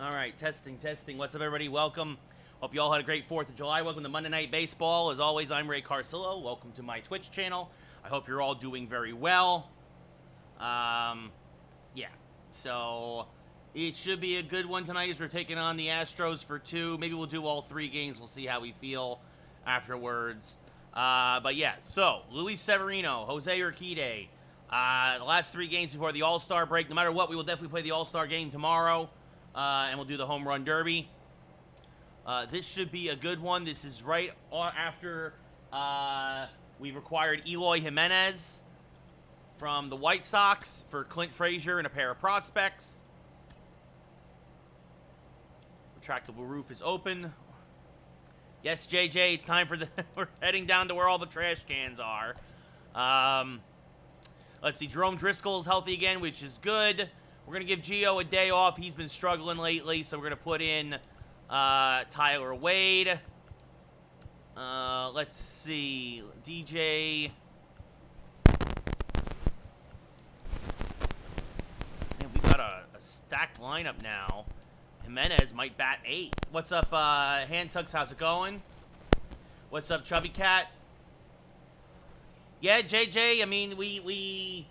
All right, testing. What's up, everybody? Welcome. Hope you all had a great 4th of July. Welcome to Monday Night Baseball. As always, I'm Ray Carcillo. Welcome to my Twitch channel. I hope you're all doing very well. Yeah. So, it should be a good one tonight as we're taking on the Astros for 2. Maybe we'll do all 3 games. We'll see how we feel afterwards. But yeah, so, Luis Severino, Jose Urquidy. The last 3 games before the All-Star break. No matter what, we will definitely play the All-Star game tomorrow. And we'll do the Home Run Derby. This should be a good one. This is right after we've acquired Eloy Jimenez from the White Sox for Clint Frazier and a pair of prospects. Retractable roof is open. Yes, JJ, it's time for the... We're heading down to where all the trash cans are. Let's see. Jerome Driscoll is healthy again, which is good. We're going to give Gio a day off. He's been struggling lately, so we're going to put in Tyler Wade. Let's see. DJ. Man, we got a stacked lineup now. Jimenez might bat 8th. What's up, Hand Tucks? How's it going? What's up, Chubby Cat? Yeah, JJ, I mean, we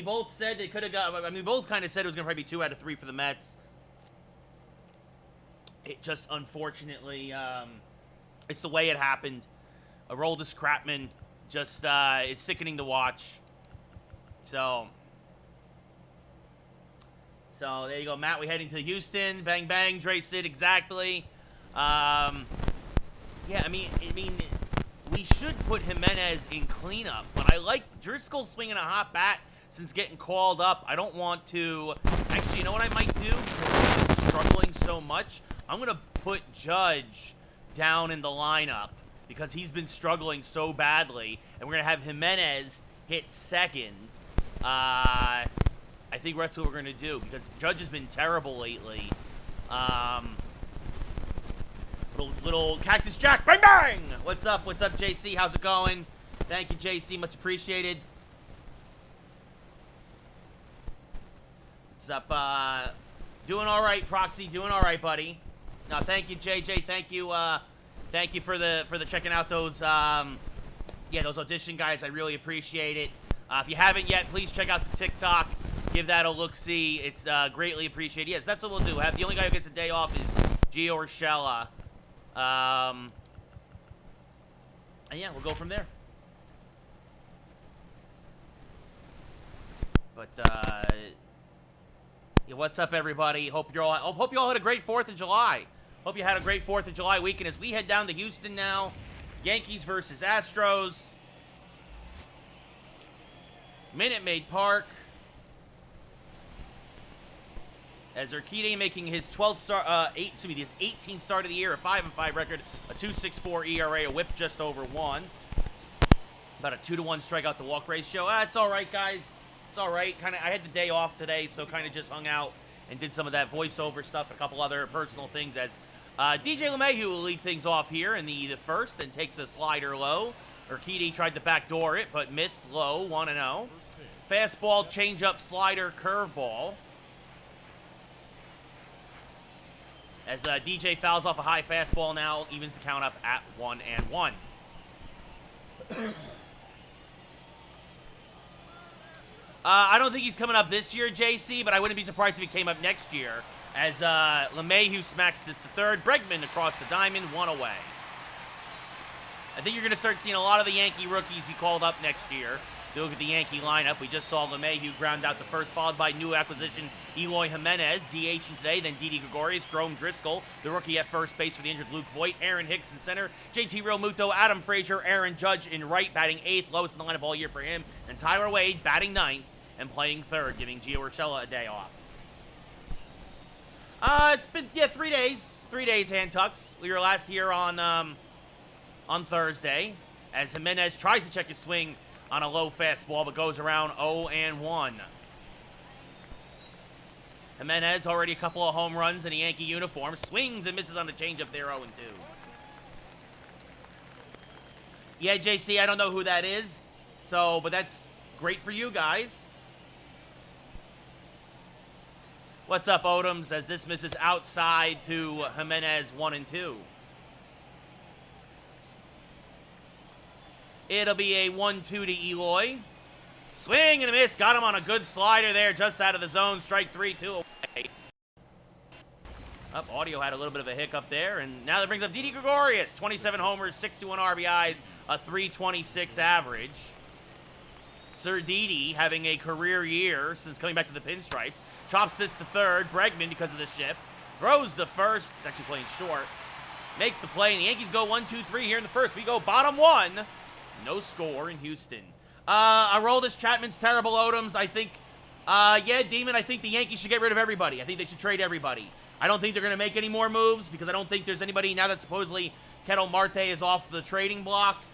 both said they could have got... I mean, we both kind of said it was going to probably be 2 out of 3 for the Mets. It just, unfortunately, it's the way it happened. Aroldis Chapman just is sickening to watch. So, there you go, Matt. We're heading to Houston. Bang, bang. Dre Sid, exactly. Yeah, I mean, we should put Jimenez in cleanup, but I like Driscoll swinging a hot bat. Since getting called up, I don't want to... Actually, you know what I might do? Because he's been struggling so much, I'm going to put Judge down in the lineup because he's been struggling so badly, and we're going to have Jimenez hit second. I think that's what we're going to do because Judge has been terrible lately. Little Cactus Jack, bang, bang! What's up, JC? How's it going? Thank you, JC. Much appreciated. What's up, doing all right, Proxy, doing all right, buddy. No, thank you, JJ, thank you for the checking out those, those audition guys, I really appreciate it. If you haven't yet, please check out the TikTok, give that a look-see, it's, greatly appreciated. Yes, that's what we'll do, the only guy who gets a day off is Gio Urshela, and yeah, we'll go from there. But, yeah, what's up, everybody? Hope you all had a great 4th of July. Hope you had a great 4th of July weekend as we head down to Houston now. Yankees versus Astros. Minute Maid Park. As Urquidy making his 18th start of the year, a 5-5 record, a 2.64 ERA, a WHIP just over 1. About a 2-to-1 strikeout to walk ratio. It's all right, guys. It's all right. I had the day off today, so kind of just hung out and did some of that voiceover stuff, a couple other personal things. As DJ LeMahieu will lead things off here in the first and takes a slider low. Urquidy tried to backdoor it, but missed low, 1-0. Fastball, changeup, slider, curveball. As DJ fouls off a high fastball now, evens the count up at 1-1. I don't think he's coming up this year, JC, but I wouldn't be surprised if he came up next year. As LeMahieu smacks this to third. Bregman across the diamond, 1 away. I think you're going to start seeing a lot of the Yankee rookies be called up next year. So look at the Yankee lineup. We just saw LeMahieu ground out the first, followed by new acquisition Eloy Jimenez, DHing today, then Didi Gregorius, Jerome Driscoll, the rookie at first base for the injured Luke Voit, Aaron Hicks in center, JT Realmuto, Adam Frazier, Aaron Judge in right, batting 8th, lowest in the lineup all year for him, and Tyler Wade batting 9th and playing 3rd, giving Gio Urshela a day off. It's been, 3 days. 3 days, Hand Tucks. We were last here on Thursday, as Jimenez tries to check his swing on a low fastball, but goes around 0-1. Jimenez already a couple of home runs in a Yankee uniform. Swings and misses on the changeup there, 0-2. Yeah, JC, I don't know who that is. So, but that's great for you guys. What's up, Odoms, as this misses outside to Jimenez, 1-2. It'll be a 1-2 to Eloy. Swing and a miss. Got him on a good slider there, just out of the zone. Strike 3, 2 away. Audio had a little bit of a hiccup there, and now that brings up Didi Gregorius. 27 homers, 61 RBIs, a 326 average. Sir Didi having a career year since coming back to the pinstripes. Chops this to third. Bregman, because of the shift, throws the first. It's actually playing short. Makes the play, and the Yankees go 1-2-3 here in the first. We go bottom one. No score in Houston. Aroldis Chapman's terrible, Odoms. I think, yeah, Demon, I think the Yankees should get rid of everybody. I think they should trade everybody. I don't think they're going to make any more moves because I don't think there's anybody now that supposedly Ketel Marte is off the trading block.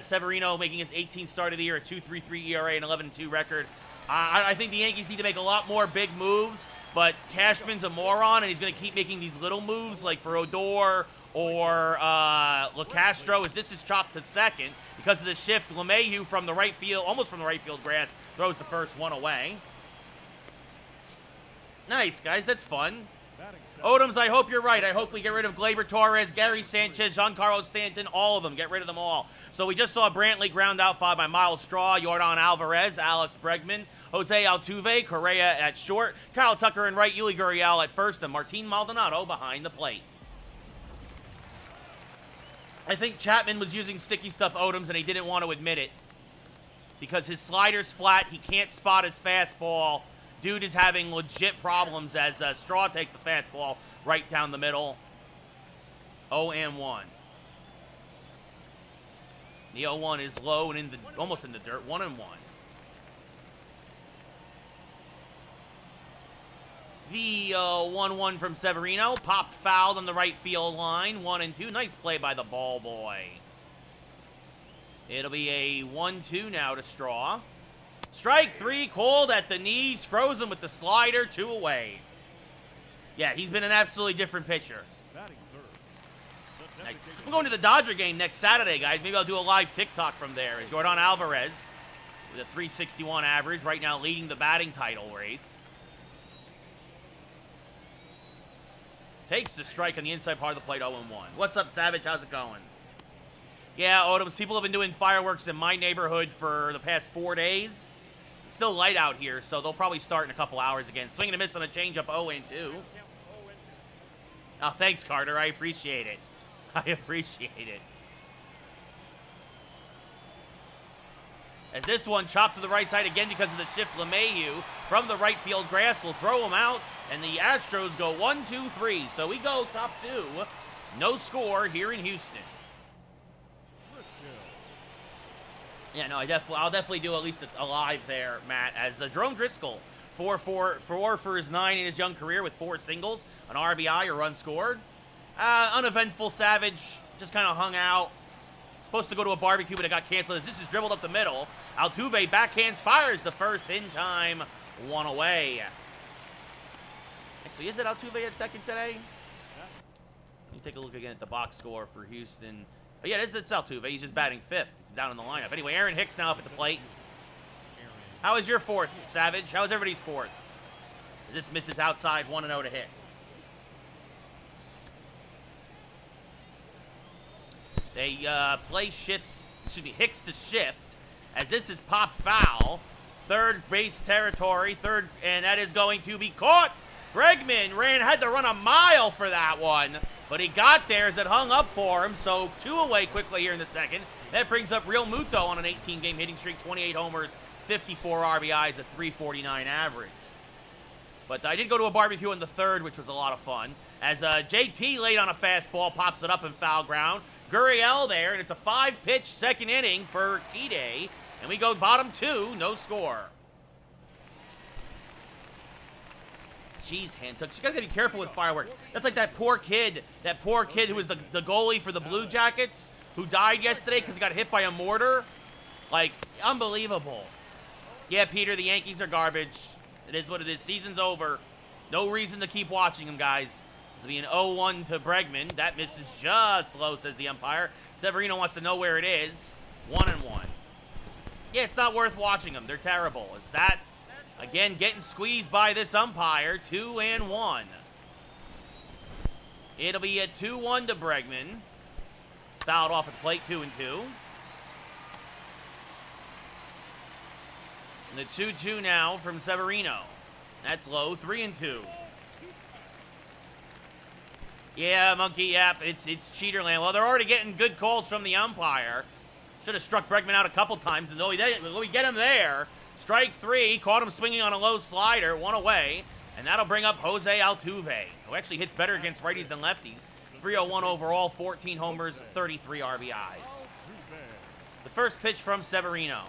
Severino making his 18th start of the year, a 2.33 ERA and 11-2 record. I think the Yankees need to make a lot more big moves, but Cashman's a moron, and he's going to keep making these little moves like for Odor or LeCastro, as this is chopped to second because of the shift. LeMahieu from the right field, almost from the right field grass, throws the first one away. Nice, guys. That's fun. Odoms, I hope you're right. I hope we get rid of Gleyber Torres, Gary Sanchez, Giancarlo Stanton, all of them. Get rid of them all. So we just saw Brantley ground out, followed by Miles Straw, Yordan Alvarez, Alex Bregman, Jose Altuve, Correa at short, Kyle Tucker in right, Yuli Gurriel at first, and Martin Maldonado behind the plate. I think Chapman was using sticky stuff, Odoms, and he didn't want to admit it because his slider's flat. He can't spot his fastball. Dude is having legit problems as Straw takes a fastball right down the middle. 0-1. The 0-1 is low and almost in the dirt. 1-1. The 1-1 from Severino. Popped fouled on the right field line. 1-2. Nice play by the ball boy. It'll be a 1-2 now to Straw. Strike 3, called at the knees, frozen with the slider, 2 away. Yeah, he's been an absolutely different pitcher. Nice. I'm going to the Dodger game next Saturday, guys. Maybe I'll do a live TikTok from there. It's Yordan Alvarez with a 361 average, right now leading the batting title race. Takes the strike on the inside part of the plate, 0-1. What's up, Savage? How's it going? Yeah, Odoms, people have been doing fireworks in my neighborhood for the past 4 days. It's still light out here, so they'll probably start in a couple hours again. Swing and a miss on a changeup, 0-2. Oh, thanks, Carter. I appreciate it. I appreciate it. As this one chopped to the right side again because of the shift, LeMahieu from the right field grass will throw him out, and the Astros go 1-2-3. So we go top 2. No score here in Houston. Yeah, no, I'll definitely do at least a live there, Matt, as Jerome Driscoll, 4 for his 9 in his young career with 4 singles, an RBI, a run scored. Uneventful Savage, just kind of hung out. Supposed to go to a barbecue, but it got canceled as this is dribbled up the middle. Altuve backhands, fires the first in time, 1 away. Actually, is it Altuve at second today? Let me take a look again at the box score for Houston. But yeah, it's Altuve. He's just batting 5th. He's down in the lineup. Anyway, Aaron Hicks now up at the plate. How is your 4th, Savage? How is everybody's 4th? As this misses outside, 1-0 to Hicks. They play shifts, Hicks to shift, as this is popped foul. Third base territory, and that is going to be caught. Bregman had to run a mile for that one, but he got there as it hung up for him, so 2 away quickly here in the second. That brings up Real Muto on an 18-game hitting streak, 28 homers, 54 RBIs, a 349 average. But I did go to a barbecue in the third, which was a lot of fun, as JT laid on a fastball, pops it up in foul ground. Gurriel there, and it's a 5-pitch second inning for Kide, and we go bottom 2, no score. Jeez, Handtucks, you gotta be careful with fireworks. That's like that poor kid who was the goalie for the Blue Jackets, who died yesterday because he got hit by a mortar. Like, unbelievable. Yeah, Peter, the Yankees are garbage. It is what it is. Season's over. No reason to keep watching them, guys. This will be an 0-1 to Bregman. That misses just low, says the umpire. Severino wants to know where it is. 1-1. Yeah, it's not worth watching them. They're terrible. Is that Again, getting squeezed by this umpire. 2-1. It'll be a 2-1 to Bregman. Fouled off at the plate, 2-2. And the 2-2 now from Severino. That's low, 3-2. Yeah, Monkey, yep, it's Cheaterland. Well, they're already getting good calls from the umpire. Should have struck Bregman out a couple times, and though we get him there. Strike 3, caught him swinging on a low slider, 1 away, and that'll bring up Jose Altuve, who actually hits better against righties than lefties. 301 overall, 14 homers, 33 RBIs. The first pitch from Severino.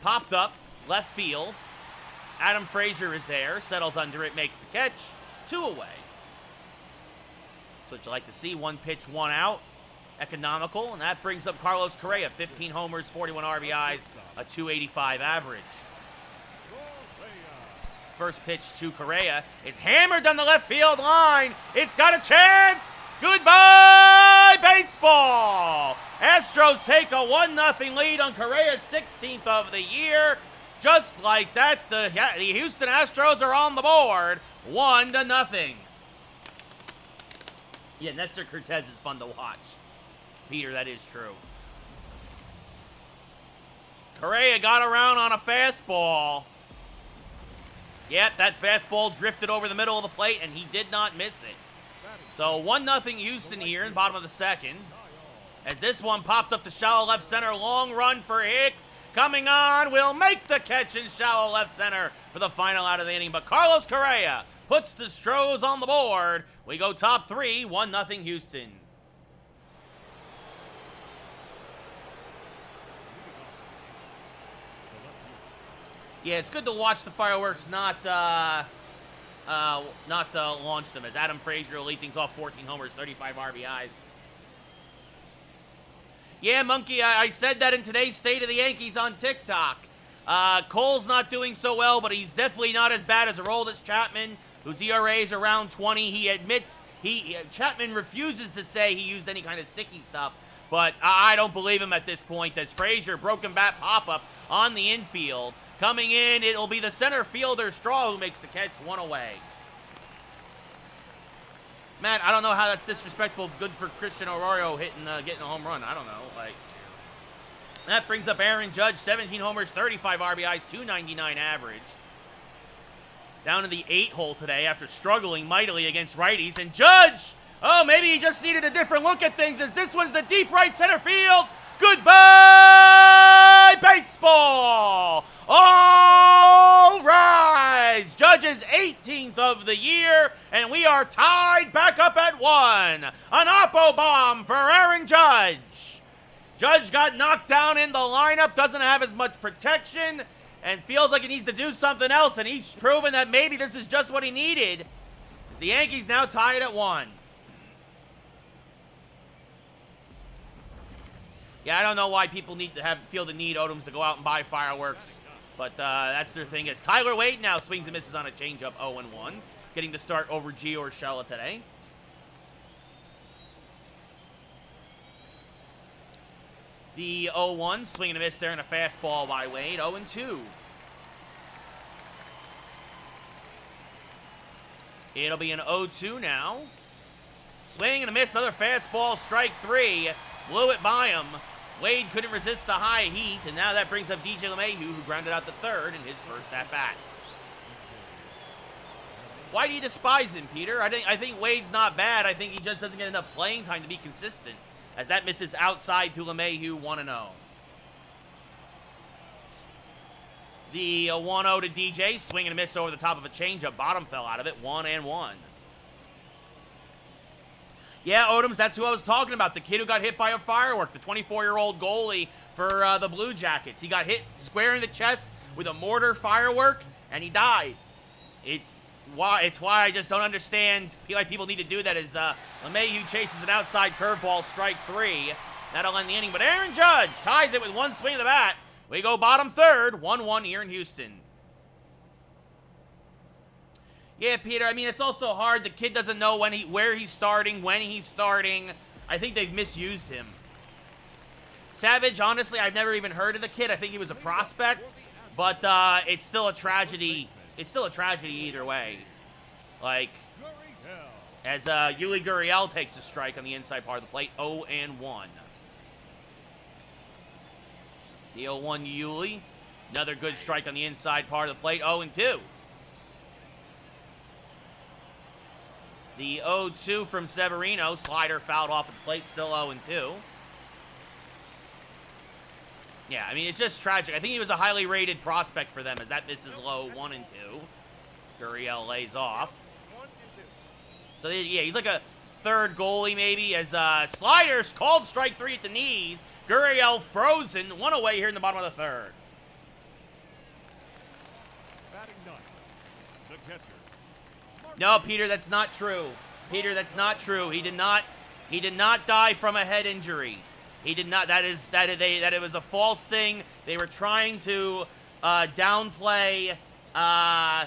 Popped up, left field. Adam Frazier is there, settles under it, makes the catch. 2 away. That's what you like to see, 1 pitch, 1 out. Economical, and that brings up Carlos Correa, 15 homers, 41 RBIs, a 285 average. First pitch to Correa is hammered down the left field line. It's got a chance. Goodbye, baseball. Astros take a 1-0 lead on Correa's 16th of the year. Just like that, the Houston Astros are on the board, 1-0. Yeah, Nestor Cortez is fun to watch. Peter, that is true. Correa got around on a fastball. Yep, that fastball drifted over the middle of the plate, and he did not miss it. So 1-0 Houston here in the bottom of the second. As this one popped up to shallow left center, long run for Hicks. Coming on, will make the catch in shallow left center for the final out of the inning. But Carlos Correa puts the Stros on the board. We go top 3, 1-0 Houston. Yeah, it's good to watch the fireworks not launch them, as Adam Frazier will lead things off, 14 homers, 35 RBIs. Yeah, Monkey, I said that in today's State of the Yankees on TikTok. Cole's not doing so well, but he's definitely not as bad as Aroldis Chapman, whose ERA is around 20. He admits, Chapman refuses to say he used any kind of sticky stuff, but I don't believe him at this point, as Frazier, broken bat pop-up on the infield. Coming in, it'll be the center fielder, Straw, who makes the catch, 1 away. Matt, I don't know how that's disrespectful. Good for Christian Arroyo getting a home run. I don't know. That brings up Aaron Judge, 17 homers, 35 RBIs, 299 average. Down in the 8 hole today after struggling mightily against righties. And Judge, oh, maybe he just needed a different look at things, as this one's the deep right center field. Goodbye, baseball! All rise! Judge's 18th of the year, and we are tied back up at 1. An oppo bomb for Aaron Judge. Judge got knocked down in the lineup, doesn't have as much protection, and feels like he needs to do something else, and he's proven that maybe this is just what he needed. As the Yankees now tied at 1. Yeah, I don't know why people need to feel the need, Odoms, to go out and buy fireworks. But that's their thing. As Tyler Wade now swings and misses on a changeup, 0-1. Getting to start over Gio Urshela today. The 0-1, swing and a miss there, and a fastball by Wade, 0-2. It'll be an 0-2 now. Swing and a miss, another fastball, strike 3. Blew it by him. Wade couldn't resist the high heat, and now that brings up DJ LeMahieu, who grounded out the third in his first at-bat. Why do you despise him, Peter? I think Wade's not bad. I think he just doesn't get enough playing time to be consistent, as that misses outside to LeMahieu, 1-0. The 1-0 to DJ, swing and a miss over the top of a changeup. Bottom fell out of it, 1-1. Yeah, Odoms, that's who I was talking about. The kid who got hit by a firework, the 24-year-old goalie for the Blue Jackets. He got hit square in the chest with a mortar firework, and he died. It's why I just don't understand why people need to do that. As LeMahieu chases an outside curveball, strike 3. That'll end the inning. But Aaron Judge ties it with one swing of the bat. We go bottom third, 1-1 here in Houston. Yeah, Peter, I mean, it's also hard. The kid doesn't know where he's starting, when he's starting. I think they've misused him. Savage, honestly, I've never even heard of the kid. I think he was a prospect. But it's still a tragedy it's still a tragedy either way. Like, as Yuli Gurriel takes a strike on the inside part of the plate, 0-1. The 0-1 Yuli. Another good strike on the inside part of the plate, 0-2. The 0-2 from Severino. Slider fouled off at the plate, still 0-2. Yeah, I mean, it's just tragic. I think he was a highly rated prospect for them as that misses low, 1-2. Gurriel lays off. So, yeah, he's like a third goalie maybe as Sliders called strike 3 at the knees. Gurriel frozen, 1 away here in the bottom of the third. No, Peter, that's not true. Peter, that's not true. He did not die from a head injury. He did not. That it was a false thing. They were trying to downplay. Yeah,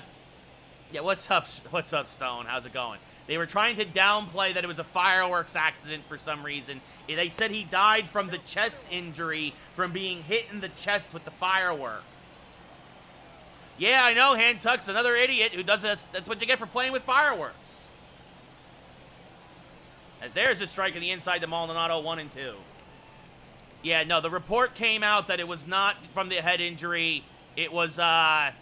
what's up, Stone? How's it going? They were trying to downplay that it was a fireworks accident for some reason. They said he died from the chest injury from being hit in the chest with the firework. Yeah, I know, Handtuck's another idiot who does this. That's what you get for playing with fireworks. As there's a strike in the inside to Maldonado, 1-2. Yeah, no, the report came out that it was not from the head injury. It was the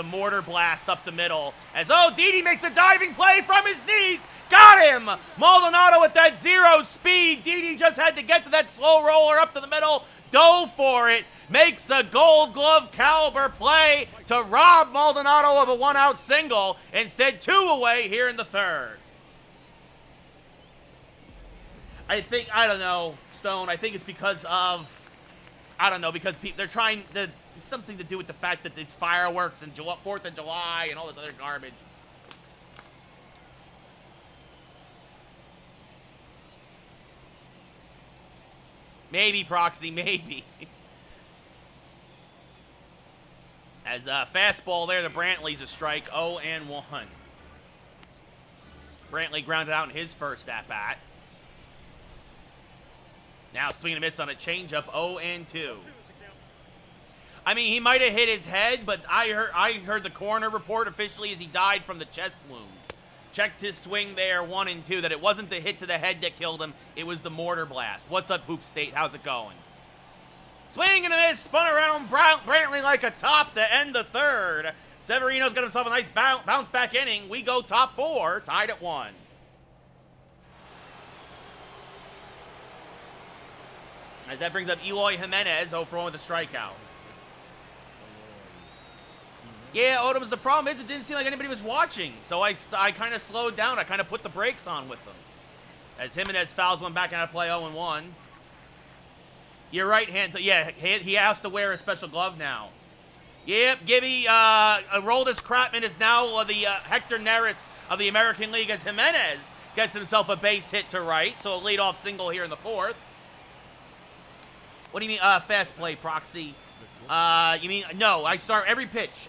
mortar blast up the middle. As, Didi makes a diving play from his knees. Got him! Maldonado with that 0 speed. Didi just had to get to that slow roller up to the middle. Dove for it. Makes a Gold Glove caliber play to rob Maldonado of a 1-out single. Instead, 2 away here in the third. I don't know, Stone. I think it's because of, because they're trying to, it's something to do with the fact that it's fireworks and 4th of July and all this other garbage. Maybe, Proxy, maybe. As a fastball there, the Brantley's a strike, 0-1. Brantley grounded out in his first at-bat. Now swing and a miss on a changeup, 0-2. I mean, he might have hit his head, but I heard the coroner report officially as he died from the chest wound. Checked his swing there, 1-2, that it wasn't the hit to the head that killed him, it was the mortar blast. What's up, Hoop State? How's it going? Swing and a miss, spun around Brantley like a top to end the third. Severino's got himself a nice bounce back inning. We go top 4, tied at 1. As that brings up Eloy Jimenez, 0-1 with a strikeout. Yeah, Odom's, the problem is it didn't seem like anybody was watching, so I kind of slowed down. I kind of put the brakes on with them. As Jimenez fouls one back out of play, 0-1. You're right, yeah, he has to wear a special glove now. Yep, Gibby, Aroldis Kratman is now the Hector Neris of the American League as Jimenez gets himself a base hit to right, so a leadoff single here in the 4th. What do you mean, fast play, Proxy? You mean, no, I start every pitch.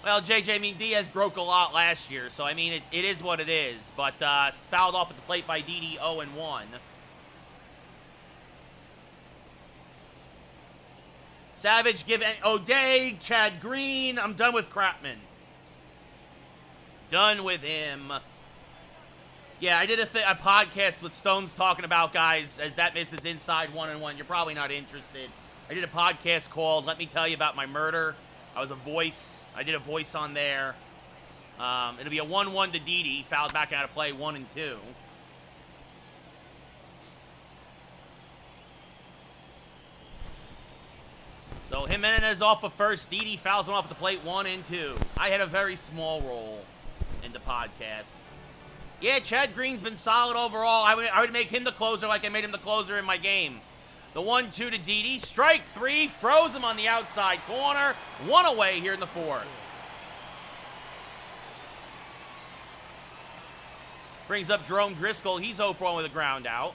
Well, JJ, I mean, Diaz broke a lot last year, so, I mean, it is what it is. But fouled off at the plate by Didi, 0-1. Savage, give O'Day, Chad Green. I'm done with Kratman. Done with him. Yeah, I did a podcast with Stones talking about guys as that misses inside 1-1. You're probably not interested. I did a podcast called Let Me Tell You About My Murder. I was a voice. I did a voice on there. It'll be a 1-1 to Didi. Fouled back out of play, 1-2. So Jimenez off of first. Didi fouls him off the plate, 1-2. I had a very small role in the podcast. Yeah, Chad Green's been solid overall. I would make him the closer like I made him the closer in my game. The 1-2 to Didi. Strike 3. Froze him on the outside corner. 1 away here in the 4th. Brings up Jerome Driscoll. He's 0-1 with a ground out.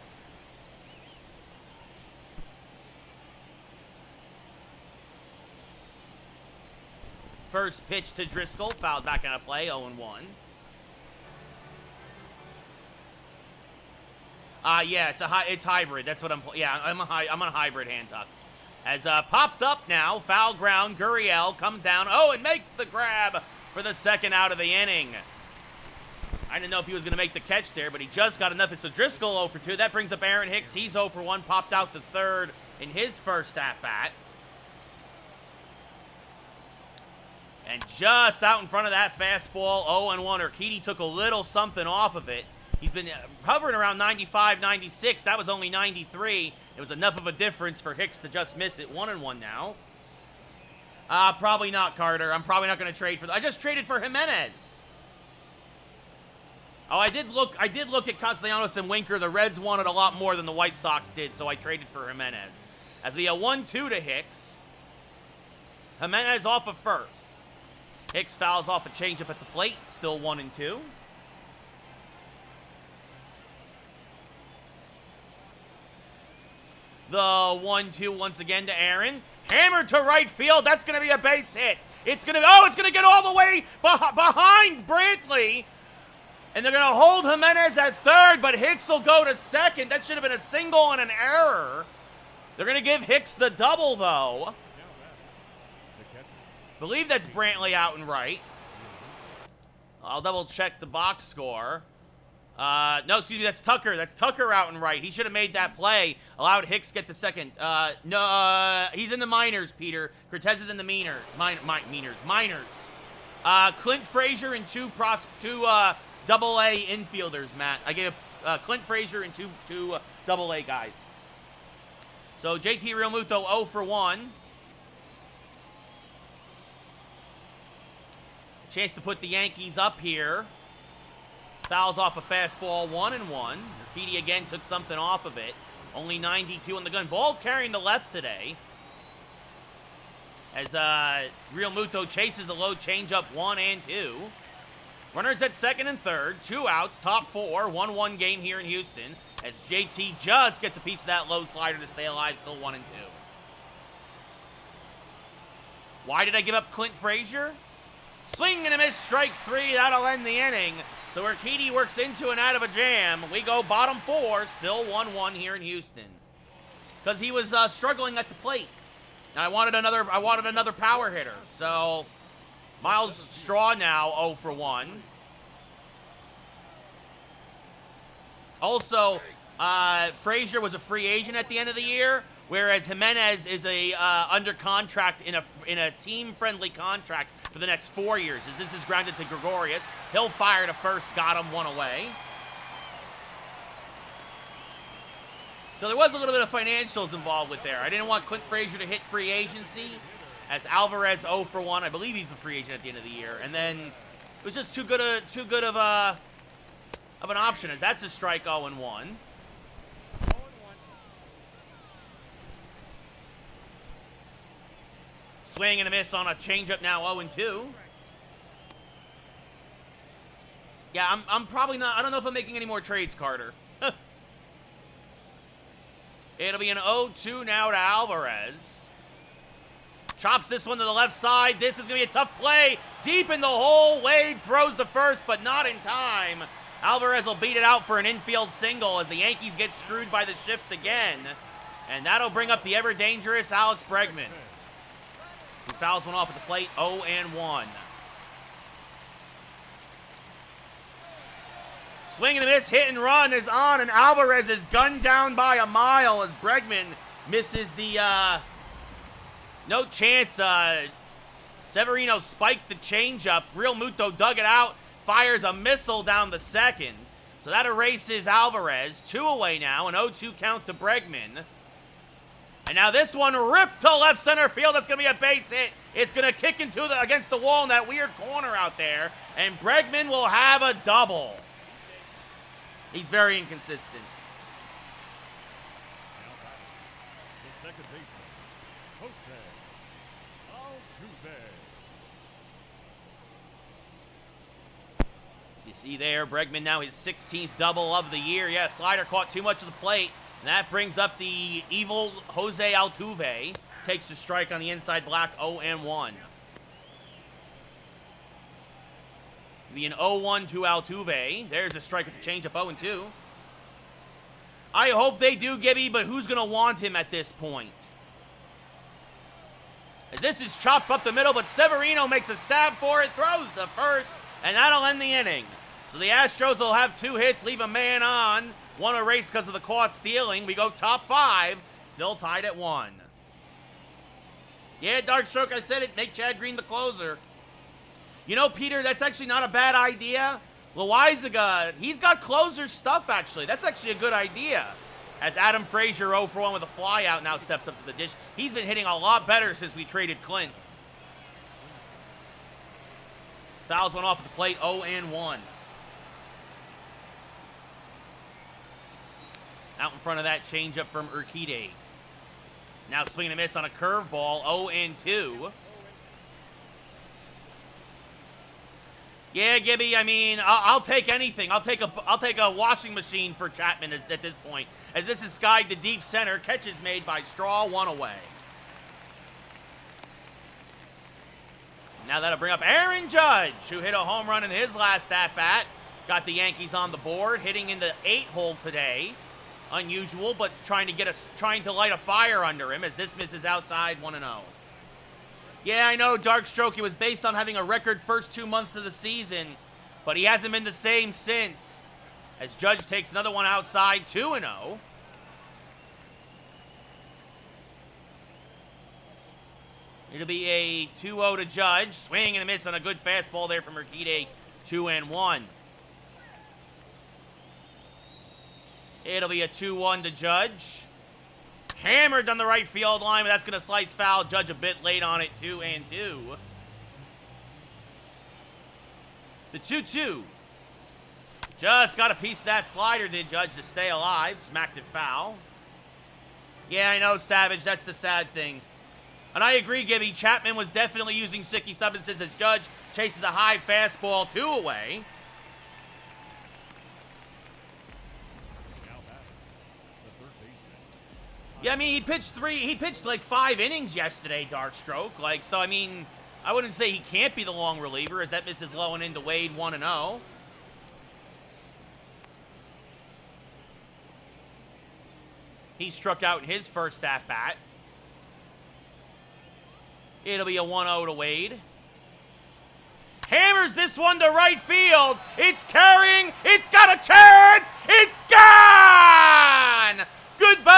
First pitch to Driscoll. Fouled back out of play. 0-1. Yeah, it's hybrid. That's what I'm on a hybrid, Handtucks. As popped up now, foul ground, Gurriel comes down, and makes the grab for the second out of the inning. I didn't know if he was going to make the catch there, but he just got enough. It's a Driscoll 0 for 2. That brings up Aaron Hicks. He's 0 for 1, popped out to third in his first at-bat. And just out in front of that fastball, 0-1. Urquidy took a little something off of it. He's been hovering around 95, 96. That was only 93. It was enough of a difference for Hicks to just miss it. 1-1 now. Probably not, Carter. I'm probably not going to trade for... I just traded for Jimenez. Oh, I did look at Castellanos and Winker. The Reds wanted a lot more than the White Sox did, so I traded for Jimenez. As the 1-2 to Hicks. Jimenez off of first. Hicks fouls off a changeup at the plate. Still 1-2. The 1-2 once again to Aaron. Hammered to right field. That's going to be a base hit. It's going to get all the way behind Brantley. And they're going to hold Jimenez at third, but Hicks will go to second. That should have been a single and an error. They're going to give Hicks the double, though. Believe that's Brantley out and right. I'll double check the box score. No, excuse me, that's Tucker. That's Tucker out and right. He should have made that play. Allowed Hicks get the second. No, he's in the minors, Peter. Cortez is in the minors. Clint Frazier and two double-A infielders, Matt. I gave Clint Frazier and two double-A guys. So JT Realmuto 0 for 1. Chance to put the Yankees up here. Fouls off a fastball, 1-1. Urquidy again took something off of it. Only 92 on the gun. Ball's carrying the left today. As Realmuto chases a low changeup, 1 and 2. Runners at second and third. 2 outs, top 4. 1-1 game here in Houston. As JT just gets a piece of that low slider to stay alive, still 1 and 2. Why did I give up Clint Frazier? Swing and a miss, strike 3. That'll end the inning. So Urquidy works into and out of a jam. We go bottom 4, still 1-1 here in Houston. Because he was struggling at the plate. And I wanted another power hitter. So Miles Straw now 0 for 1. Also, Frazier was a free agent at the end of the year, whereas Jimenez is under contract in a team-friendly contract for the next 4 years. As this is grounded to Gregorius, he'll fire to first, got him 1 away. So there was a little bit of financials involved with there. I didn't want Clint Frazier to hit free agency, as Alvarez 0 for 1. I believe he's a free agent at the end of the year, and then it was just too good of an option, as that's a strike 0-1. Swing and a miss on a changeup now 0-2. Yeah, I'm probably not. I don't know if I'm making any more trades, Carter. It'll be an 0-2 now to Alvarez. Chops this one to the left side. This is going to be a tough play. Deep in the hole. Wade throws the first, but not in time. Alvarez will beat it out for an infield single as the Yankees get screwed by the shift again. And that'll bring up the ever-dangerous Alex Bregman, who fouls one off at the plate, 0-1. Swing and a miss, hit and run is on, and Alvarez is gunned down by a mile as Bregman misses the, no chance. Severino spiked the changeup. Realmuto dug it out, fires a missile down the second. So that erases Alvarez. 2 away now, an 0-2 count to Bregman. And now this one ripped to left center field. That's going to be a base hit. It's going to kick against the wall in that weird corner out there. And Bregman will have a double. He's very inconsistent. The second baseman, Jose Altuve. So you see there, Bregman now his 16th double of the year. Yeah, slider caught too much of the plate. And that brings up the evil Jose Altuve. Takes the strike on the inside black, 0-1. Be an 0-1 to Altuve. There's a strike with the changeup, 0-2. I hope they do Gibby, but who's going to want him at this point? As this is chopped up the middle, but Severino makes a stab for it, throws the first, and that'll end the inning. So the Astros will have 2 hits, leave a man on. 1 erased because of the caught stealing. We go top 5, still tied at 1. Yeah, Darkstroke, I said it. Make Chad Green the closer. You know, Peter, that's actually not a bad idea. Loizaga, he's got closer stuff, actually. That's actually a good idea. As Adam Frazier, 0 for 1 with a fly out, now steps up to the dish. He's been hitting a lot better since we traded Clint. Fouls went off at the plate, 0-1. Out in front of that changeup from Urquidy. Now swing and a miss on a curveball, 0-2. Yeah, Gibby, I mean, I'll take anything. I'll take a washing machine for Chapman at this point. As this is skied to deep center, catch is made by Straw, 1 away. Now that'll bring up Aaron Judge, who hit a home run in his last at-bat. Got the Yankees on the board, hitting in the 8-hole today. Unusual, but trying to light a fire under him as this misses outside, 1-0. Yeah, I know, Darkstroke, it was based on having a record first 2 months of the season, but he hasn't been the same since. As Judge takes another one outside, 2-0. It'll be a 2-0 to Judge. Swing and a miss on a good fastball there from Urquidy, 2-1. It'll be a 2-1 to Judge. Hammered on the right field line, but that's going to slice foul. Judge a bit late on it, 2-2. The 2-2. Just got a piece of that slider, did Judge, to stay alive. Smacked it foul. Yeah, I know, Savage. That's the sad thing. And I agree, Gibby. Chapman was definitely using sticky substances as Judge chases a high fastball, 2 away. Yeah, I mean, he pitched like 5 innings yesterday, Darkstroke. Like, so, I mean, I wouldn't say he can't be the long reliever as that misses low and into Wade, 1-0. He struck out in his first at-bat. It'll be a 1-0 to Wade. Hammers this one to right field. It's carrying. It's got a chance. It's gone. Goodbye,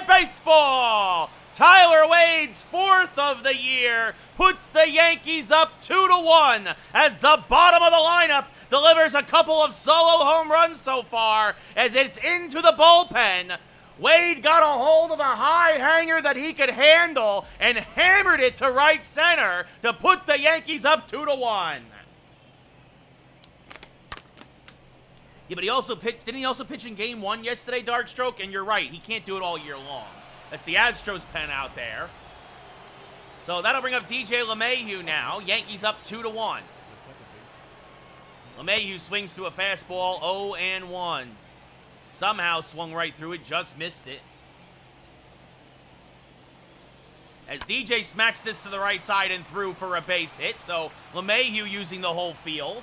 baseball! Tyler Wade's 4th of the year puts the Yankees up 2-1 as the bottom of the lineup delivers a couple of solo home runs so far as it's into the bullpen. Wade got a hold of a high hanger that he could handle and hammered it to right center to put the Yankees up 2-1. Yeah, but he also pitched. Didn't he also pitch in Game 1 yesterday, Darkstroke? And you're right, he can't do it all year long. That's the Astros pen out there. So that'll bring up DJ LeMahieu now. Yankees up 2-1. LeMahieu swings to a fastball, 0-1. Somehow swung right through it, just missed it. As DJ smacks this to the right side and through for a base hit. So LeMahieu using the whole field.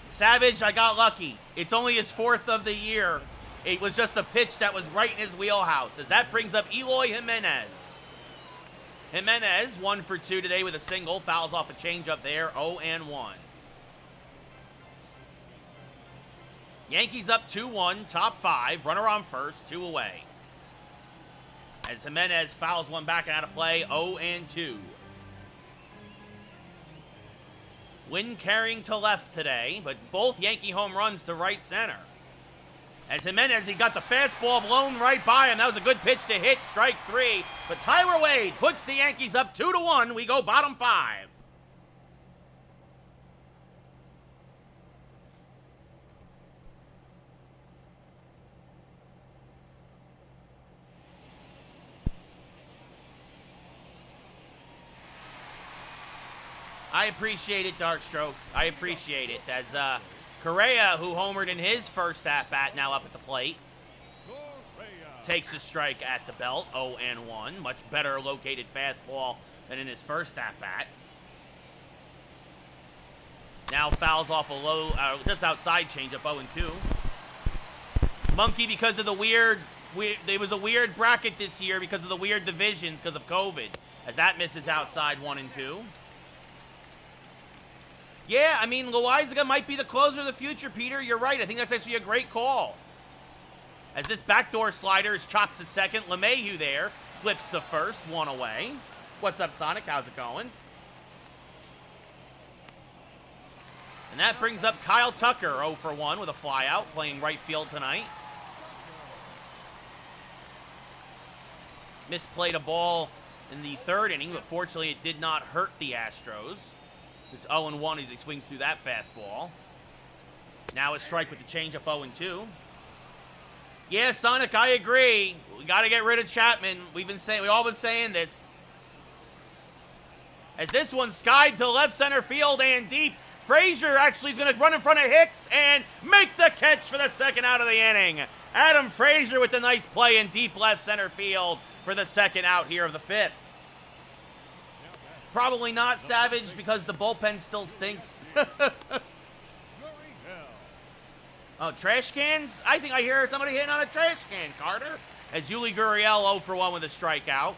Savage, I got lucky. It's only his 4th of the year. It was just a pitch that was right in his wheelhouse, as that brings up Eloy Jimenez. Jimenez, 1 for 2 today with a single. Fouls off a changeup there, 0-1. Yankees up 2-1, top 5. Runner on first, 2 away. As Jimenez fouls one back and out of play, 0-2. Wind carrying to left today, but both Yankee home runs to right center. As Jimenez, he got the fastball blown right by him. That was a good pitch to hit, strike 3. But Tyler Wade puts the Yankees up 2-1. We go bottom 5. I appreciate it, Darkstroke. I appreciate it. As Correa, who homered in his first at-bat, now up at the plate. Takes a strike at the belt, 0-1. Much better located fastball than in his first at-bat. Now fouls off a low, just outside changeup, 0-2. Monkey, because of the weird There was a weird bracket this year because of the weird divisions because of COVID, as that misses outside 1 and 2. Yeah, I mean, Loizaga might be the closer of the future, Peter. You're right. I think that's actually a great call. As this backdoor slider is chopped to second, LeMahieu there flips to first, 1 away. What's up, Sonic? How's it going? And that brings up Kyle Tucker, 0 for 1 with a flyout, playing right field tonight. Misplayed a ball in the 3rd inning, but fortunately it did not hurt the Astros. It's 0-1 as he swings through that fastball. Now a strike with the changeup 0-2. Yeah, Sonic, I agree. We got to get rid of Chapman. We've all been saying this. As this one skied to left center field and deep. Frazier actually is going to run in front of Hicks and make the catch for the 2nd out of the inning. Adam Frazier with the nice play in deep left center field for the 2nd out here of the 5th. Probably not Savage because the bullpen still stinks. Oh, trash cans? I think I hear somebody hitting on a trash can, Carter. As Yuli Gurriel 0 for 1 with a strikeout.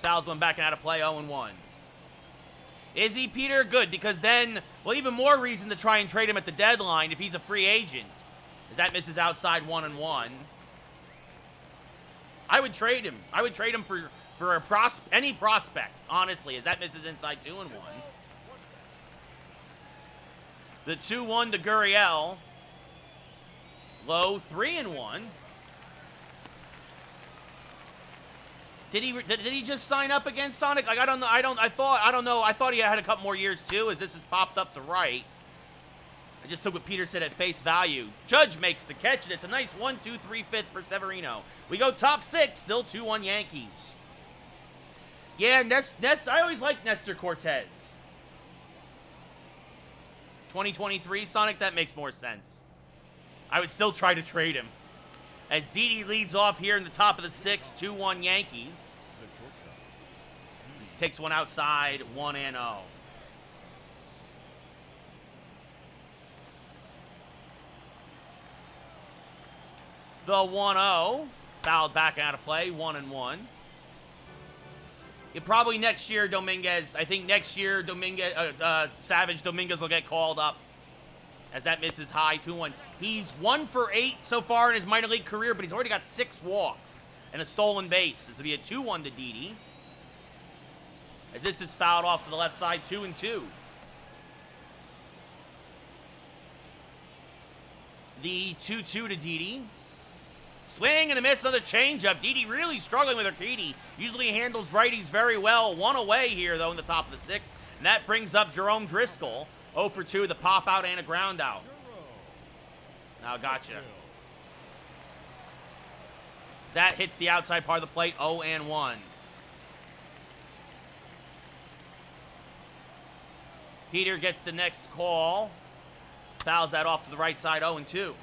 Fouls one back and out of play, 0-1. Is he, Peter? Good, because then, well, even more reason to try and trade him at the deadline if he's a free agent. As that misses outside 1-1. I would trade him. I would trade him for any prospect, honestly, as that misses inside 2-1. The 2-1 to Gurriel. Low 3-1. Did he just sign up again, Sonic? Like, I don't know. I thought he had a couple more years too, as this has popped up to right. I just took what Peter said at face value. Judge makes the catch, and it's a nice 1-2-3 5th for Severino. We go top 6, still 2-1 Yankees. Yeah, I always liked Nestor Cortez. 2023, Sonic, that makes more sense. I would still try to trade him. As Didi leads off here in the top of the 6th, 2-1 Yankees. This takes one outside, 1-0. The 1-0, fouled back out of play, 1-1. Probably next year, Dominguez. I think next year, Savage Dominguez will get called up as that misses high, 2-1. He's 1 for 8 so far in his minor league career, but he's already got 6 walks and a stolen base. This will be a 2-1 to Didi. As this is fouled off to the left side, 2-2. The 2-2 to Didi. Swing and a miss, another changeup. Didi really struggling with Urquidy. Usually handles righties very well. 1 away here, though, in the top of the 6th. And that brings up Jerome Driscoll. 0 for 2, the pop out and a ground out. Now, gotcha. That hits the outside part of the plate, 0-1. Peter gets the next call. Fouls that off to the right side, 0-2.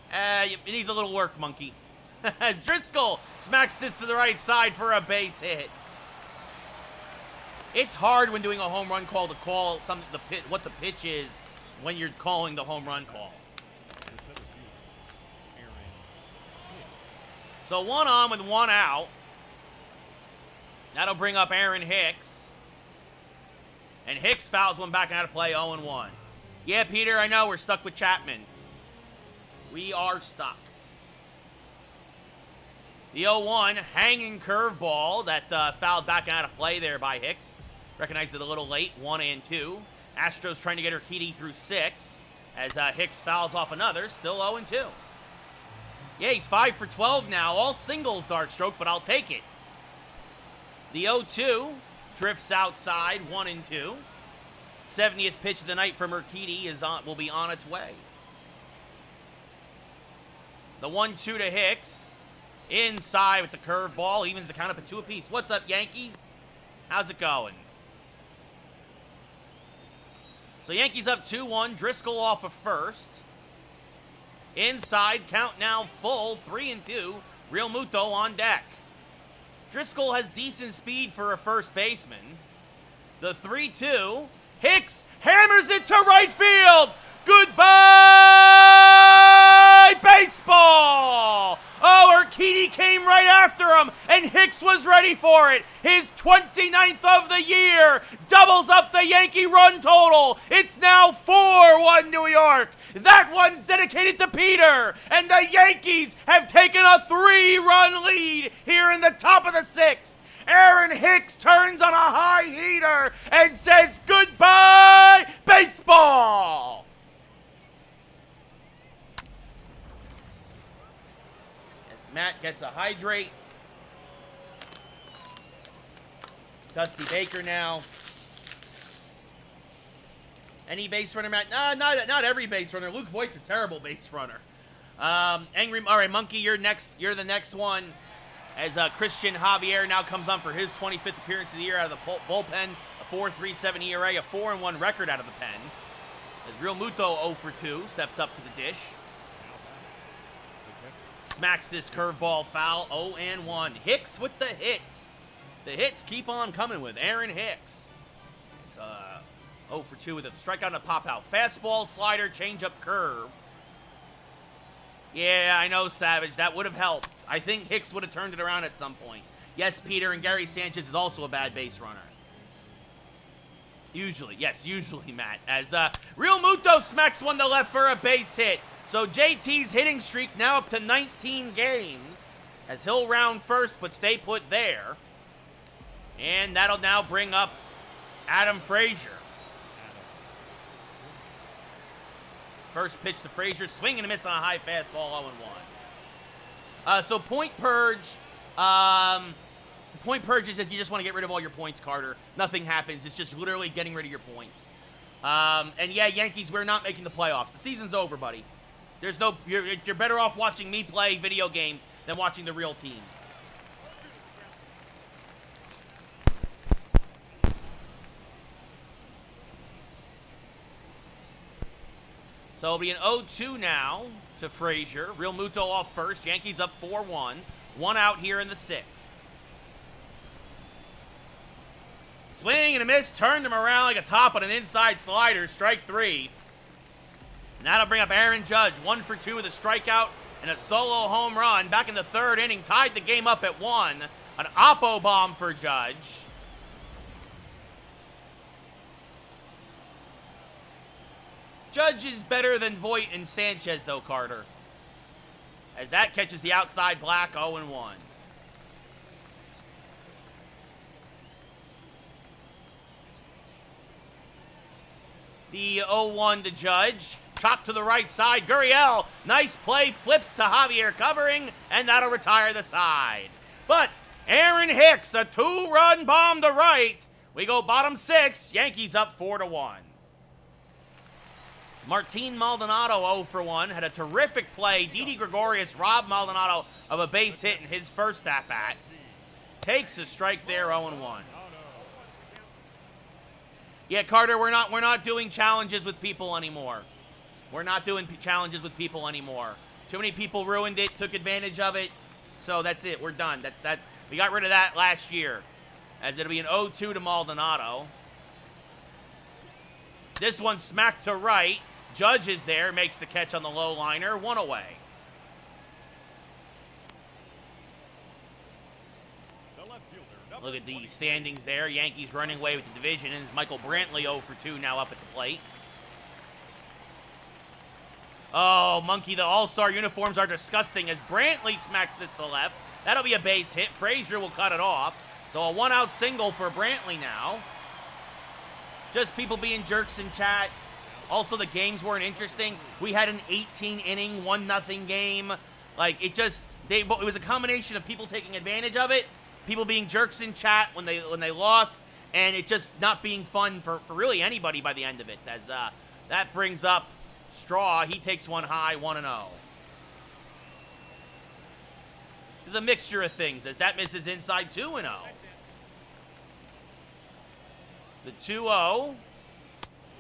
It needs a little work, monkey. As Driscoll smacks this to the right side for a base hit. It's hard when doing a home run call to call what the pitch is when you're calling the home run call. So 1 on with 1 out. That'll bring up Aaron Hicks. And Hicks fouls one back out of play, 0-1. Yeah, Peter, I know we're stuck with Chapman. We are stuck. The 0-1 hanging curveball that fouled back out of play there by Hicks. Recognized it a little late, 1-2. Astros trying to get Urquidy through 6 as Hicks fouls off another, still 0-2. Yeah, he's 5 for 12 now, all singles dart stroke, but I'll take it. The 0-2 drifts outside, 1-2. 70th pitch of the night from Urquidy will be on its way. The 1-2 to Hicks. Inside with the curveball. Evens the count up at 2 apiece. What's up, Yankees? How's it going? So Yankees up 2-1. Driscoll off of first. Inside, count now full. 3-2. Real Muto on deck. Driscoll has decent speed for a first baseman. The 3-2 Hicks hammers it to right field. Goodbye, baseball! Oh, Urquidy came right after him, and Hicks was ready for it. His 29th of the year doubles up the Yankee run total. It's now 4-1 New York. That one's dedicated to Peter, and the Yankees have taken a 3-run lead here in the top of the 6th. Aaron Hicks turns on a high heater and says goodbye, baseball! Matt gets a hydrate. Dusty Baker now. Any base runner, Matt? Not every base runner. Luke Voigt's a terrible base runner. All right, Monkey, you're next. You're the next one. As Christian Javier now comes on for his 25th appearance of the year out of the bullpen. A 4.37 ERA, a 4-1 record out of the pen. As Real Muto 0 for 2 steps up to the dish. Smacks this curveball foul, 0-1. Hicks with the hits. The hits keep on coming with Aaron Hicks. It's 0 for 2 with a strikeout and a pop-out. Fastball, slider, changeup, curve. Yeah, I know, Savage. That would have helped. I think Hicks would have turned it around at some point. Yes, Peter, and Gary Sanchez is also a bad base runner. Usually, Matt. As Real Muto smacks one to left for a base hit. So JT's hitting streak now up to 19 games, as he'll round first but stay put there. And that'll now bring up Adam Frazier. First pitch to Frazier, swing and a miss on a high fastball, 0-1. So point purge. Point purge is if you just want to get rid of all your points, Carter. Nothing happens. It's just literally getting rid of your points. And yeah, Yankees, we're not making the playoffs. The season's over, buddy. There's no. You're better off watching me play video games than watching the real team. So it'll be an 0-2 now to Frazier. Real Muto off first. Yankees up 4-1. 1 out here in the 6th. Swing and a miss. Turned him around like a top on an inside slider. Strike 3. And that'll bring up Aaron Judge. 1 for 2 with a strikeout and a solo home run. Back in the 3rd inning. Tied the game up at 1. An oppo bomb for Judge. Judge is better than Voit and Sanchez, though, Carter. As that catches the outside black, 0-1. The 0-1 to Judge. Chop to the right side. Gurriel, nice play, flips to Javier covering, and that'll retire the side. But Aaron Hicks, a 2-run bomb to right. We go bottom 6. Yankees up 4-1. Martin Maldonado 0 for 1. Had a terrific play. Didi Gregorius robbed Maldonado of a base hit in his first at-bat. Takes a strike there, 0-1. Yeah, Carter, we're not doing challenges with people anymore. We're not doing challenges with people anymore. Too many people ruined it, took advantage of it. So that's it. We're done. We got rid of that last year. As it'll be an 0-2 to Maldonado. This one smacked to right. Judge is there, makes the catch on the low liner, 1 away. Look at the standings there. Yankees running away with the division, and it's Michael Brantley 0 for 2 now up at the plate. Oh, Monkey, the All-Star uniforms are disgusting as Brantley smacks this to left. That'll be a base hit. Frazier will cut it off. So a 1-out single for Brantley now. Just people being jerks in chat. Also, the games weren't interesting. We had an 18-inning, 1-0 game. Like, it was a combination of people taking advantage of it, people being jerks in chat when they lost, and it just not being fun for really anybody by the end of it. As that brings up Straw. He takes one high, 1-0. There's a mixture of things as that misses inside, 2-0. The 2-0.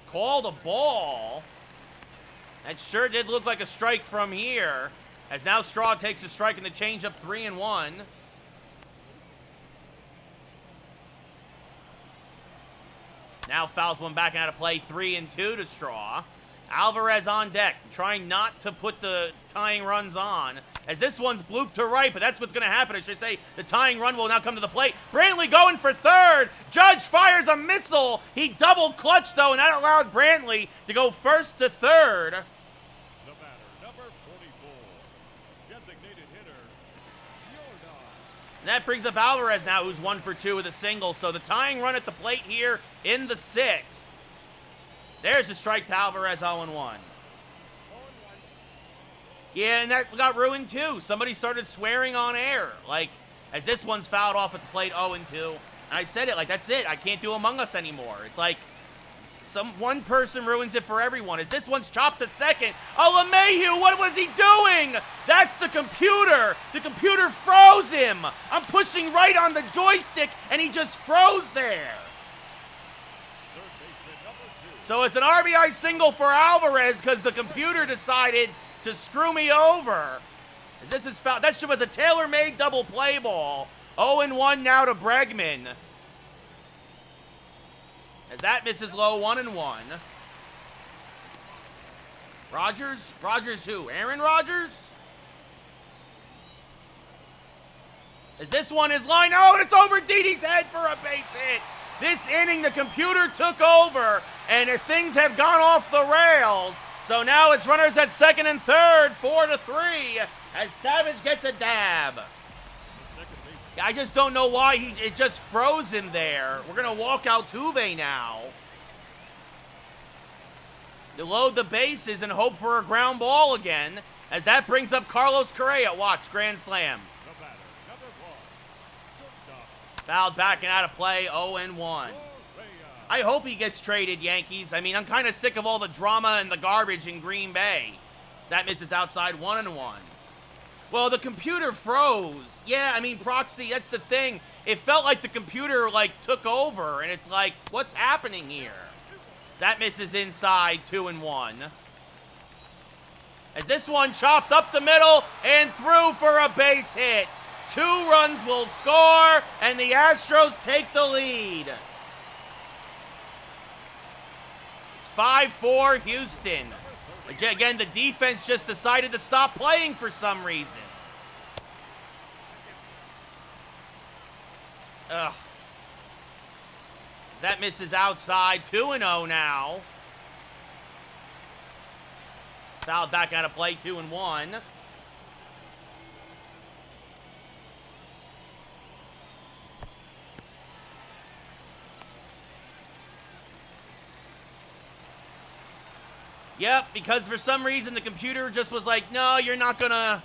Called a ball. That sure did look like a strike from here. As now Straw takes a strike in the changeup, 3-1. Now fouls one back and out of play, 3-2 to Straw. Alvarez on deck, trying not to put the tying runs on. As this one's blooped to right, but that's what's going to happen. I should say the tying run will now come to the plate. Brantley going for third. Judge fires a missile. He double clutched, though, and that allowed Brantley to go first to third. The batter, number 44, designated hitter, Jordan. And that brings up Alvarez now, who's 1 for 2 with a single. So the tying run at the plate here in the 6th. There's a strike to Alvarez, 0-1. Yeah, and that got ruined too. Somebody started swearing on air. Like, as this one's fouled off at the plate, 0-2. And I said it, like, that's it. I can't do Among Us anymore. It's like, one person ruins it for everyone. As this one's chopped to second. Oh, LeMahieu, what was he doing? That's the computer. The computer froze him. I'm pushing right on the joystick, and he just froze there. So it's an RBI single for Alvarez because the computer decided to screw me over. As this is foul. That was a tailor-made double play ball. 0-1 now to Bregman. As that misses low, 1-1. Rogers? Rogers who? Aaron Rodgers? As this one is lined, oh, and it's over Didi's head for a base hit. This inning, the computer took over, and things have gone off the rails. So now it's runners at second and third, 4-3, as Savage gets a dab. I just don't know why it just froze him there. We're going to walk Altuve now. You load the bases and hope for a ground ball again, as that brings up Carlos Correa. Watch, grand slam. Fouled back and out of play, 0-1. I hope he gets traded, Yankees. I mean, I'm kind of sick of all the drama and the garbage in Green Bay. That misses outside, 1-1. Well, the computer froze. Yeah, I mean, Proxy, that's the thing. It felt like the computer, like, took over, and it's like, what's happening here? That misses inside, 2-1. As this one chopped up the middle and through for a base hit. 2 runs will score, and the Astros take the lead. It's 5-4 Houston. Again, the defense just decided to stop playing for some reason. Ugh. That misses outside, 2-0 now. Fouled back out of play, 2-1. Yep, because for some reason the computer just was like, no, you're not gonna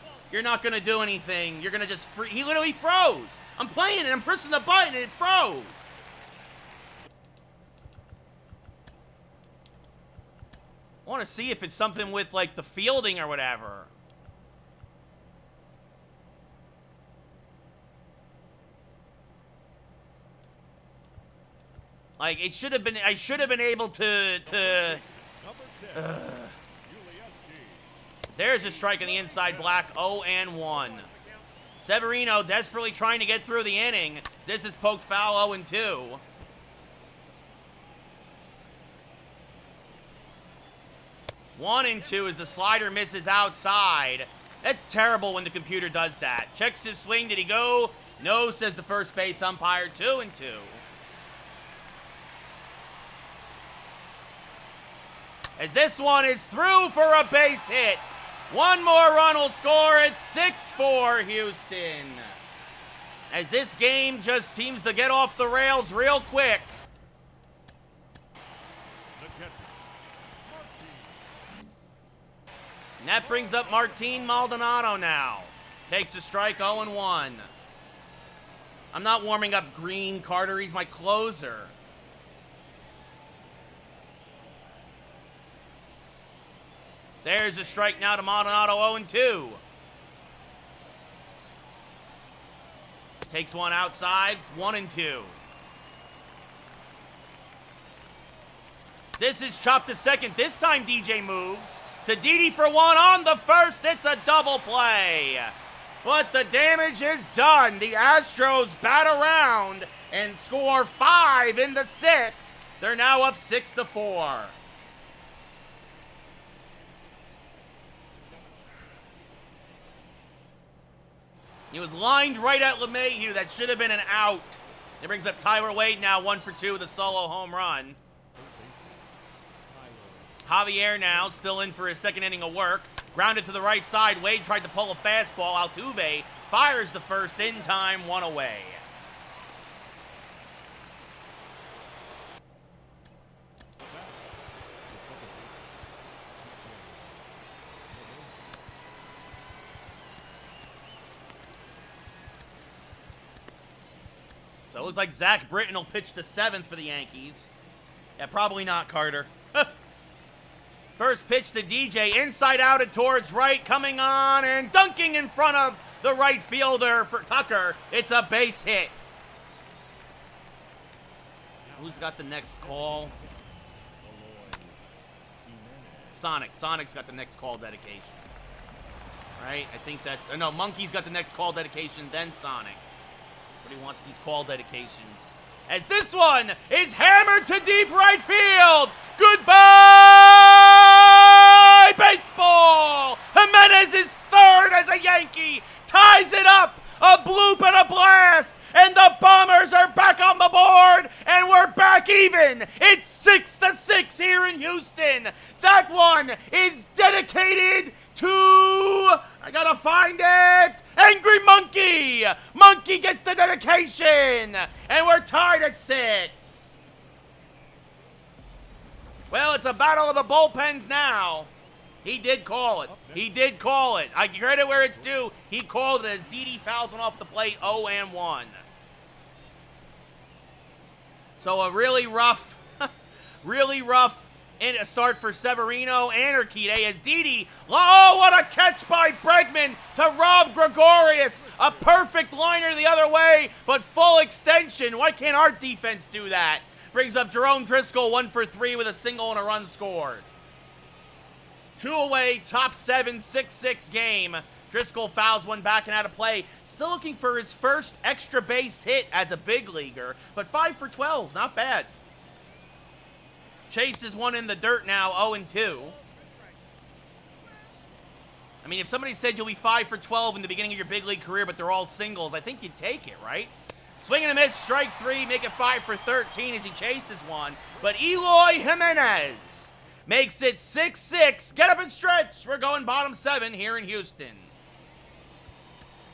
do anything. You're gonna just he literally froze. I'm playing it, I'm pressing the button, and it froze. I want to see if it's something with, like, the fielding or whatever. Like, it should have been, I should have been able to There's a strike on the inside black, 0-1. Severino desperately trying to get through the inning. This is poked foul, 0-2. One and 2 as the slider misses outside. That's terrible when the computer does that. Checks his swing. Did he go? No, says the first base umpire. 2-2. As this one is through for a base hit. One more run will score. It's 6-4 Houston. As this game just seems to get off the rails real quick. And that brings up Martin Maldonado now. Takes a strike, 0-1. I'm not warming up Green Carter. He's my closer. There's a strike now to Maldonado, 0-2. Takes one outside, 1-2. This is chopped to second. This time DJ moves to Didi for one on the first. It's a double play. But the damage is done. The Astros bat around and score 5 in the 6th. They're now up 6-4. He was lined right at LeMahieu. That should have been an out. It brings up Tyler Wade now 1 for 2 with a solo home run. Javier now still in for his second inning of work. Grounded to the right side. Wade tried to pull a fastball. Altuve fires the first in time, 1 away. So it looks like Zach Britton will pitch the 7th for the Yankees. Yeah, probably not, Carter. First pitch to DJ, inside out and towards right, coming on and dunking in front of the right fielder for Tucker. It's a base hit. Who's got the next call? Sonic. Sonic's got the next call dedication. Right? I think that's... no, Monkey's got the next call dedication, then Sonic. But he wants these call dedications. As this one is hammered to deep right field. Goodbye, baseball! Jimenez is third as a Yankee. Ties it up. A bloop and a blast. And the Bombers are back on the board. And we're back even. It's 6-6 here in Houston. That one is dedicated to... I gotta find it. Angry Monkey. Monkey gets the dedication. And we're tied at 6. Well, it's a battle of the bullpens now. He did call it. He did call it. I credit where it's due. He called it as Didi fouls one off the plate, 0-1. So a really rough in a start for Severino and Urquidy as Didi. Oh, what a catch by Bregman to Rob Gregorius. A perfect liner the other way, but full extension. Why can't our defense do that? Brings up Jerome Driscoll 1 for 3 with a single and a run scored. 2 away, top 7, 6-6 game. Driscoll fouls one back and out of play. Still looking for his first extra base hit as a big leaguer, but 5 for 12, not bad. Chase is one in the dirt now, 0-2. I mean, if somebody said you'll be 5 for 12 in the beginning of your big league career, but they're all singles, I think you'd take it, right? Swing and a miss, strike 3, make it 5 for 13 as he chases one. But Eloy Jimenez makes it 6-6. Get up and stretch. We're going bottom 7 here in Houston.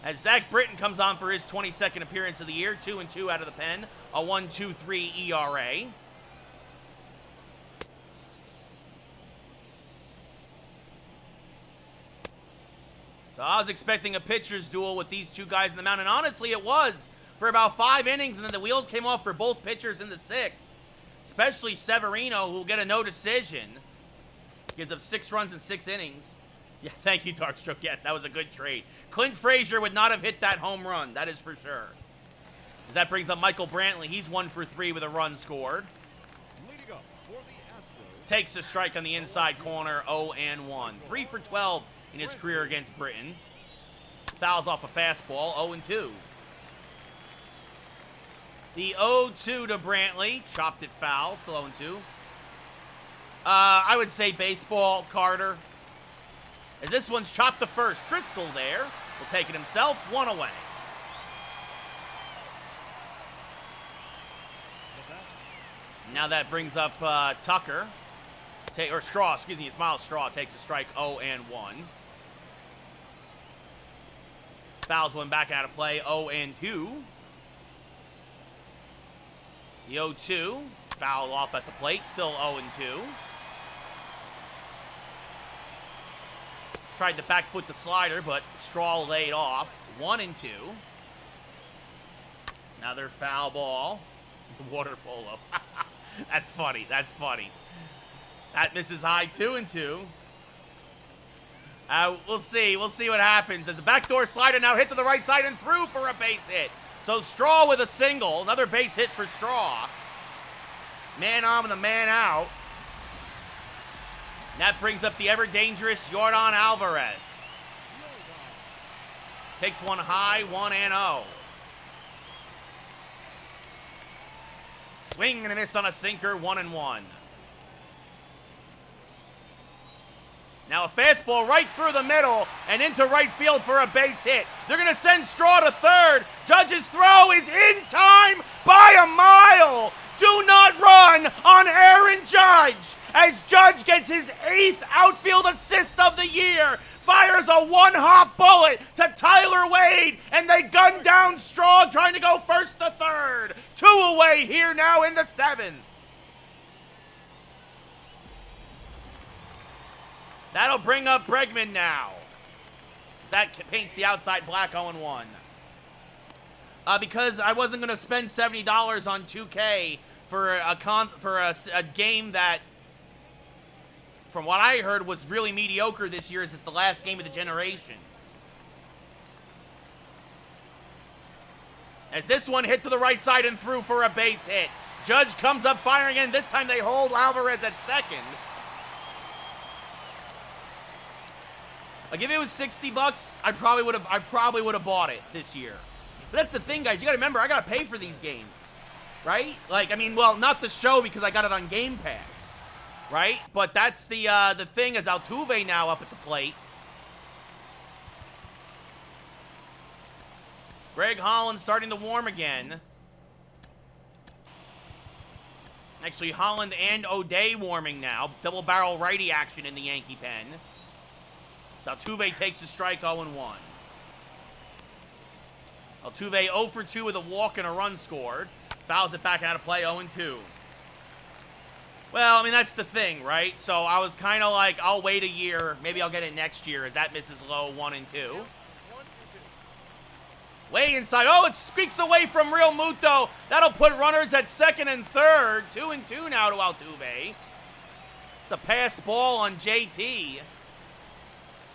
As Zach Britton comes on for his 22nd appearance of the year, 2-2 out of the pen, a 1.23 ERA. So I was expecting a pitcher's duel with these two guys in the mound, and honestly it was for about 5 innings, and then the wheels came off for both pitchers in the 6th. Especially Severino, who will get a no decision. Gives up 6 runs in 6 innings. Yeah, thank you, Darkstroke. Yes, that was a good trade. Clint Frazier would not have hit that home run, that is for sure. As that brings up Michael Brantley. He's 1 for 3 with a run scored. Leading up for the Astros. Takes a strike on the inside corner, 0-1. 3 for 12 in his career against Britain. Fouls off a fastball, 0-2. The 0-2 to Brantley. Chopped it foul, still 0-2. I would say baseball, Carter. As this one's chopped to first. Driscoll there will take it himself, 1 away. Now that brings up Tucker. Or Straw, excuse me, it's Miles Straw. Takes a strike, 0-1. Fouls one back out of play, 0-2. The 0-2, foul off at the plate, still 0-2. Tried to back foot the slider, but Straw laid off, 1-2. Another foul ball. Water polo. That's funny, that's funny. That misses high, 2-2. We'll see what happens. As a backdoor slider now hit to the right side and through for a base hit. So Straw with a single. Another base hit for Straw. Man on with a man out. And that brings up the ever-dangerous Yordan Alvarez. Takes one high, 1-0. Swing and a miss on a sinker, 1-1. Now a fastball right through the middle and into right field for a base hit. They're going to send Straw to third. Judge's throw is in time by a mile. Do not run on Aaron Judge as Judge gets his 8th outfield assist of the year. Fires a one-hop bullet to Tyler Wade, and they gun down Straw trying to go first to third. 2 away here now in the 7th. That'll bring up Bregman now. As that paints the outside black 0-1. Because I wasn't going to spend $70 on 2K for a game that, from what I heard, was really mediocre this year as it's the last game of the generation. As this one hit to the right side and through for a base hit. Judge comes up firing in. This time they hold Alvarez at second. Like, if it was $60, I probably would have bought it this year. But that's the thing, guys. You got to remember, I got to pay for these games, right? Like, I mean, well, not the show because I got it on Game Pass, right? But that's the thing is Altuve now up at the plate. Greg Holland starting to warm again. Actually, Holland and O'Day warming now. Double barrel righty action in the Yankee pen. Altuve takes a strike, 0-1. Altuve 0 for 2 with a walk and a run scored. Fouls it back out of play, 0-2. Well, I mean, that's the thing, right? So I was kind of like, I'll wait a year. Maybe I'll get it next year as that misses low, 1-2. Way inside. Oh, it squeaks away from Real Muto. That'll put runners at second and third. 2-2 now to Altuve. It's a passed ball on JT.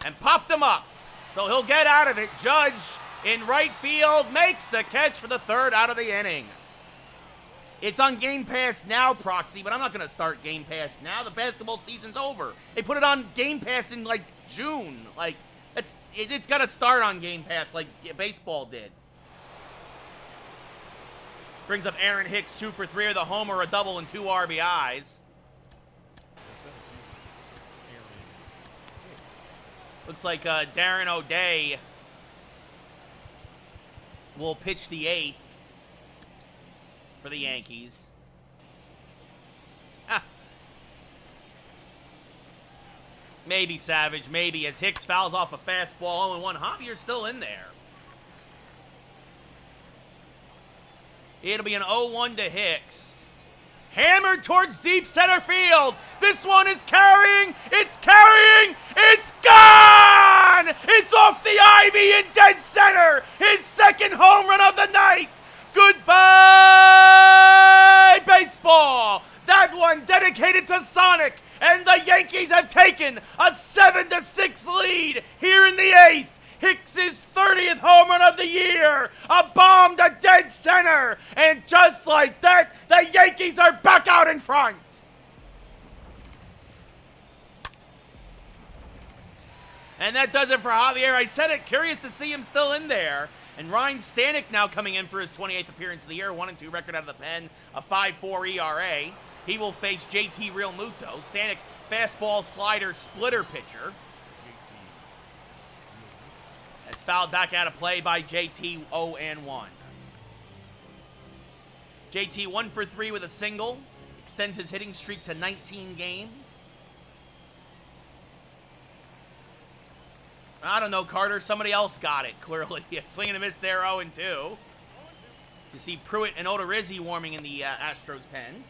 And popped him up. So he'll get out of it. Judge in right field makes the catch for the 3rd out of the inning. It's on Game Pass now, Proxy, but I'm not going to start Game Pass now. The basketball season's over. They put it on Game Pass in, like, June. Like, it's got to start on Game Pass like baseball did. Brings up Aaron Hicks, 2 for 3 with a homer, a double, and 2 RBIs. Looks like Darren O'Day will pitch the 8th for the Yankees. Maybe Savage, maybe, as Hicks fouls off a fastball 0-1. Javier's still in there. It'll be an 0-1 to Hicks. Hammered towards deep center field. This one is carrying. It's carrying. It's gone. It's off the ivy in dead center. His 2nd home run of the night. Goodbye, baseball. That one dedicated to Sonic. And the Yankees have taken a 7-6 lead here in the 8th. Hicks' 30th home run of the year. A bomb to dead center. And just like that, the Yankees are back out in front. And that does it for Javier. I said it, curious to see him still in there. And Ryan Stanek now coming in for his 28th appearance of the year. 1-2 record out of the pen. A 5.4 ERA. He will face JT Real Muto. Stanek, fastball, slider, splitter pitcher. It's fouled back out of play by JT, 0-1. JT 1 for 3 with a single. Extends his hitting streak to 19 games. I don't know, Carter. Somebody else got it, clearly. Swing and a miss there, 0-2. You see Pruitt and Odorizzi warming in the Astros pen.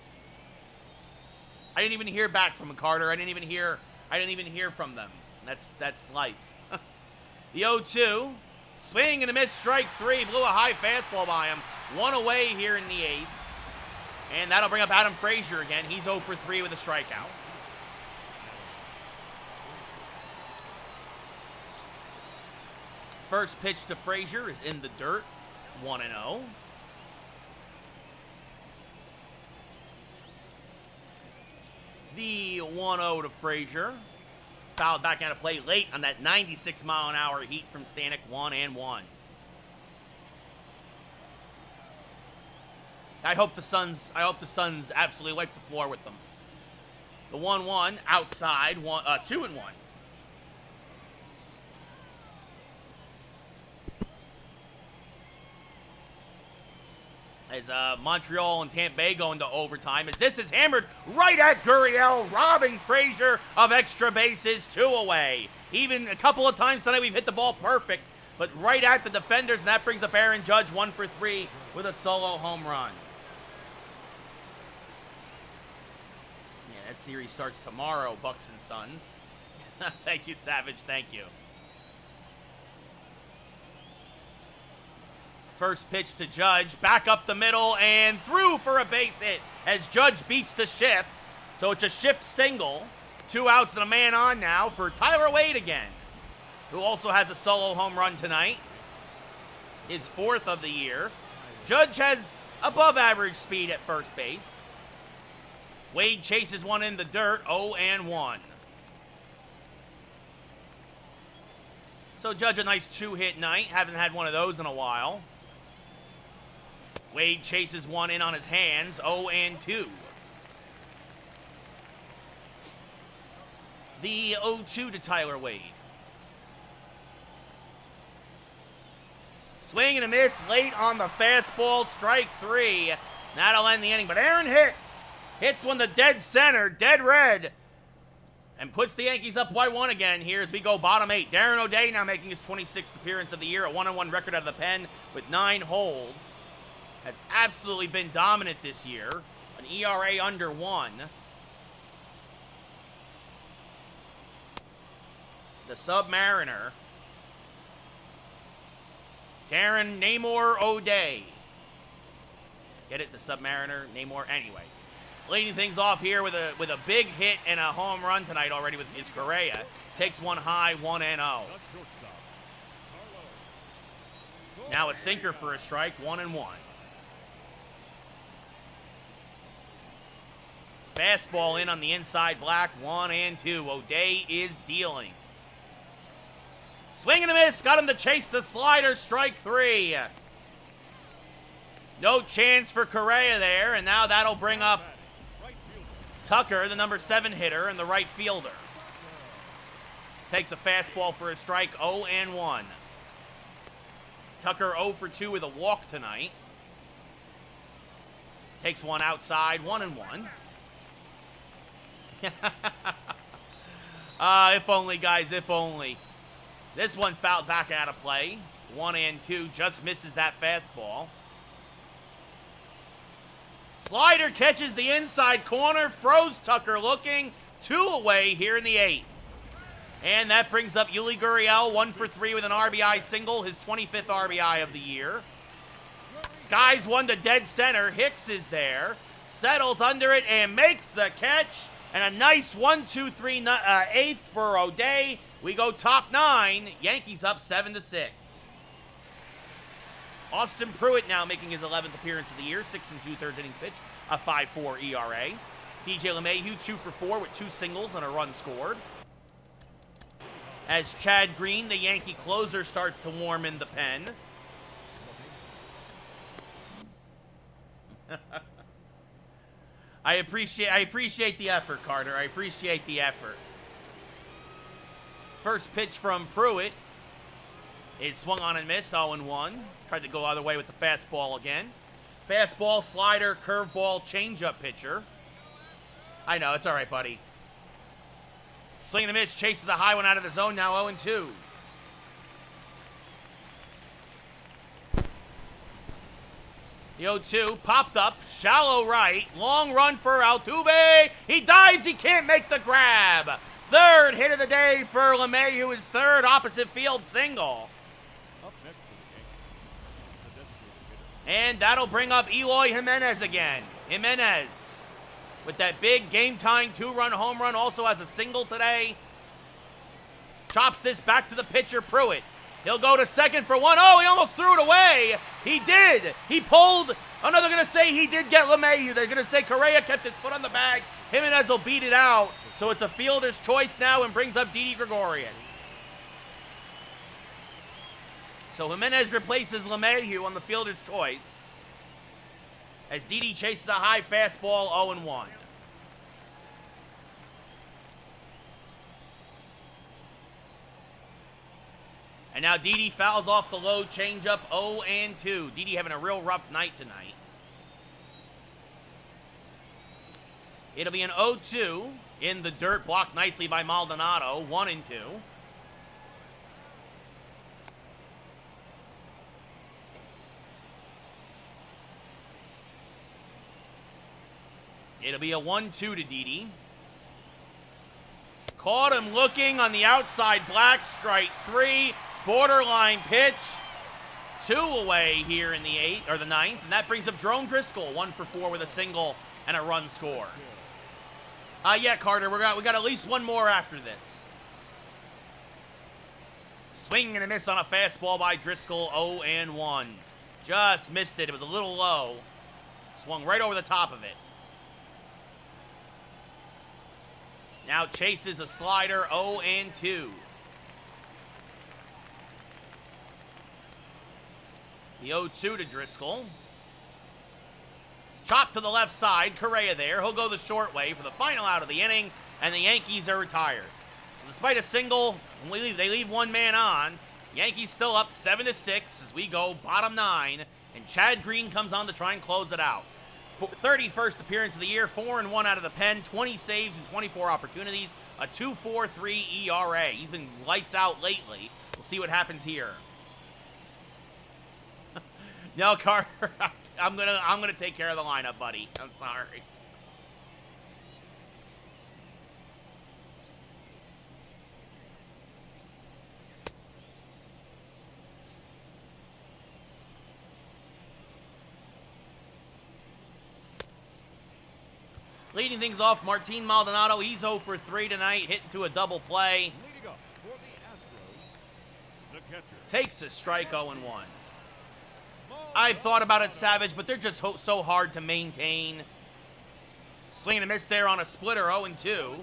I didn't even hear back from Carter. I didn't even hear from them. That's life. The 0-2. Swing and a miss, strike 3. Blew a high fastball by him. 1 away here in the 8th. And that'll bring up Adam Frazier again. He's 0 for 3 with a strikeout. First pitch to Frazier is in the dirt. 1-0. The 1-0 to Frazier. Fouled back out of play late on that 96-mile-an-hour heat from Stanek, 1-1. I hope the Suns absolutely wipe the floor with them. The 1-1 outside, 2-1. As Montreal and Tampa Bay go into overtime, as this is hammered right at Gurriel, robbing Frazier of extra bases, 2 away. Even a couple of times tonight we've hit the ball perfect, but right at the defenders, and that brings up Aaron Judge 1 for 3 with a solo home run. Yeah, that series starts tomorrow, Bucks and Suns. Thank you, Savage, thank you. First pitch to Judge, back up the middle, and through for a base hit as Judge beats the shift. So it's a shift single. 2 outs and a man on now for Tyler Wade again, who also has a solo home run tonight. His 4th of the year. Judge has above average speed at first base. Wade chases one in the dirt, 0-1. So Judge a nice 2-hit night. Haven't had one of those in a while. Wade chases one in on his hands, 0-2. The 0-2 to Tyler Wade. Swing and a miss late on the fastball, strike 3. That'll end the inning, but Aaron hits one to dead center, dead red, and puts the Yankees up by 1 again here as we go bottom 8. Darren O'Day now making his 26th appearance of the year, a 1-1 record out of the pen with 9 holds. Has absolutely been dominant this year. An ERA under 1. The Submariner. Darren Namor O'Day. Get it? The Submariner, Namor. Anyway. Leading things off here with a big hit and a home run tonight already with his Correa. Takes one high, 1-0. Now a sinker for a strike, 1-1. Fastball in on the inside black, 1-2. O'Day is dealing. Swing and a miss, got him to chase the slider, strike 3. No chance for Correa there, and now that'll bring up Tucker, the number 7 hitter, and the right fielder. Takes a fastball for a strike, 0-1. Tucker 0 for 2 with a walk tonight. Takes one outside, 1-1. If only, guys, if only. This one fouled back out of play. 1-2, just misses that fastball. Slider catches the inside corner, froze Tucker looking. 2 away here in the 8th. And that brings up Yuli Gurriel, 1 for 3 with an RBI single, his 25th RBI of the year. Skies one to dead center. Hicks is there, settles under it and makes the catch. And a nice 1-2-3 8th for O'Day. We go top 9. Yankees up 7-6. Austin Pruitt now making his 11th appearance of the year. 6 2/3 innings pitched, a 5.4 ERA. DJ LeMahieu 2 for 4 with 2 singles and a run scored. As Chad Green, the Yankee closer, starts to warm in the pen. I appreciate the effort, Carter. I appreciate the effort. First pitch from Pruitt. It swung on and missed, 0-1. Tried to go other way with the fastball again. Fastball, slider, curveball, changeup pitcher. I know, it's all right, buddy. Swing and a miss, chases a high one out of the zone, now 0-2. The 0-2 popped up, shallow right, long run for Altuve. He dives, he can't make the grab. 3rd hit of the day for LeMahieu, his 3rd opposite field single. And that'll bring up Eloy Jimenez again. Jimenez, with that big game-tying 2-run home run, also has a single today. Chops this back to the pitcher, Pruitt. He'll go to second for 1. Oh, he almost threw it away. He did. He pulled. Oh, no, they're going to say he did get LeMahieu. They're going to say Correa kept his foot on the bag. Jimenez will beat it out. So it's a fielder's choice now and brings up Didi Gregorius. So Jimenez replaces LeMahieu on the fielder's choice. as Didi chases a high fastball 0-1. And now Didi fouls off the low changeup 0-2. Didi having a real rough night tonight. It'll be an 0-2 in the dirt, blocked nicely by Maldonado, 1-2. It'll be a 1-2 to Didi. Caught him looking on the outside, black, strike 3, borderline pitch. 2 away here in the 8th or the 9th, and that brings up Jerome Driscoll, 1 for 4 with a single and a run score. Yeah, Carter, we got at least one more after this. Swing and a miss on a fastball by Driscoll, 0-1. Just missed it. It was a little low. Swung right over the top of it. Now chases a slider, 0-2. The 0-2 to Driscoll. Chop to the left side, Correa there. He'll go the short way for the final out of the inning, and the Yankees are retired. So despite a single, they leave one man on. Yankees still up 7-6 as we go bottom 9, and Chad Green comes on to try and close it out. 31st appearance of the year, 4-1 out of the pen, 20 saves and 24 opportunities, a 2.43 ERA. He's been lights out lately. We'll see what happens here. No, Carter, I'm gonna take care of the lineup, buddy. I'm sorry. Leading things off, Martin Maldonado. He's 0 for 3 tonight, hitting to a double play. Leading up for the Astros, the catcher. Takes a strike, 0-1. I've thought about it, Savage, but they're just so hard to maintain. Swing and a miss there on a splitter, 0-2.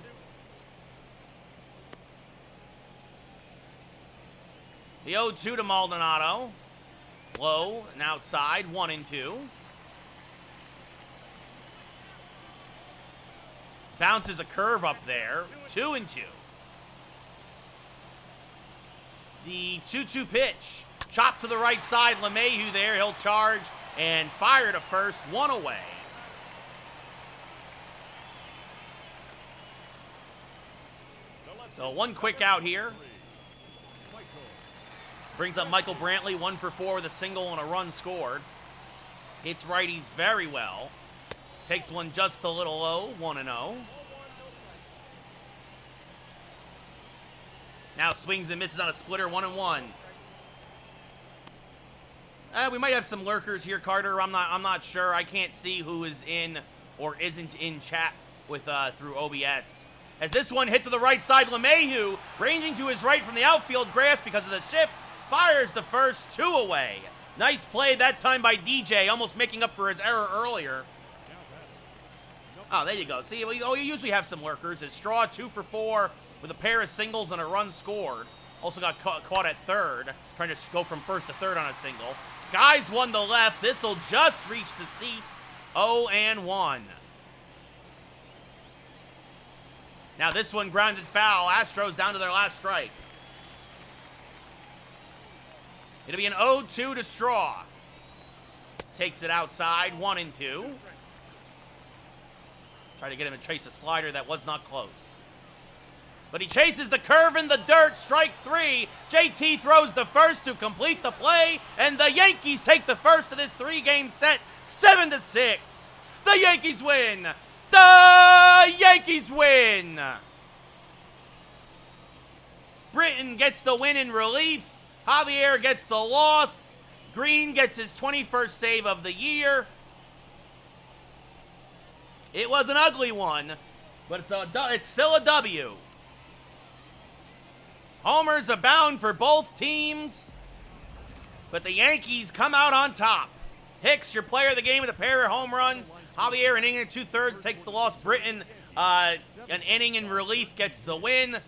The 0-2 to Maldonado. Low and outside, 1-2. Bounces a curve up there, 2-2. The 2-2 pitch. Chop to the right side, LeMahieu there. He'll charge and fire to first, 1 away. So 1 quick out here. Brings up Michael Brantley, 1 for 4 with a single and a run scored. Hits righties very well. Takes one just a little low, 1-0. Now swings and misses on a splitter, 1-1. We might have some lurkers here, Carter. I'm not sure. I can't see who is in or isn't in chat with through OBS. As this one hit to the right side, LeMahieu, ranging to his right from the outfield grass because of the shift, fires the first, 2 away. Nice play that time by DJ, almost making up for his error earlier. Oh, there you go. See, you usually have some lurkers. As Straw, 2 for 4 with a pair of singles and a run scored. Also got caught at third, trying to go from first to third on a single. Skies 1 to left. This will just reach the seats. 0-1. Now this one grounded foul. Astros down to their last strike. It'll be an 0-2 to Straw. Takes it outside, 1-2. Try to get him to chase a slider that was not close. But he chases the curve in the dirt, strike 3. JT throws the first to complete the play, and the Yankees take the first of this 3-game set, 7-6. The Yankees win. The Yankees win. Britton gets the win in relief. Javier gets the loss. Green gets his 21st save of the year. It was an ugly one, but it's still a W. Homers abound for both teams, but the Yankees come out on top. Hicks, your player of the game with a pair of home runs. Javier, an inning and 2/3, takes the loss. Britton, an inning in relief, gets the win.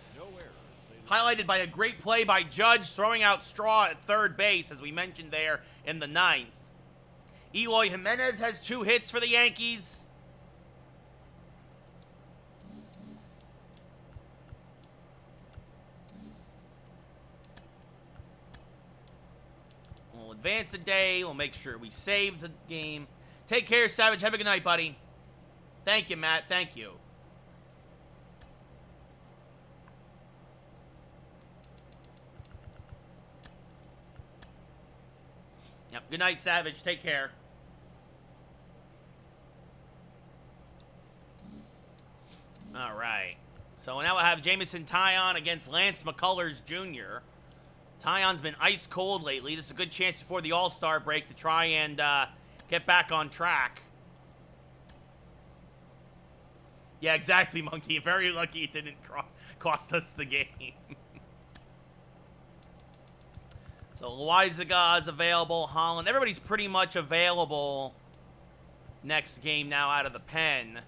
Highlighted by a great play by Judge, throwing out Straw at third base, as we mentioned there in the 9th. Eloy Jimenez has 2 hits for the Yankees. We'll advance a day. We'll make sure we save the game. Take care, Savage. Have a good night, buddy. Thank you, Matt. Thank you. Yep. Good night, Savage. Take care. All right. So now we'll have Jameson Taillon against Lance McCullers Jr. Taillon's been ice cold lately. This is a good chance before the All-Star break to try and get back on track. Yeah, exactly, Monkey. Very lucky it didn't cost us the game. So Loizaga is available. Holland. Everybody's pretty much available next game now out of the pen.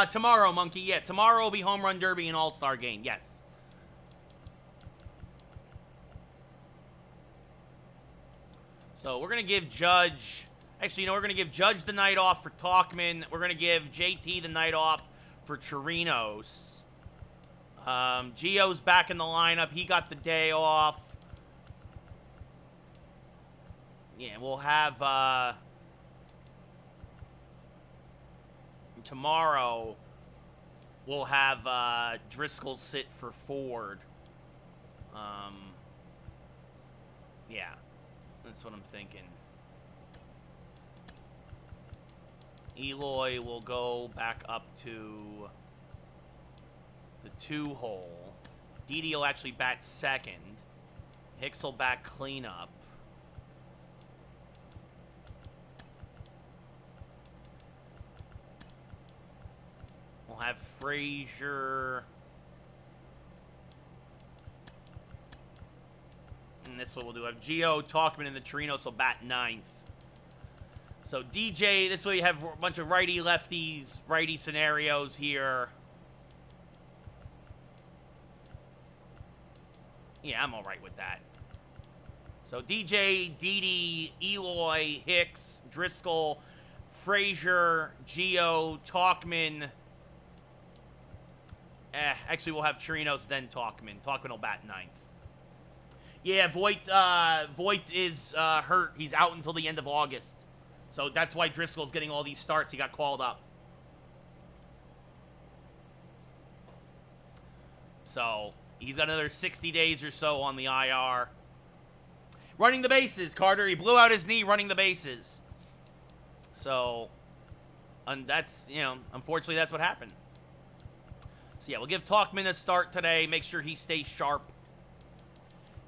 Tomorrow, Monkey. Yeah, tomorrow will be Home Run Derby and All-Star game. Yes. So we're going to give Judge... Actually, you know, we're going to give Judge the night off for Talkman. We're going to give JT the night off for Chirinos. Gio's back in the lineup. He got the day off. Yeah, we'll have... tomorrow, we'll have Driscoll sit for Ford. Yeah, that's what I'm thinking. Eloy will go back up to the 2-hole. Didi will actually bat second. Hicks will bat cleanup. We'll have Frazier. And this is what we'll do. Have Gio, Talkman, and the Torinos will bat 9th. So DJ, this way you have a bunch of righty-lefties, righty scenarios here. Yeah, I'm all right with that. So DJ, Didi, Eloy, Hicks, Driscoll, Frazier, Gio, Talkman. Actually, we'll have Chirinos, then Talkman. Talkman will bat 9th. Yeah, Voit is hurt. He's out until the end of August. So that's why Driscoll's getting all these starts. He got called up. So he's got another 60 days or so on the IR. Running the bases, Carter. He blew out his knee running the bases. So, and that's, you know, unfortunately that's what happened. So yeah, we'll give Talkman a start today. Make sure he stays sharp.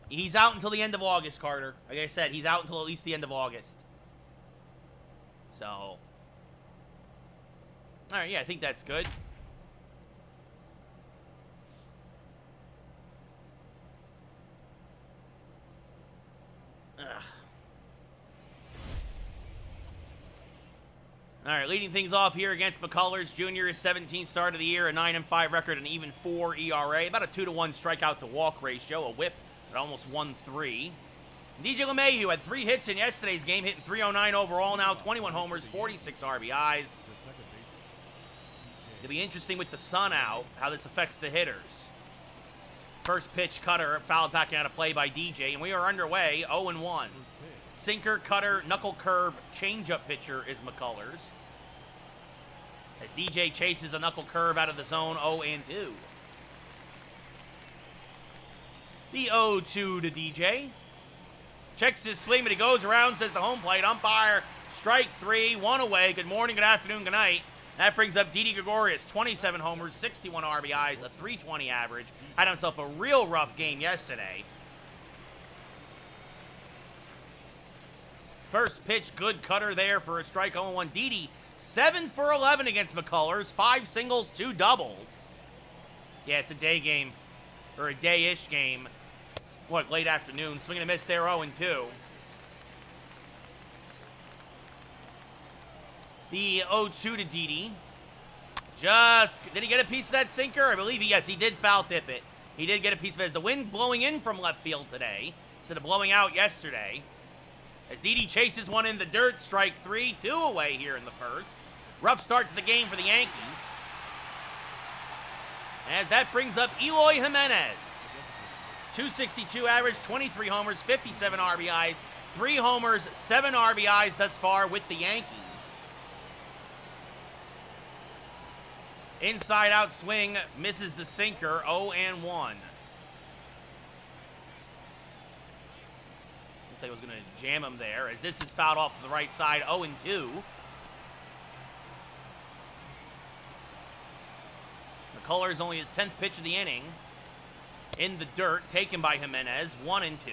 He's out until the end of August, Carter. Like I said, he's out until at least the end of August. So, all right, yeah, I think that's good. Ugh. All right, leading things off here against McCullers Jr. His 17th start of the year, a 9-5 record, and even 4 ERA, about a 2-to-1 strikeout to walk ratio, a whip at almost 1.3. DJ LeMahieu had 3 hits in yesterday's game, hitting .309 overall now, 21 homers, 46 RBIs. It'll be interesting with the sun out, how this affects the hitters. First pitch cutter, fouled back out of play by DJ, and we are underway, 0-1. Sinker, cutter, knuckle curve, changeup pitcher is McCullers. As DJ chases a knuckle curve out of the zone, 0-2. The 0-2 to DJ. Checks his swing, but he goes around, says the home plate umpire, strike 3, 1 away. Good morning, good afternoon, good night. That brings up Didi Gregorius, 27 homers, 61 RBIs, a .320 average. Had himself a real rough game yesterday. First pitch, good cutter there for a strike, 0-1. Didi, 7 for 11 against McCullers, 5 singles, 2 doubles. Yeah, it's a day game, or a day-ish game. It's, what, late afternoon. Swing and a miss there, 0-2. The 0-2 to Didi. Did he get a piece of that sinker? I believe yes, he did foul tip it. He did get a piece of it as the wind blowing in from left field today instead of blowing out yesterday. As Didi chases one in the dirt, strike 3, 2 away here in the first. Rough start to the game for the Yankees. As that brings up Eloy Jimenez. 262 average, 23 homers, 57 RBIs, 3 homers, 7 RBIs thus far with the Yankees. Inside out swing, misses the sinker, 0-1. Looked like I was going to jam him there, as this is fouled off to the right side, 0-2. McCullers only his 10th pitch of the inning. In the dirt, taken by Jimenez, 1-2.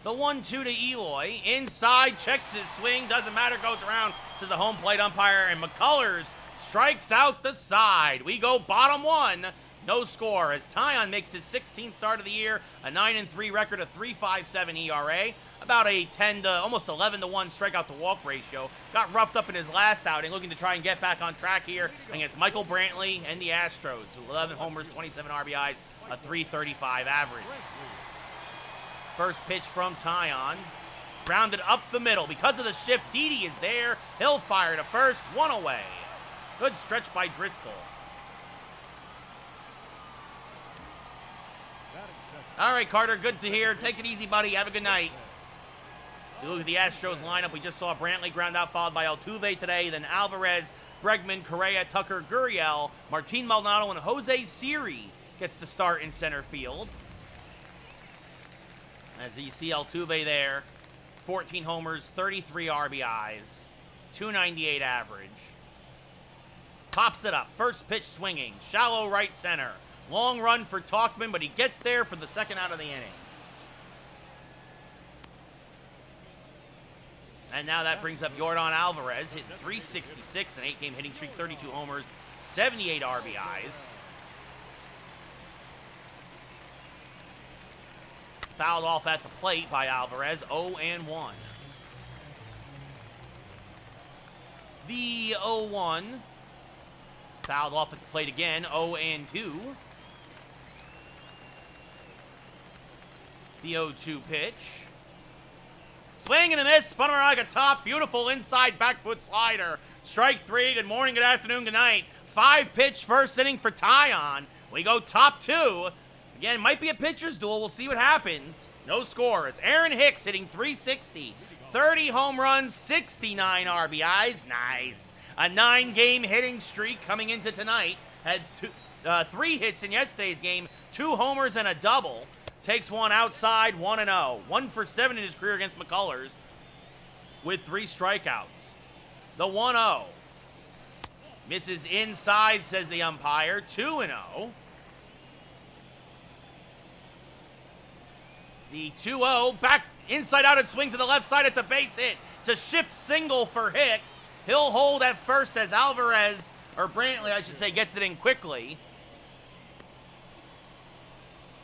The 1-2 to Eloy. Inside, checks his swing, doesn't matter, goes around, says the home plate umpire, and McCullers strikes out the side. We go bottom 1, no score, as Tyon makes his 16th start of the year, a 9-3 record, a 3.57 ERA, about a 10 to almost 11 to 1 strikeout to walk ratio. Got roughed up in his last outing, looking to try and get back on track here against Michael Brantley and the Astros, 11 homers, 27 RBIs, a 3.35 average. First pitch from Tyon. Grounded up the middle. Because of the shift, Didi is there. He'll fire to first. 1 away. Good stretch by Driscoll. All right, Carter. Good to hear. Take it easy, buddy. Have a good night. So look at the Astros lineup. We just saw Brantley ground out, followed by Altuve today. Then Alvarez, Bregman, Correa, Tucker, Gurriel, Martin Maldonado, and Jose Siri gets the start in center field. As you see Altuve there, 14 homers, 33 RBIs, 298 average. Pops it up, first pitch swinging, shallow right center. Long run for Tauchman, but he gets there for the second out of the inning. And now that brings up Yordan Alvarez, hitting 366, an 8-game hitting streak, 32 homers, 78 RBIs. Fouled off at the plate by Alvarez, 0-1. The 0-1. Fouled off at the plate again, 0-2. The 0-2 pitch. Swing and a miss, spun around like a top, beautiful inside back foot slider. Strike 3, good morning, good afternoon, good night. 5-pitch first inning for Tyon. We go top 2. Again, might be a pitcher's duel. We'll see what happens. No scores. Aaron Hicks hitting 360. 30 home runs, 69 RBIs. Nice. A 9-game hitting streak coming into tonight. Had 3 hits in yesterday's game. 2 homers and a double. Takes one outside, 1-0. 1 for 7 in his career against McCullers with 3 strikeouts. The 1-0. Misses inside, says the umpire. 2-0. The 2-0, back inside out and swing to the left side. It's a base hit. It's a shift single for Hicks. He'll hold at first as Alvarez, or Brantley, I should say, gets it in quickly.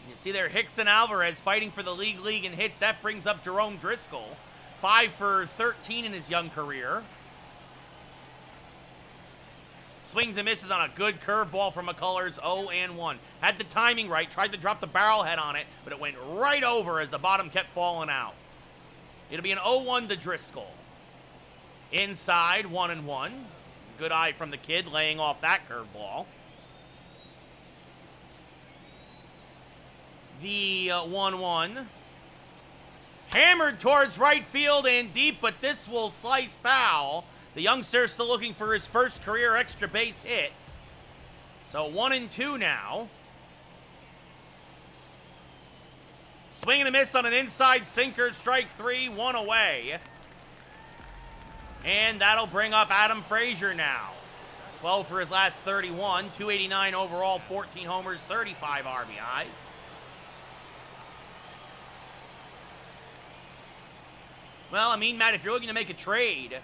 You see there Hicks and Alvarez fighting for the league in hits. That brings up Jerome Driscoll. 5 for 13 in his young career. Swings and misses on a good curveball from McCullers, 0-1. Had the timing right, tried to drop the barrel head on it, but it went right over as the bottom kept falling out. It'll be an 0-1 to Driscoll. Inside, 1-1. Good eye from the kid laying off that curveball. The 1-1. Hammered towards right field and deep, but this will slice foul. The youngster still looking for his first career extra base hit. So 1-2 now. Swing and a miss on an inside sinker. Strike 3, 1 away. And that'll bring up Adam Frazier now. 12 for his last 31. 289 overall, 14 homers, 35 RBIs. Well, I mean, Matt, if you're looking to make a trade,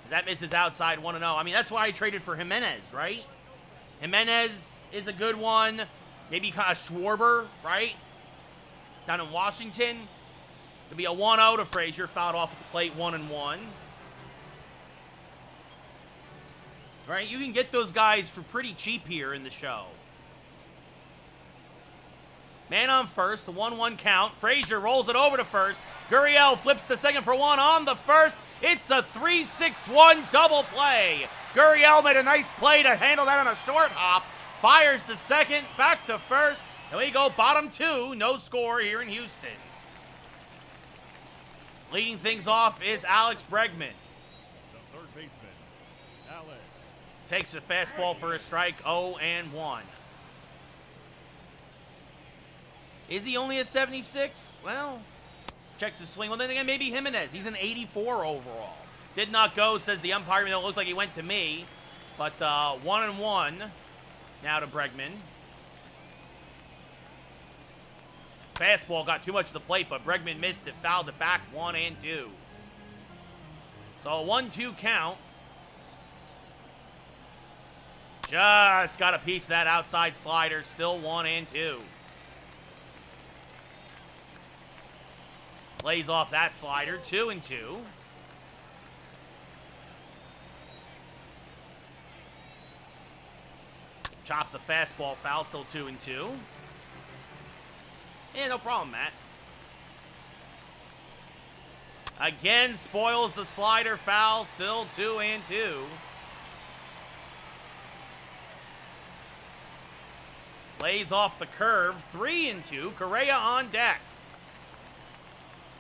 that misses outside 1-0. I mean, that's why I traded for Jimenez, right? Jimenez is a good one. Maybe kind of Schwarber, right? Down in Washington. It'll be a 1-0 to Frazier. Fouled off at the plate, 1-1. Right? You can get those guys for pretty cheap here in the show. Man on first, the 1-1 count. Frazier rolls it over to first. Gurriel flips to second for one on the first. It's a 3-6-1 double play. Gurriel made a nice play to handle that on a short hop. Fires the second, back to first. And we go bottom two, no score here in Houston. Leading things off is Alex Bregman. The third baseman, Alex. Takes a fastball for a strike, 0-1. Is he only a 76? Well, checks his swing. Well, then again, maybe Jimenez. He's an 84 overall. Did not go, says the umpire. It don't look like he went to me. But 1-1 now to Bregman. Fastball got too much of the plate, but Bregman missed it. Fouled it back, 1-2. So a 1-2 count. Just got a piece of that outside slider. Still 1-2. Plays off that slider, 2-2. Chops a fastball foul, still 2-2. Yeah, no problem, Matt. Again, spoils the slider foul, still 2-2. Lays off the curve, 3-2. Correa on deck.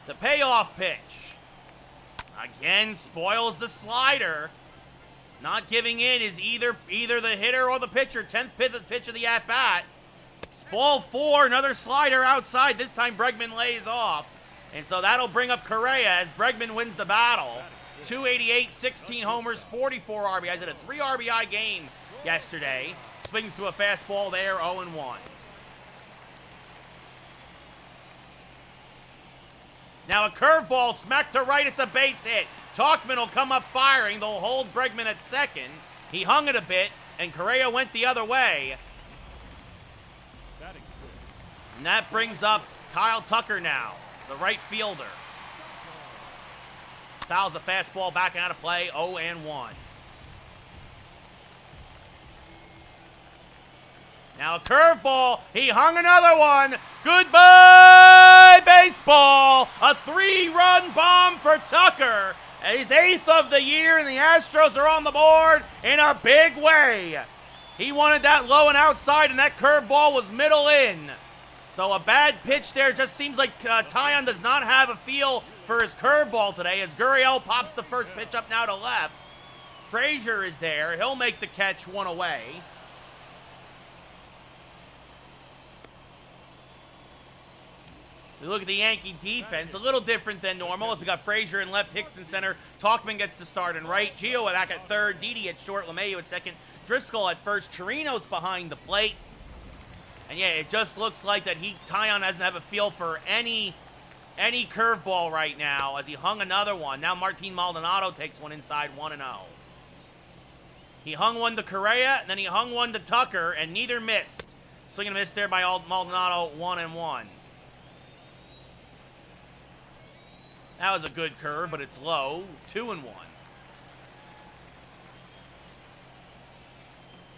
The payoff pitch. Again, spoils the slider. Not giving in is either the hitter or the pitcher. 10th pitch of the at-bat. Ball 4, another slider outside. This time Bregman lays off. And so that'll bring up Correa as Bregman wins the battle. 288, 16 homers, 44 RBIs. Had a 3 RBI game yesterday. Swings to a fastball there, 0-1. Now a curveball smacked to right. It's a base hit. Talkman will come up firing. They'll hold Bregman at second. He hung it a bit, and Correa went the other way. And that brings up Kyle Tucker now, the right fielder. Fouls a fastball back out of play, 0-1. Now a curveball. He hung another one. Goodbye, baseball. A 3-run bomb for Tucker. His 8th of the year, and the Astros are on the board in a big way. He wanted that low and outside, and that curveball was middle in. So a bad pitch there. Just seems like Taillon does not have a feel for his curveball today as Gurriel pops the first pitch up now to left. Frazier is there. He'll make the catch, one away. So look at the Yankee defense, a little different than normal as we got Frazier in left, Hicks in center. Talkman gets the start in right. Gio back at third, Didi at short, LeMahieu at second, Driscoll at first, Chirinos behind the plate. And yeah, it just looks like that Taillon doesn't have a feel for any curveball right now as he hung another one. Now Martin Maldonado takes one inside, 1-0. He hung one to Correa, and then he hung one to Tucker, and neither missed. Swing and a miss there by Maldonado, 1-1. That was a good curve, but it's low. 2-1.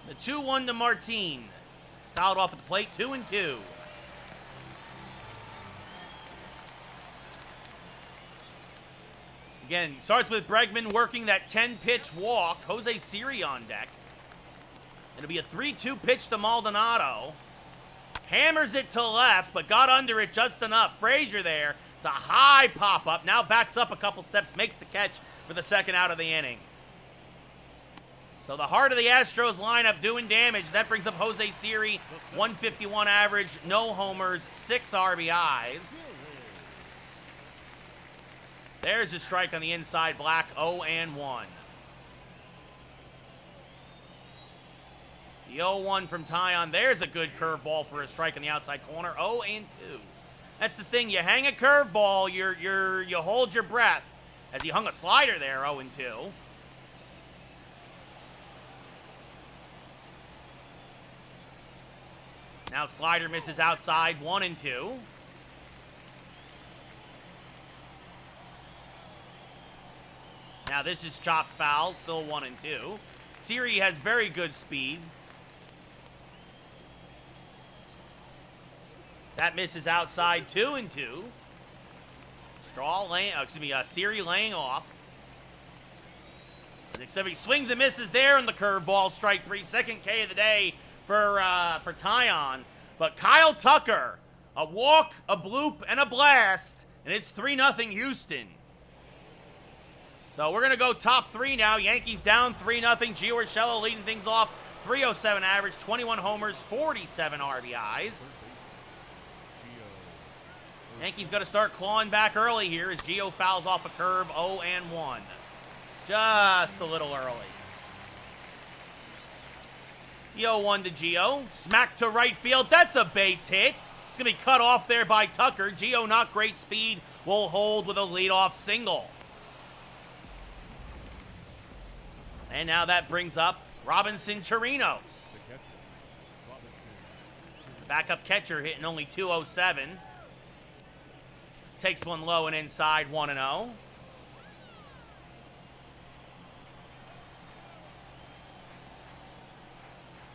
The 2-1 to Martin. Fouled off at the plate, 2-2. Again, starts with Bregman working that 10-pitch walk. Jose Siri on deck. It'll be a 3-2 pitch to Maldonado. Hammers it to left, but got under it just enough. Frazier there. It's a high pop-up. Now backs up a couple steps, makes the catch for the second out of the inning. So the heart of the Astros lineup doing damage. That brings up Jose Siri, 151 average, no homers, 6 RBIs. There's a strike on the inside, Black, 0-1. The 0-1 from Taillon. There's a good curveball for a strike on the outside corner, 0-2. That's the thing. You hang a curveball, you hold your breath. As he hung a slider there, 0-2. Now slider misses outside, 1-2. Now this is chopped foul, still 1-2. Siri has very good speed. That misses outside 2-2. Siri laying off. Except he swings and misses there in the curveball, strike 3. Second K of the day for Tyon. But Kyle Tucker, a walk, a bloop, and a blast, and it's 3-0 Houston. So we're going to go top 3 now. Yankees down 3-0. Gio Urshela leading things off. 307 average, 21 homers, 47 RBIs. Yankees got to start clawing back early here as Gio fouls off a curve, 0-1. Just a little early. The 0-1 to Gio. Smack to right field. That's a base hit. It's going to be cut off there by Tucker. Gio, not great speed, will hold with a leadoff single. And now that brings up Robinson Chirinos. Backup catcher hitting only 207. Takes one low and inside, 1-0.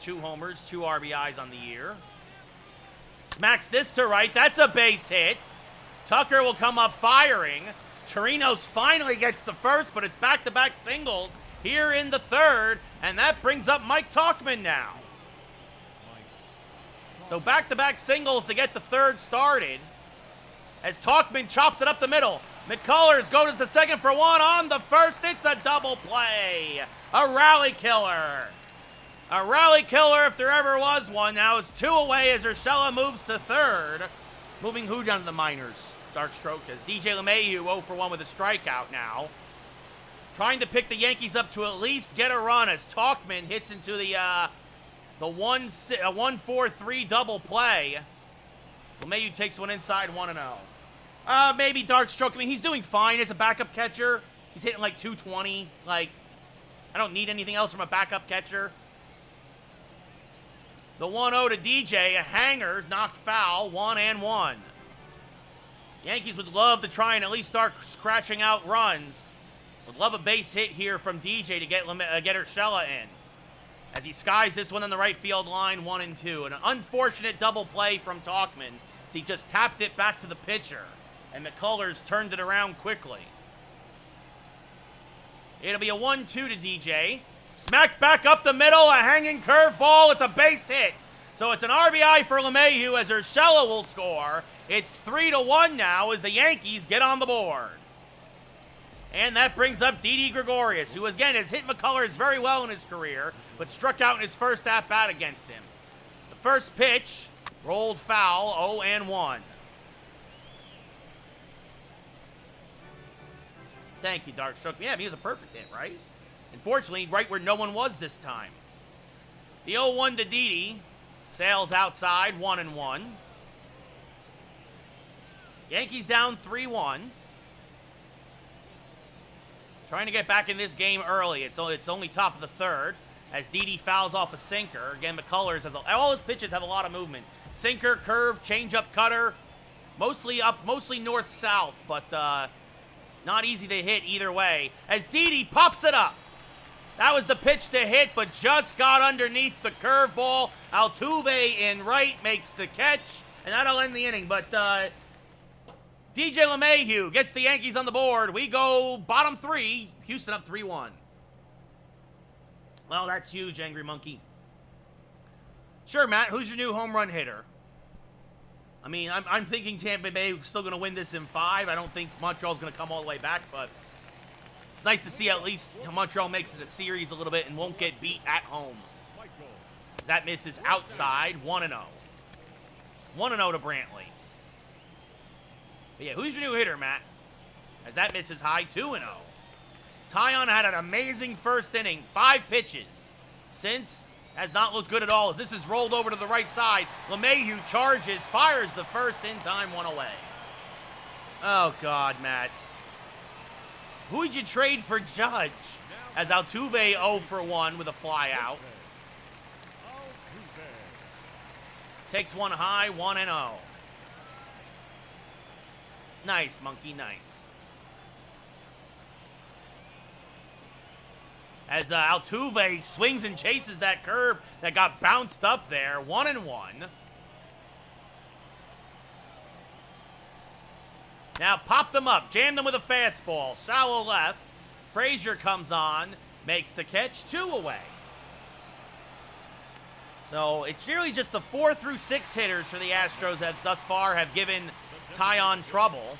Two homers, 2 RBIs on the year. Smacks this to right. That's a base hit. Tucker will come up firing. Chirinos finally gets the first, but it's back-to-back singles here in the third, and that brings up Mike Tauchman now. So back-to-back singles to get the third started. As Tauchman chops it up the middle. McCullers goes to second for 1 on the first. It's a double play. A rally killer. A rally killer if there ever was one. Now it's 2 away as Urshela moves to third. Moving who down to the minors? Dark stroke as DJ LeMahieu 0 for 1 with a strikeout now. Trying to pick the Yankees up to at least get a run as Tauchman hits into the 1-4-3 double play. LeMahieu takes one inside, 1-0. Maybe dark stroke. I mean, he's doing fine as a backup catcher. He's hitting like 220. Like, I don't need anything else from a backup catcher. The 1-0 to DJ, a hanger, knocked foul, 1-1. Yankees would love to try and at least start scratching out runs. Would love a base hit here from DJ to get Urshela in. As he skies this one on the right field line, 1-2. An unfortunate double play from Tauchman as he just tapped it back to the pitcher. And McCullers turned it around quickly. It'll be a 1-2 to DJ. Smacked back up the middle, a hanging curveball. It's a base hit. So it's an RBI for LeMahieu as Urshela will score. It's 3-1 now as the Yankees get on the board. And that brings up Didi Gregorius, who again has hit McCullers very well in his career, but struck out in his first at-bat against him. The first pitch, rolled foul, 0-1. Thank you, Darkstroke. Yeah, he was a perfect hit, right? Unfortunately, right where no one was this time. The 0-1 to Didi. Sails outside, 1-1. Yankees down 3-1. Trying to get back in this game early. It's only top of the third as Didi fouls off a sinker. Again, McCullers has all his pitches have a lot of movement. Sinker, curve, changeup, cutter. Mostly up, mostly north-south, but not easy to hit either way. As Didi pops it up. That was the pitch to hit, but just got underneath the curveball. Altuve in right makes the catch, and that'll end the inning. But DJ LeMahieu gets the Yankees on the board. We go bottom 3. Houston up 3-1. Well, that's huge, Angry Monkey. Sure, Matt, who's your new home run hitter? I mean, I'm thinking Tampa Bay is still going to win this in 5. I don't think Montreal's going to come all the way back, but it's nice to see at least Montreal makes it a series a little bit and won't get beat at home. That misses outside, 1-0. 1-0 to Brantley. But yeah, who's your new hitter, Matt? As that misses high, 2-0. Tyon had an amazing first inning, 5 pitches. Since has not looked good at all as this is rolled over to the right side. LeMahieu charges, fires the first in time, 1 away. Oh, God, Matt. Who would you trade for Judge? As Altuve 0 for 1 with a fly out. Takes one high, 1-0. Nice, Monkey, nice. As Altuve swings and chases that curve that got bounced up there. 1-1. Now pop them up. Jam them with a fastball. Shallow left. Frazier comes on. Makes the catch. 2 away. So it's really just the 4 through 6 hitters for the Astros that thus far have given Taillon trouble.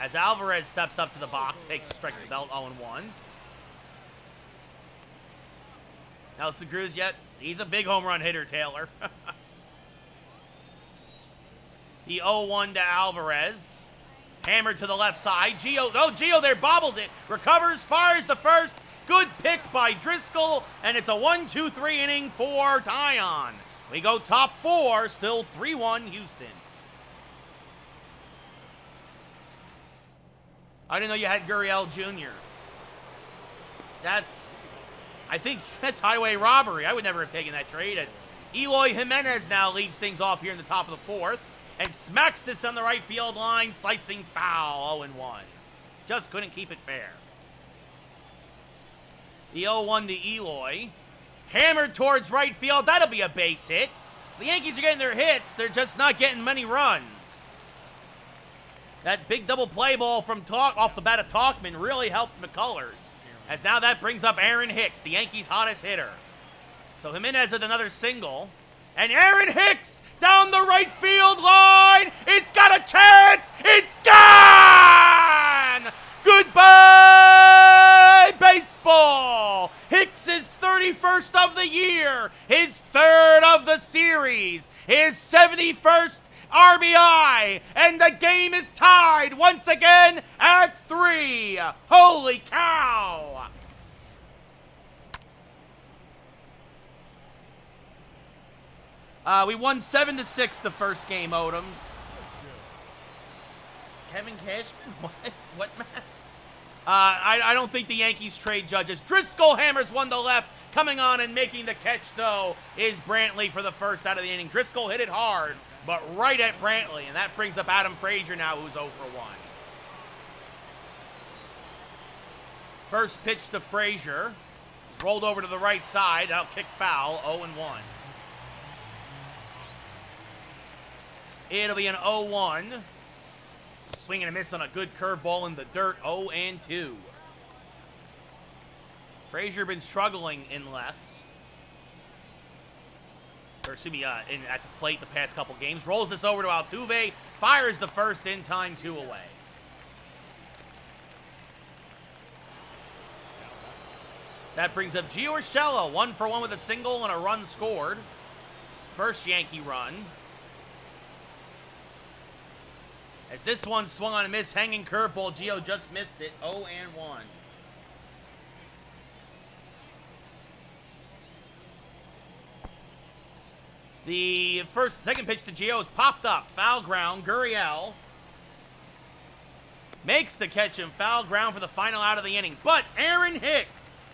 As Alvarez steps up to the box, takes a strike to the belt, 0-1. Nelson Cruz, yet he's a big home run hitter, Taylor. The 0-1 to Alvarez. Hammered to the left side. Gio there bobbles it. Recovers, fires the first. Good pick by Driscoll, and it's a 1-2-3 inning for Taillon. We go top 4, still 3-1 Houston. I didn't know you had Gurriel Jr. I think that's highway robbery. I would never have taken that trade, as Eloy Jimenez now leads things off here in the top of the 4th and smacks this on the right field line, slicing foul, 0-1. Just couldn't keep it fair. The 0-1 to Eloy. Hammered towards right field. That'll be a base hit. So the Yankees are getting their hits. They're just not getting many runs. That big double play ball from off the bat of Tauchman really helped McCullers. As now that brings up Aaron Hicks, the Yankees' hottest hitter. So Jimenez with another single. And Aaron Hicks down the right field line. It's got a chance. It's gone. Goodbye, baseball. Hicks is 31st of the year, his 3rd of the series, his 71st RBI, and the game is tied once again at 3. Holy cow. We won 7-6 the first game, Odoms. Kevin Cashman? What, Matt? I don't think the Yankees trade judges. Driscoll hammers one to left. Coming on and making the catch, though, is Brantley for the first out of the inning. Driscoll hit it hard, but right at Brantley, and that brings up Adam Frazier now, who's 0 for 1. First pitch to Frazier. It's rolled over to the right side. That'll kick foul, 0-1. It'll be an 0-1. Swing and a miss on a good curveball in the dirt, 0-2. Frazier been struggling in left. Or excuse me, at the plate the past couple games. Rolls this over to Altuve. Fires the first in time, 2 away. So that brings up Gio Urshela, 1 for 1 with a single and a run scored. First Yankee run. As this one swung on a miss, hanging curveball, Gio just missed it, 0-1. The second pitch to Gio is popped up, foul ground. Gurriel makes the catch and foul ground for the final out of the inning. But Aaron Hicks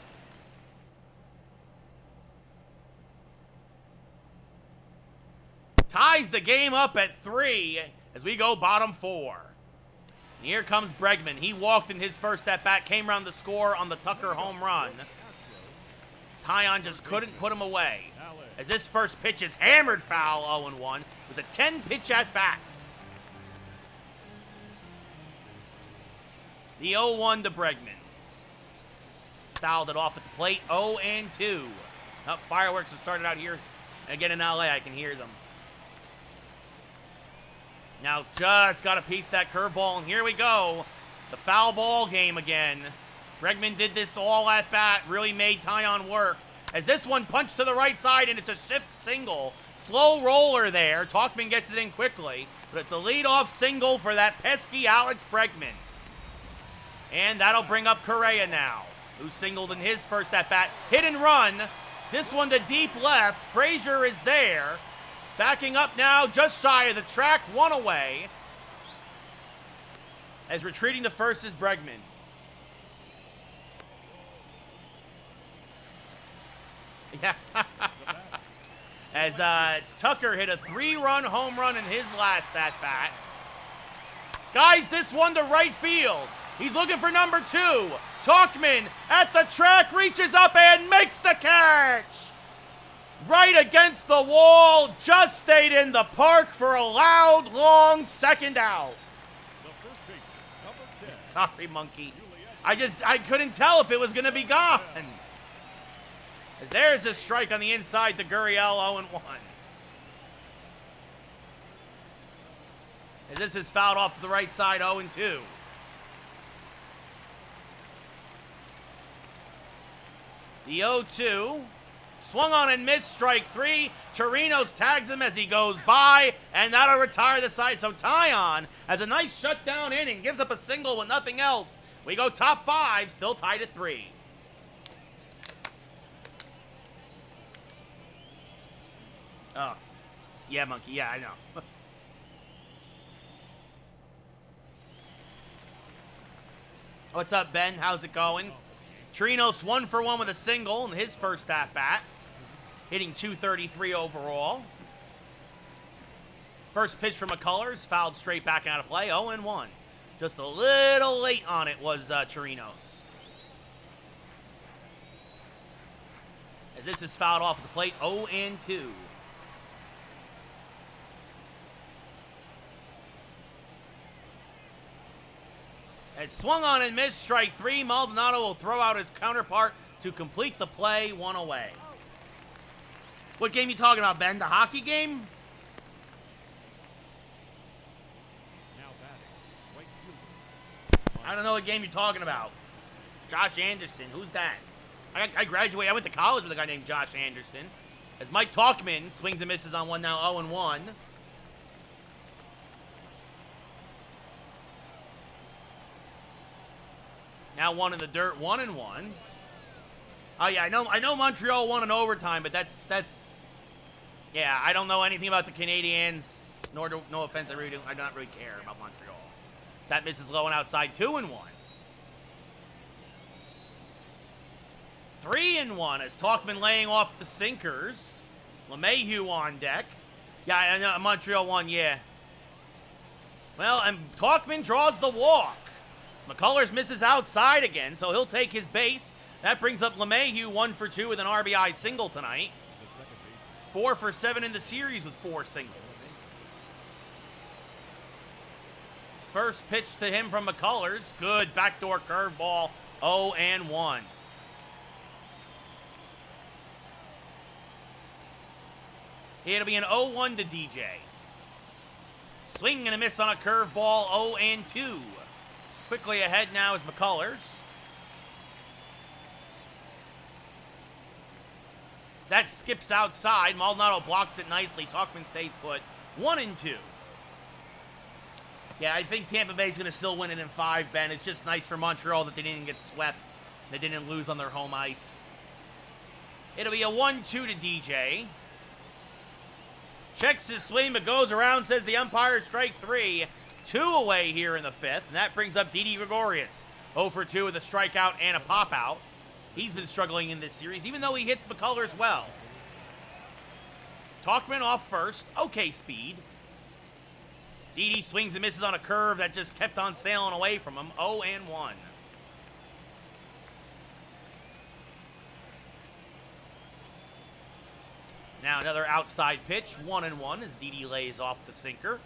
ties the game up at 3 as we go bottom 4. And here comes Bregman. He walked in his first at-bat, came around the score on the Tucker home run. Taillon just couldn't put him away. As this first pitch is hammered foul, 0-1. It was a 10-pitch at-bat. The 0-1 to Bregman. Fouled it off at the plate, 0-2. Oh, fireworks have started out here. Again in LA, I can hear them. Now just got a piece of that curveball, and here we go. The foul ball game again. Bregman did this all at bat, really made Taillon work. As this one punched to the right side, and it's a shift single. Slow roller there. Tauchman gets it in quickly, but it's a leadoff single for that pesky Alex Bregman. And that'll bring up Correa now, who singled in his first at bat. Hit and run. This one to deep left. Frazier is there. Backing up now, just shy of the track, 1 away. As retreating to first is Bregman. Yeah. As Tucker hit a 3-run home run in his last at-bat. Skies this one to right field. He's looking for number 2. Talkman at the track reaches up and makes the catch. Right against the wall, just stayed in the park for a loud, long second out. The first baseman, number 10. Sorry, Monkey. I couldn't tell if it was going to be gone. As there's a strike on the inside to Gurriel, 0-1. As this is fouled off to the right side, 0-2. The 0-2. Swung on and missed, strike 3. Chirinos tags him as he goes by, and that'll retire the side. So Tyon has a nice shutdown inning, gives up a single with nothing else. We go top 5, still tied at 3. Oh, yeah, Monkey, yeah, I know. What's up, Ben? How's it going? Chirinos 1 for 1 with a single in his first at-bat, hitting .233 overall. First pitch from McCullers, fouled straight back out of play, 0-1. Just a little late on it was Chirinos. As this is fouled off the plate, 0-2. As swung on and missed, strike 3. Maldonado will throw out his counterpart to complete the play, 1 away. What game you talking about, Ben? The hockey game? Now batting, right fielder. I don't know what game you're talking about. Josh Anderson, who's that? I graduated, I went to college with a guy named Josh Anderson. As Mike Talkman swings and misses on one now, 0-1. Now 1 in the dirt, 1-1. Oh yeah, I know Montreal won in overtime, but that's yeah, I don't know anything about the Canadiens, no offense, I do not really care about Montreal. So that misses low and outside, 2-1. 3-1 as Talkman laying off the sinkers. LeMahieu on deck. Yeah, I know Montreal won, yeah. Well, and Talkman draws the walk. McCullers misses outside again, so he'll take his base. That brings up LeMahieu 1 for 2 with an RBI single tonight. 4 for 7 in the series with 4 singles. First pitch to him from McCullers. Good backdoor curveball, 0-1. It'll be an 0-1 to DJ. Swing and a miss on a curveball, 0-2. Quickly ahead now is McCullers. That skips outside. Maldonado blocks it nicely. Talkman stays put. 1-2. Yeah, I think Tampa Bay's going to still win it in 5, Ben. It's just nice for Montreal that they didn't get swept. They didn't lose on their home ice. It'll be a 1-2 to DJ. Checks his swing, but goes around, says the umpire, strike 3. 2 away here in the 5th, and that brings up Didi Gregorius. 0 for 2 with a strikeout and a pop-out. He's been struggling in this series, even though he hits McCullers well. Talkman off first. Okay speed. Didi swings and misses on a curve that just kept on sailing away from him. 0-1. Now another outside pitch. 1-1 as Didi lays off the sinker.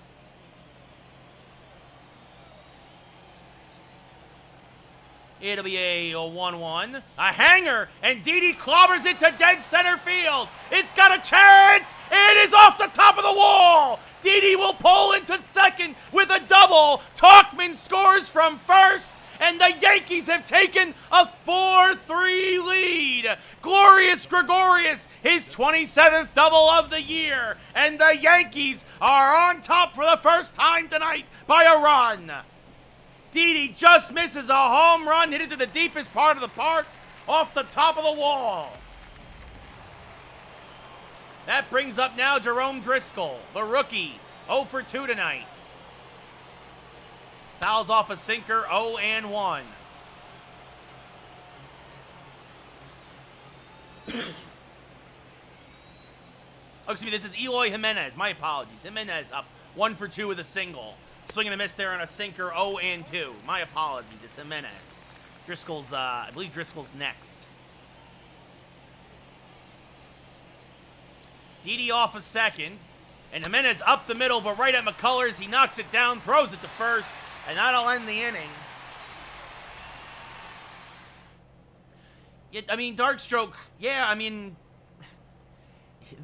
It'll be a 1-1. A hanger, and Didi clobbers it to dead center field. It's got a chance. It is off the top of the wall. Didi will pull into second with a double. Talkman scores from first, and the Yankees have taken a 4-3 lead. Glorious Gregorius, his 27th double of the year, and the Yankees are on top for the first time tonight by a run. Didi just misses a home run, hit it to the deepest part of the park, off the top of the wall. That brings up now Jerome Driscoll, the rookie, 0 for 2 tonight. Fouls off a sinker, 0-1. Oh, excuse me, this is Eloy Jimenez. My apologies. Jimenez up 1 for 2 with a single. Swing and a miss there on a sinker, 0-2. My apologies, it's Jimenez. Driscoll's, I believe Driscoll's next. Didi off a second. And Jimenez up the middle, but right at McCullers. He knocks it down, throws it to first, and that'll end the inning. I mean, Darkstroke, yeah, I mean,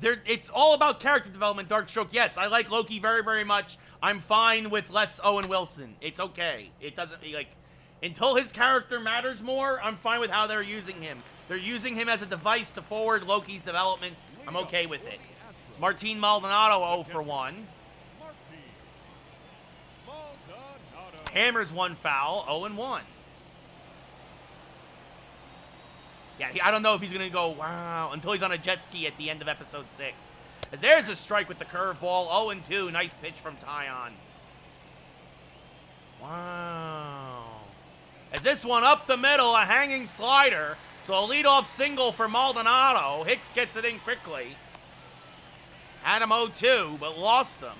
it's all about character development, Darkstroke. Yes, I like Loki very, very much. I'm fine with less Owen Wilson. It's okay. It doesn't, like, until his character matters more, I'm fine with how they're using him. They're using him as a device to forward Loki's development. I'm okay with it. Martin Maldonado 0 for 1. Hammers one foul, 0 and 1. Yeah, I don't know if he's going to go, wow, until he's on a jet ski at the end of episode 6. As there's a strike with the curveball, 0 and 2. Nice pitch from Tyon. Wow. As this one up the middle, a hanging slider. So a leadoff single for Maldonado. Hicks gets it in quickly. Had him 0-2, but lost him.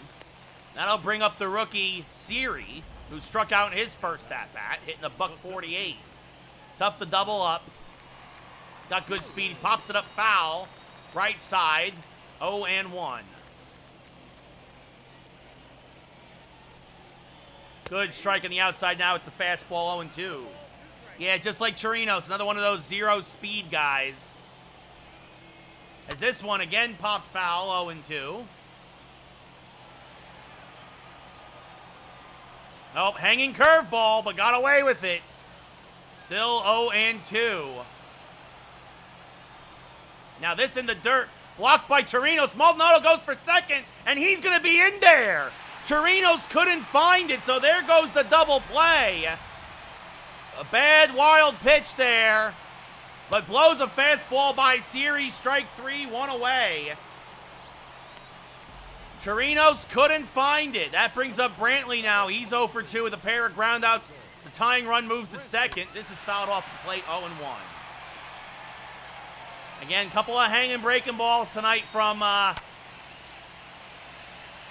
That'll bring up the rookie, Siri, who struck out in his first at-bat, hitting a .148. Tough to double up. He's got good speed. He pops it up foul. Right side, 0 and 1. Good strike on the outside now with the fastball, 0 and 2. Yeah, just like Chirinos, another one of those zero speed guys. As this one again popped foul, 0 and 2. Oh, hanging curveball, but got away with it. Still 0 and 2. Now this in the dirt, blocked by Chirinos. Maldonado goes for second, and he's going to be in there. Chirinos couldn't find it, so there goes the double play. A bad, wild pitch there. But blows a fastball by Siri, strike 3, 1 away. Chirinos couldn't find it. That brings up Brantley now. He's 0 for 2 with a pair of groundouts. It's the tying run moves to second. This is fouled off the plate, 0 and 1. Again, a couple of hanging breaking balls tonight from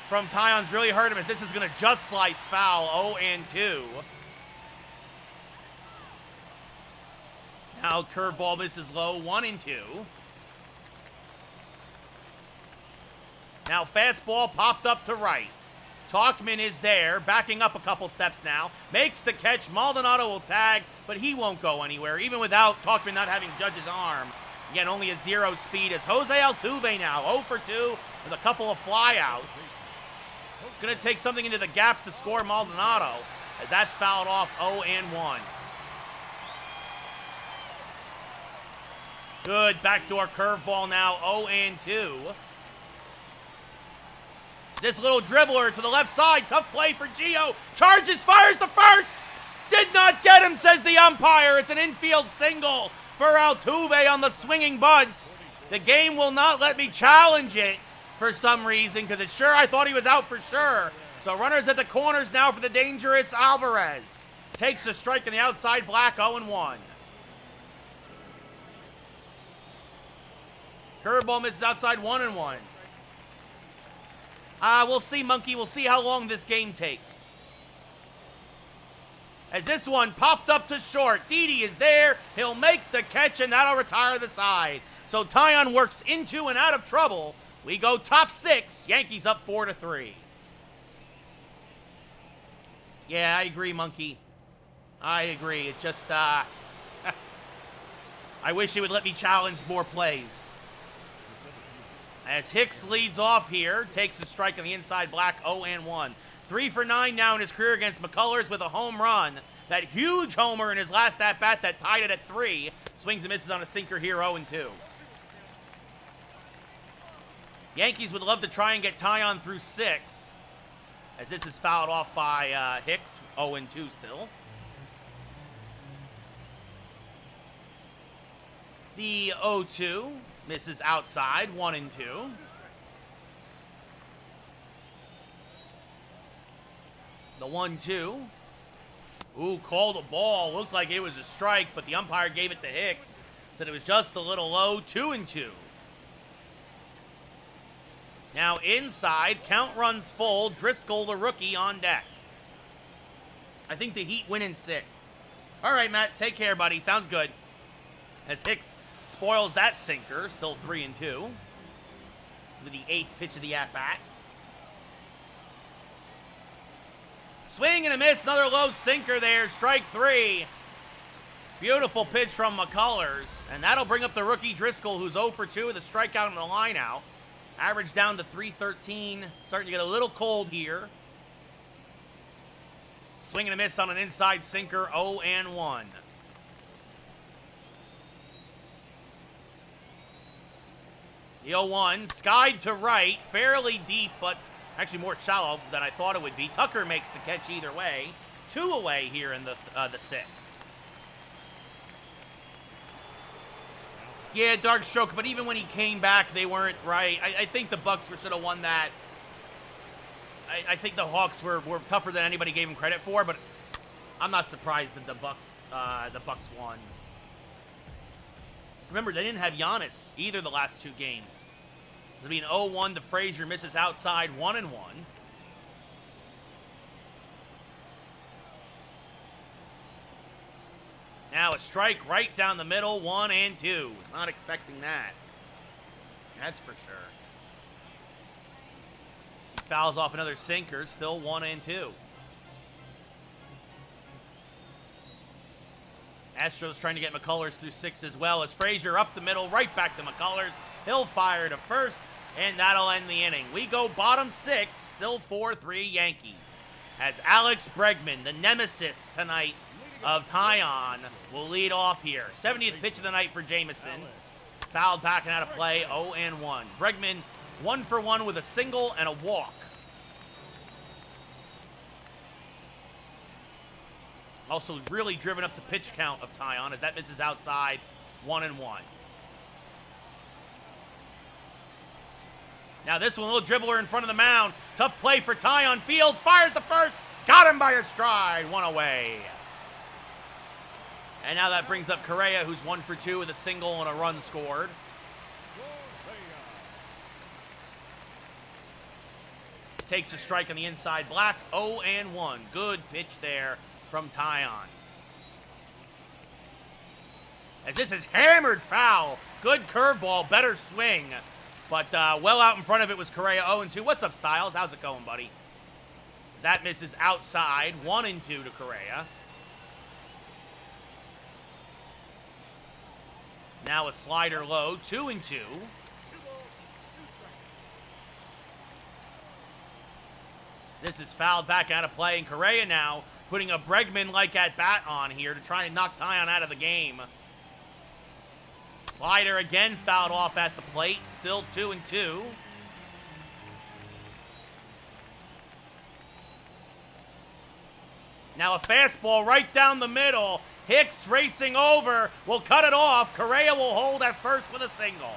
Tyon's really hurt him, as this is going to just slice foul, 0 and 2. Now curveball misses low, 1 and 2. Now fastball popped up to right. Talkman is there, backing up a couple steps now. Makes the catch. Maldonado will tag, but he won't go anywhere, even without Talkman not having Judge's arm. Again, only a 0 speed as Jose Altuve now 0 for 2 with a couple of flyouts. It's going to take something into the gap to score Maldonado, as that's fouled off, 0 and 1. Good backdoor curveball now, 0 and 2. This little dribbler to the left side, tough play for Gio. Charges, fires the first. Did not get him, says the umpire. It's an infield single for Altuve on the swinging bunt. The game will not let me challenge it for some reason, because it's sure I thought he was out for sure. So runners at the corners now for the dangerous Alvarez. Takes a strike on the outside, Black, 0 and 1. Curveball misses outside, 1 and 1. We'll see, Monkey. We'll see how long this game takes. As this one popped up to short. Didi is there. He'll make the catch, and that'll retire the side. So Tyon works into and out of trouble. We go top 6. Yankees up 4-3. Yeah, I agree, Monkey. I agree. It just, I wish it would let me challenge more plays. As Hicks leads off here, takes a strike on the inside, Black, 0 and 1. 3 for 9 now in his career against McCullers with a home run. That huge homer in his last at-bat that tied it at 3. Swings and misses on a sinker here, 0 and 2. Yankees would love to try and get Tyon through 6. As this is fouled off by Hicks, 0 and 2 still. The 0-2. Misses outside, 1 and 2. The 1-2. Ooh, called a ball. Looked like it was a strike, but the umpire gave it to Hicks. Said it was just a little low, 2 and 2. Now inside, count runs full. Driscoll, the rookie, on deck. I think the Heat win in 6. All right, Matt. Take care, buddy. Sounds good. As Hicks spoils that sinker, still 3-2. This will be the 8th pitch of the at-bat. Swing and a miss, another low sinker there, strike 3. Beautiful pitch from McCullers, and that'll bring up the rookie Driscoll, who's 0 for 2 with a strikeout and a line out. Average down to 313, starting to get a little cold here. Swing and a miss on an inside sinker, 0-1. The 0-1, skied to right, fairly deep, but actually more shallow than I thought it would be. Tucker makes the catch either way. 2 away here in the 6th. Yeah, dark stroke, but even when he came back, they weren't right. I think the Bucks should have won that. I think the Hawks were tougher than anybody gave them credit for, but I'm not surprised that the Bucks won. Remember, they didn't have Giannis either the last 2 games. It'll be an 0-1 to Frazier, misses outside, 1-1. Now a strike right down the middle, 1-2. Was not expecting that. That's for sure. As he fouls off another sinker, still 1-2. Astros trying to get McCullers through 6 as well, as Frazier up the middle, right back to McCullers. He'll fire to first, and that'll end the inning. We go bottom 6, still 4-3 Yankees. As Alex Bregman, the nemesis tonight of Tyon, will lead off here. 70th pitch of the night for Jamison. Fouled back and out of play, 0-1. Bregman 1 for 1 with a single and a walk. Also really driven up the pitch count of Tyon as that misses outside, 1-1. Now this one, a little dribbler in front of the mound. Tough play for Tyon. Fields fires the first. Got him by a stride. 1 away. And now that brings up Correa, who's 1 for 2 with a single and a run scored. Takes a strike on the inside black. 0-1. Good pitch there from Tyon. As this is hammered foul. Good curveball, better swing. But well out in front of it was Correa, 0-2. What's up, Styles? How's it going, buddy? As that misses outside, 1-2 to Correa. Now a slider low, 2-2. This is fouled back out of play, and Correa now putting a Bregman-like at-bat on here to try and knock Tyon out of the game. Slider again fouled off at the plate, still 2-2. Now a fastball right down the middle. Hicks racing over, will cut it off. Correa will hold at first with a single.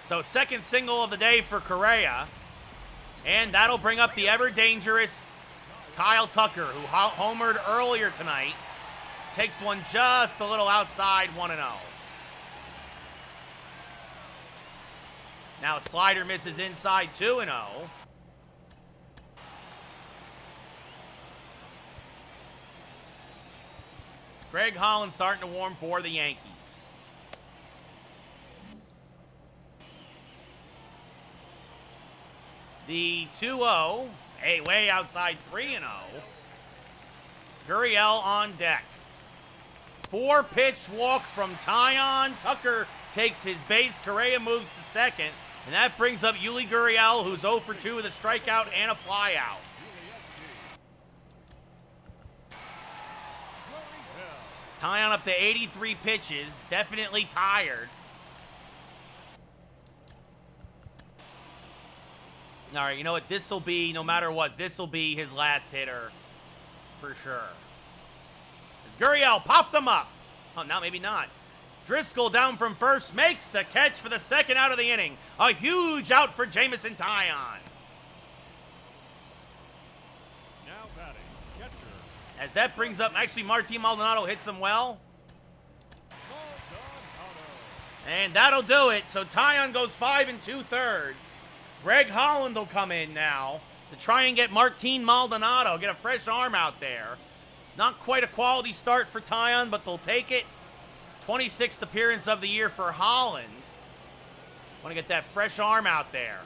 So second single of the day for Correa. And that'll bring up the ever-dangerous Kyle Tucker, who homered earlier tonight. Takes one just a little outside, 1-0. Now a slider misses inside, 2-0. Greg Holland starting to warm for the Yankees. The 2-0, way outside, 3-0. Gurriel on deck. 4-pitch walk from Tyon. Tucker takes his base. Correa moves to second. And that brings up Yuli Gurriel, who's 0 for 2 with a strikeout and a flyout. Tyon up to 83 pitches. Definitely tired. All right, you know what? This will be, no matter what, this will be his last hitter for sure. As Gurriel popped him up. Oh, now maybe not. Driscoll down from first makes the catch for the second out of the inning. A huge out for Jamison Tyon. Now batting, catcher. As that brings up, actually Martin Maldonado hits him well. And that'll do it. So Tyon goes 5 2/3. Greg Holland will come in now to try and get Martin Maldonado, get a fresh arm out there. Not quite a quality start for Tyon, but they'll take it. 26th appearance of the year for Holland. Want to get that fresh arm out there.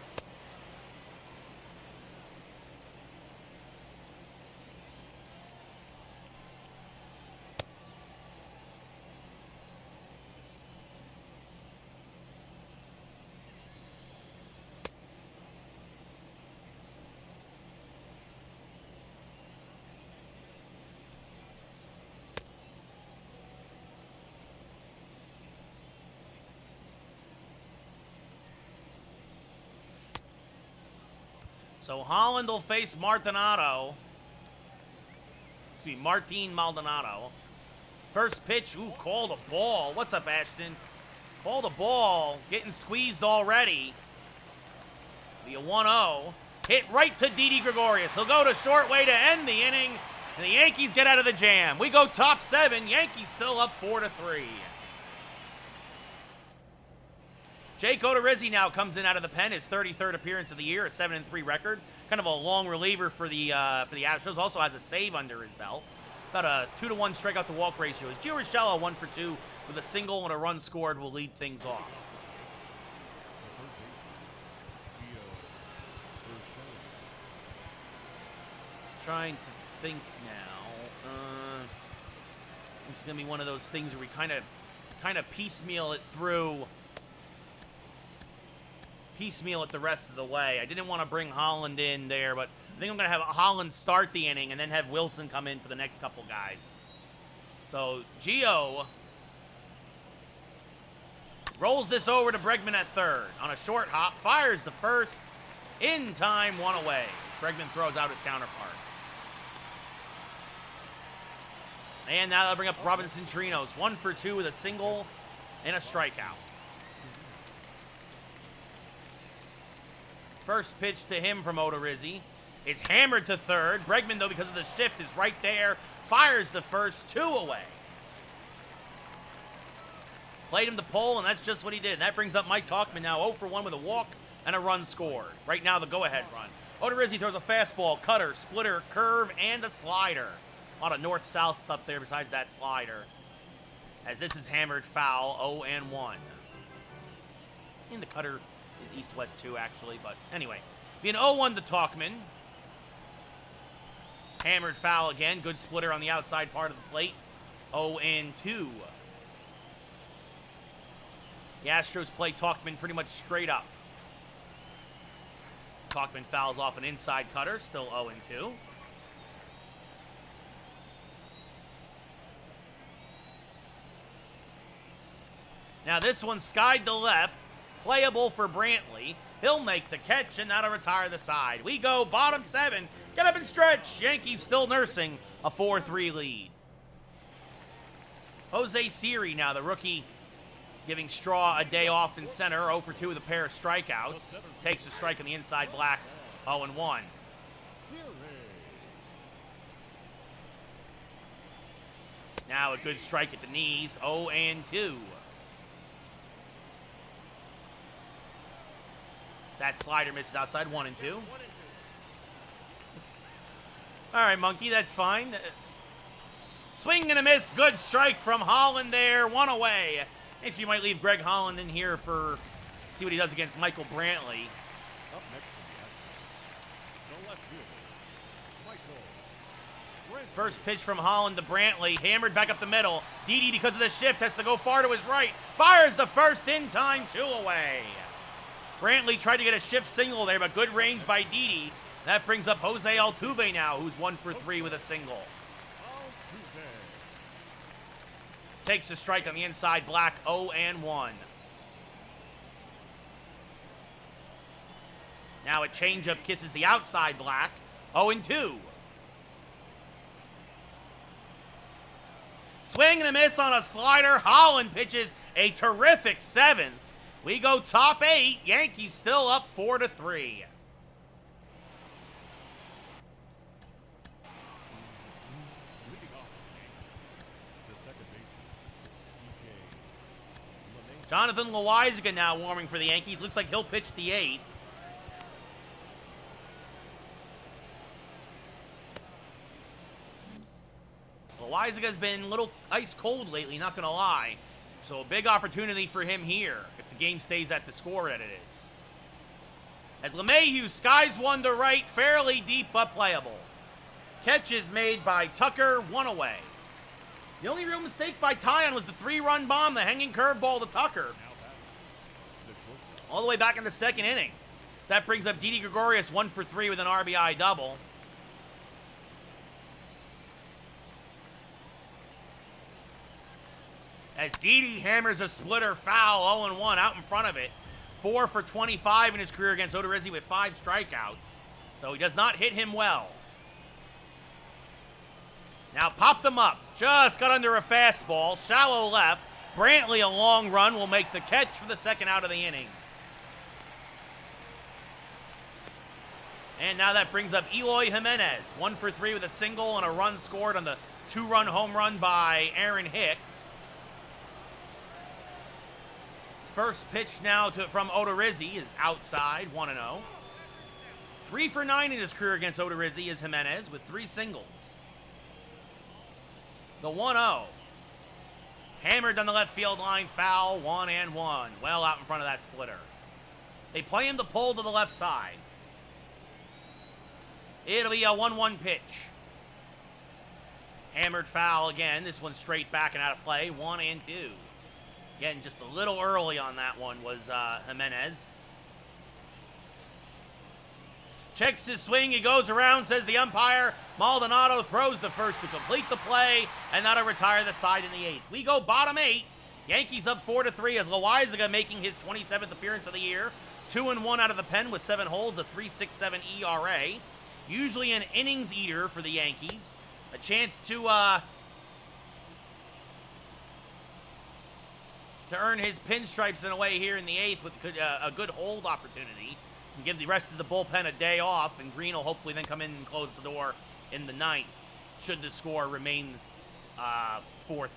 So Holland will face Martin Maldonado. First pitch, ooh, called a ball. What's up, Ashton? Called a ball, getting squeezed already. The 1-0. Hit right to Didi Gregorius. He'll go to short way to end the inning, and the Yankees get out of the jam. We go top 7. Yankees still up 4-3. Jake Odorizzi now comes in out of the pen, his 33rd appearance of the year, a 7-3 record. Kind of a long reliever for the Astros. Also has a save under his belt. About a 2-to-1 strikeout to walk ratio. As Gio Urshela, 1 for 2 with a single and a run scored, will lead things off. Trying to think now. This is gonna be one of those things where we kind of piecemeal it through. Piecemeal it the rest of the way. I didn't want to bring Holland in there, but I think I'm going to have Holland start the inning and then have Wilson come in for the next couple guys. So Gio rolls this over to Bregman at third. On a short hop, fires the first. In time, 1 away. Bregman throws out his counterpart. And now they'll bring up Robinson Trinos. 1 for 2 with a single and a strikeout. First pitch to him from Odorizzi is hammered to third. Bregman, though, because of the shift, is right there. Fires the first, 2 away. Played him the pole, and that's just what he did. That brings up Mike Tauchman now 0 for 1 with a walk and a run scored. Right now, the go-ahead run. Odorizzi throws a fastball, cutter, splitter, curve, and a slider. A lot of north-south stuff there besides that slider. As this is hammered foul, 0-1. And the cutter is east-west too, actually, but anyway. Being 0-1 to Tauchman. Hammered foul again. Good splitter on the outside part of the plate. 0-2. The Astros play Tauchman pretty much straight up. Tauchman fouls off an inside cutter. Still 0-2. Now this one skied to left. Playable for Brantley. He'll make the catch, and that'll retire the side. We go bottom 7. Get up and stretch. Yankees still nursing a 4-3 lead. Jose Siri now, the rookie, giving Straw a day off in center. 0 for 2 with a pair of strikeouts. Takes a strike on the inside black. 0-1. Now a good strike at the knees. 0-2. That slider misses outside, 1-2. All right, Monkey, that's fine. Swing and a miss. Good strike from Holland there. 1 away. Actually, you might leave Greg Holland in here for see what he does against Michael Brantley. Up next to the left fielder, Michael. First pitch from Holland to Brantley. Hammered back up the middle. Didi, because of the shift, has to go far to his right. Fires the first in time, 2 away. Brantley tried to get a shift single there, but good range by Didi. That brings up Jose Altuve now, who's 1 for 3 with a single. Takes a strike on the inside black, 0-1. Now a changeup kisses the outside black, 0-2. Swing and a miss on a slider. Holland pitches a terrific 7th. We go top 8. Yankees still up 4-3. Jonathan Loaizaga now warming for the Yankees. Looks like he'll pitch the 8th. Loizaga been a little ice cold lately, not going to lie. So a big opportunity for him here if the game stays at the score that it is. As LeMahieu skies one to right, fairly deep but playable. Catch is made by Tucker, one away. The only real mistake by Tyon was the 3-run bomb, the hanging curveball to Tucker. All the way back in the second inning. So that brings up Didi Gregorius 1 for 3 with an RBI double. As Didi hammers a splitter foul, 0-1 out in front of it. 4 for 25 in his career against Odorizzi with 5 strikeouts. So he does not hit him well. Now popped him up. Just got under a fastball. Shallow left. Brantley, a long run, will make the catch for the second out of the inning. And now that brings up Eloy Jimenez. 1 for 3 with a single and a run scored on the 2-run home run by Aaron Hicks. First pitch now from Odorizzi is outside, 1-0. 3 for 9 in his career against Odorizzi is Jimenez with 3 singles. The 1-0. Hammered on the left field line, foul, 1-1. Well out in front of that splitter. They play him to pull to the left side. It'll be a 1-1 pitch. Hammered foul again. This one straight back and out of play, 1-2. Again, just a little early on that one was Jimenez. Checks his swing, he goes around, says the umpire. Maldonado throws the first to complete the play, and that'll retire the side in the 8th. We go bottom 8. Yankees up 4-3 as Loizaga making his 27th appearance of the year. 2-1 out of the pen with 7 holds, a 3.67 ERA. Usually an innings eater for the Yankees. A chance to earn his pinstripes in a way here in the 8th with a good hold opportunity. And give the rest of the bullpen a day off, and Green will hopefully then come in and close the door in the 9th, should the score remain 4-3.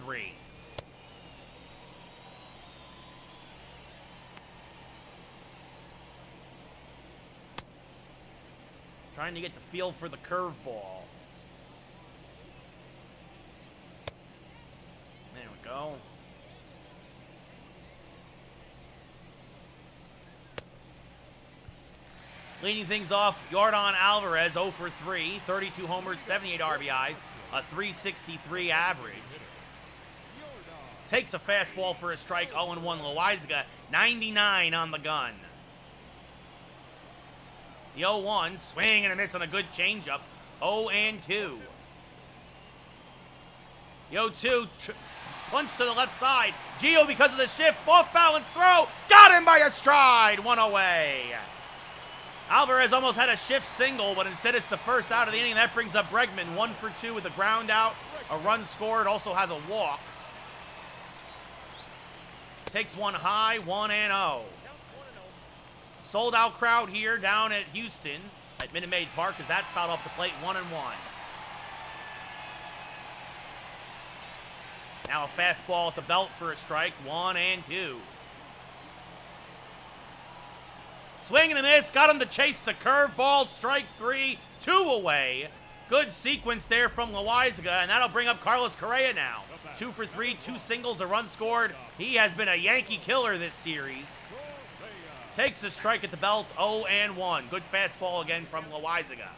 Trying to get the feel for the curveball. There we go. Leading things off, Yordan Alvarez, 0 for 3, 32 homers, 78 RBIs, a 3.63 average. Takes a fastball for a strike, 0-1. Loizaga, 99 on the gun. The 0-1, swing and a miss on a good changeup, 0-2. The 0-2, punch to the left side. Gio, because of the shift, off balance throw, got him by a stride, 1 away. Alvarez almost had a shift single, but instead it's the first out of the inning. That brings up Bregman, 1 for 2 with a ground out, a run scored, also has a walk. Takes one high, 1-0. Sold out crowd here down at Houston at Minute Maid Park as that's fouled off the plate, 1-1. Now a fastball at the belt for a strike, 1-2. Swing and a miss, got him to chase the curveball, strike 3, 2 away. Good sequence there from Loizaga, and that'll bring up Carlos Correa now. 2 for 3, 2 singles, a run scored. He has been a Yankee killer this series. Takes a strike at the belt, 0-1. Good fastball again from Loizaga.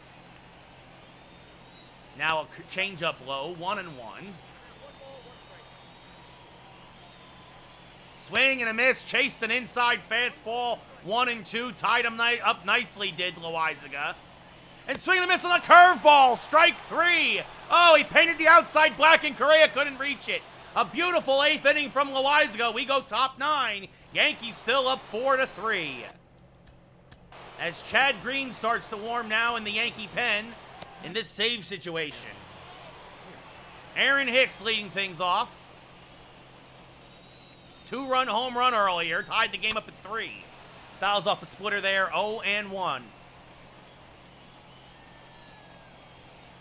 Now a changeup low, 1-1. Swing and a miss, chased an inside fastball, 1-2, tied him up nicely, did Loizaga. And swing and a miss on the curveball, strike 3. Oh, he painted the outside black and Correa couldn't reach it. A beautiful 8th inning from Loizaga. We go top 9. Yankees still up 4-3. As Chad Green starts to warm now in the Yankee pen in this save situation. Aaron Hicks leading things off. 2-run home run earlier, tied the game up at 3. Fouls off a splitter there, 0-1.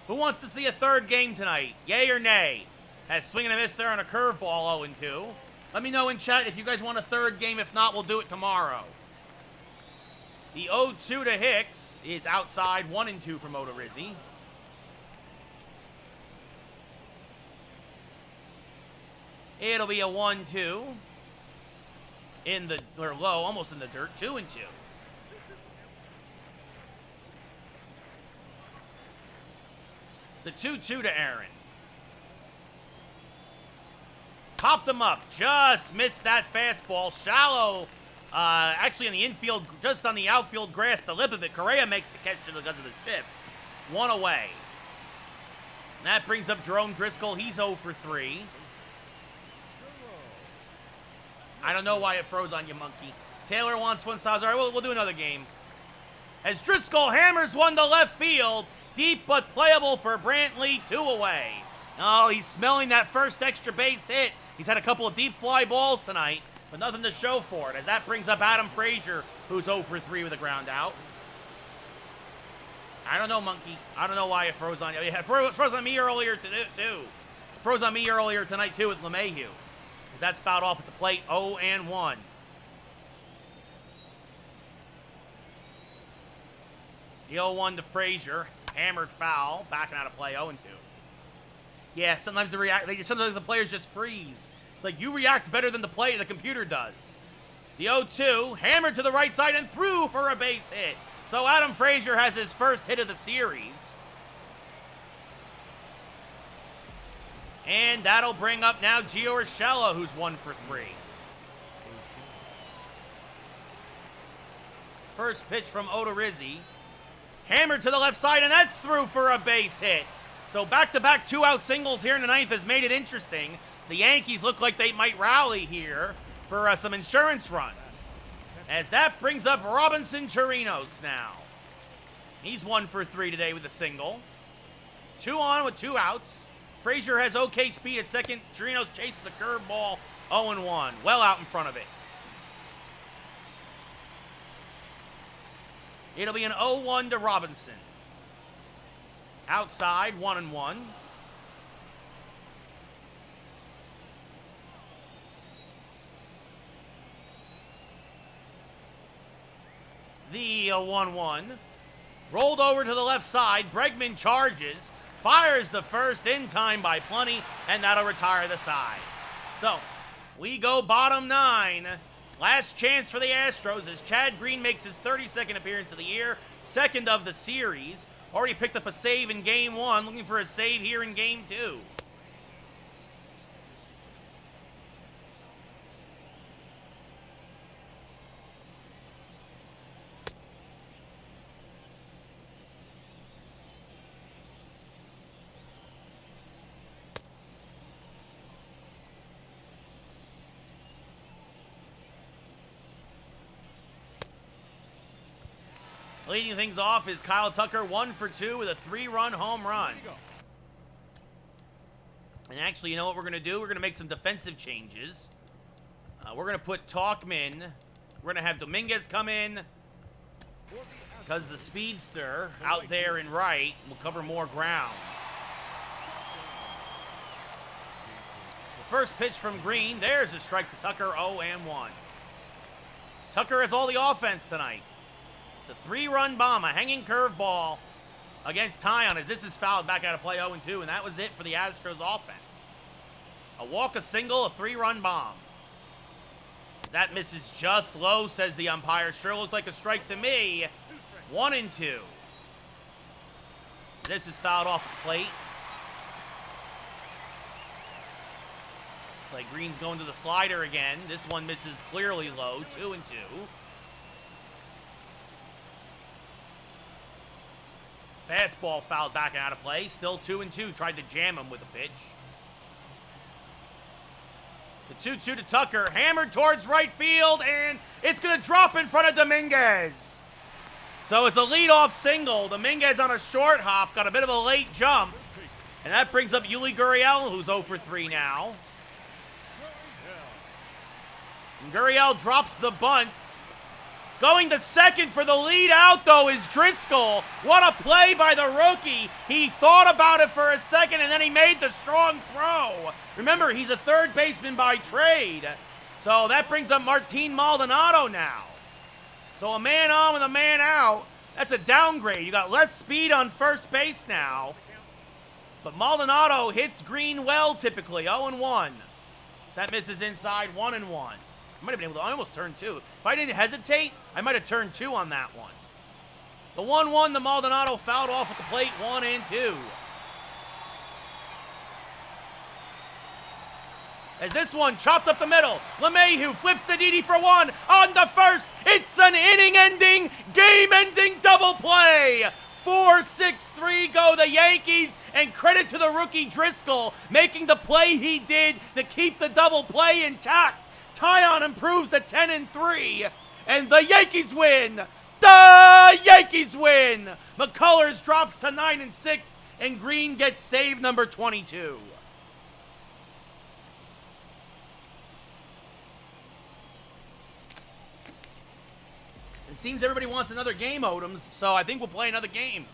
Who wants to see a third game tonight? Yay or nay? Has swing and a miss there on a curveball, 0-2. Let me know in chat if you guys want a third game. If not, we'll do it tomorrow. The 0-2 to Hicks is outside, 1-2 from Odorizzi. It'll be a 1-2. In the, or low, almost in the dirt, 2-2. The 2-2 to Aaron. Popped him up. Just missed that fastball. Shallow. Actually on the infield, just on the outfield grass, the lip of it. Correa makes the catch because of the shift. 1 away. And that brings up Jerome Driscoll. He's 0 for 3. I don't know why it froze on you, monkey. Taylor wants 1 stars. All right, we'll do another game. As Driscoll hammers one to left field. Deep but playable for Brantley. 2 away. Oh, he's smelling that first extra base hit. He's had a couple of deep fly balls tonight, but nothing to show for it, as that brings up Adam Frazier, who's 0 for 3 with a ground out. I don't know, monkey. I don't know why it froze on you. It froze on me earlier, too. Froze on me earlier tonight, too, with LeMahieu. As that's fouled off at the plate, 0-1. The 0-1 to Frazier. Hammered foul. Backing out of play, 0-2. Yeah, sometimes sometimes the players just freeze. It's like you react better than the computer does. The 0-2, hammered to the right side and through for a base hit. So Adam Frazier has his first hit of the series. And that'll bring up now Gio Urshela, who's 1 for 3. First pitch from Odorizzi. Hammered to the left side, and that's through for a base hit. So back-to-back 2-out singles here in the 9th has made it interesting. So the Yankees look like they might rally here for some insurance runs. As that brings up Robinson Chirinos now. He's 1 for 3 today with a single. 2 on with 2 outs. Frazier has okay speed at second. Chirinos chases a curveball, 0-1. Well out in front of it. It'll be an 0-1 to Robinson. Outside, 1-1. The 1-1. Rolled over to the left side. Bregman charges. Fires the first in time by plenty, and that'll retire the side. So, we go bottom 9. Last chance for the Astros as Chad Green makes his 32nd appearance of the year, 2nd of the series. Already picked up a save in Game 1, looking for a save here in Game 2. Leading things off is Kyle Tucker, 1 for 2 with a 3-run home run. And actually, you know what we're going to do? We're going to make some defensive changes. We're going to put Talkman. We're going to have Dominguez come in because the speedster out there in right will cover more ground. So the first pitch from Green. There's a strike to Tucker, 0-1. Tucker has all the offense tonight. It's a 3-run bomb, a hanging curveball against Tyon as this is fouled back out of play 0-2, and that was it for the Astros offense. A walk, a single, a 3-run bomb. As that misses just low, says the umpire. Sure looked like a strike to me. 1-2. This is fouled off the plate. It's like Green's going to the slider again. This one misses clearly low, 2-2. Fastball fouled back and out of play. Still 2-2. Tried to jam him with a pitch. The 2-2 to Tucker. Hammered towards right field, and it's going to drop in front of Dominguez. So it's a leadoff single. Dominguez on a short hop. Got a bit of a late jump. And that brings up Yuli Gurriel, who's 0 for 3 now. And Gurriel drops the bunt. Going to second for the lead out, though, is Driscoll. What a play by the rookie. He thought about it for a second, and then he made the strong throw. Remember, he's a third baseman by trade. So that brings up Martin Maldonado now. So a man on with a man out. That's a downgrade. You got less speed on first base now. But Maldonado hits Green well, typically, 0-1. So that misses inside, 1-1. I might have been able to, I almost turned 2. If I didn't hesitate, I might have turned 2 on that one. The 1-1, the Maldonado fouled off at the plate, 1-2. As this one chopped up the middle, LeMahieu flips the Didi for 1 on the first. It's an inning-ending, game-ending double play. 4-6-3 go the Yankees, and credit to the rookie Driscoll making the play he did to keep the double play intact. Tyon improves to 10-3, and the Yankees win. The Yankees win. McCullers drops to 9-6, and Green gets save number 22. It seems everybody wants another game, Odoms, so I think we'll play another game.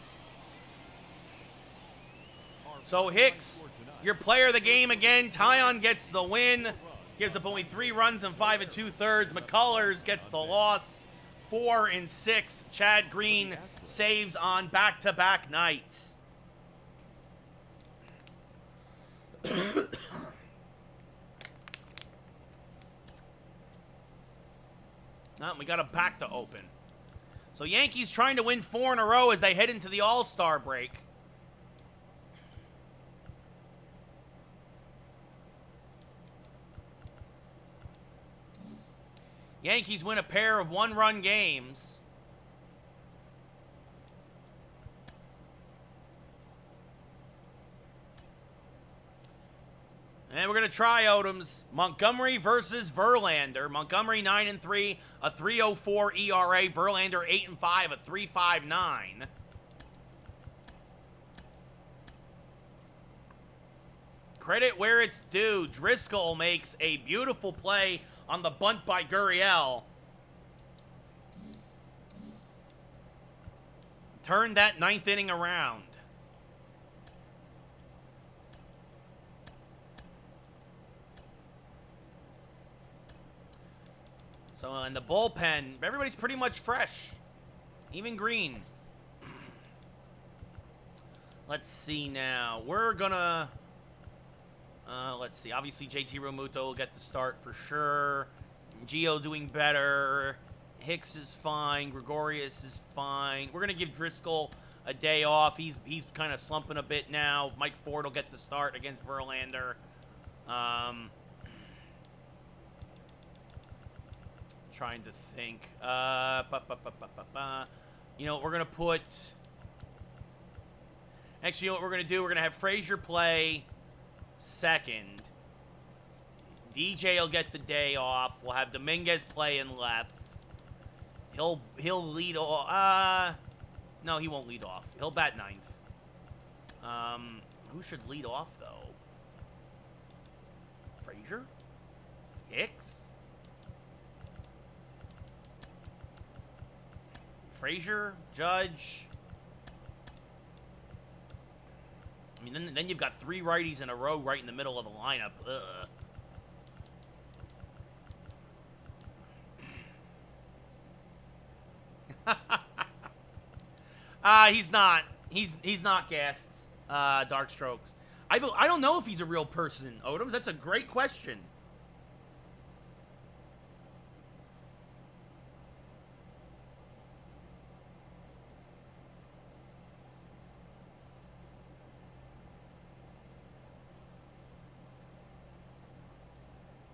So Hicks, your player of the game again. Tyon gets the win. Gives up only 3 runs in 5 2/3. McCullers gets the loss. 4 6. Chad Green saves on back-to-back nights. We got a pack to open. So Yankees trying to win 4 in a row as they head into the All-Star break. Yankees win a pair of 1-run games. And we're going to try Odoms. Montgomery versus Verlander. Montgomery 9-3, a 3.04 ERA. Verlander 8-5, a 3.59. Credit where it's due. Driscoll makes a beautiful play on the bunt by Gurriel. Turned that 9th inning around. So in the bullpen, everybody's pretty much fresh. Even Green. Let's see now. We're gonna... let's see. Obviously, JT Realmuto will get the start for sure. Gio doing better. Hicks is fine. Gregorius is fine. We're going to give Driscoll a day off. He's kind of slumping a bit now. Mike Ford will get the start against Verlander. Trying to think. You know, we're going to put... Actually, you know what we're going to do? We're going to have Frazier play second. DJ will get the day off. We'll have Dominguez play in left. He'll lead off. No, he won't lead off. He'll bat 9th. Who should lead off, though? Frazier? Hicks? Frazier? Judge? I mean, then you've got 3 righties in a row right in the middle of the lineup. He's not. He's not gassed. Dark Strokes. I don't know if he's a real person, Odoms. That's a great question.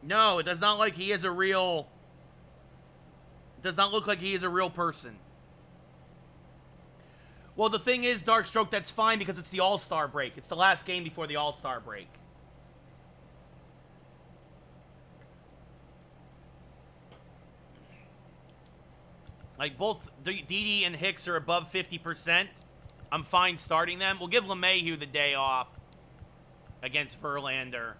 No, it does not like he is a real... It does not look like he is a real person. Well, the thing is, Darkstroke, that's fine because it's the All-Star break. It's the last game before the All-Star break. Like, both Didi and Hicks are above 50%. I'm fine starting them. We'll give LeMahieu the day off against Verlander.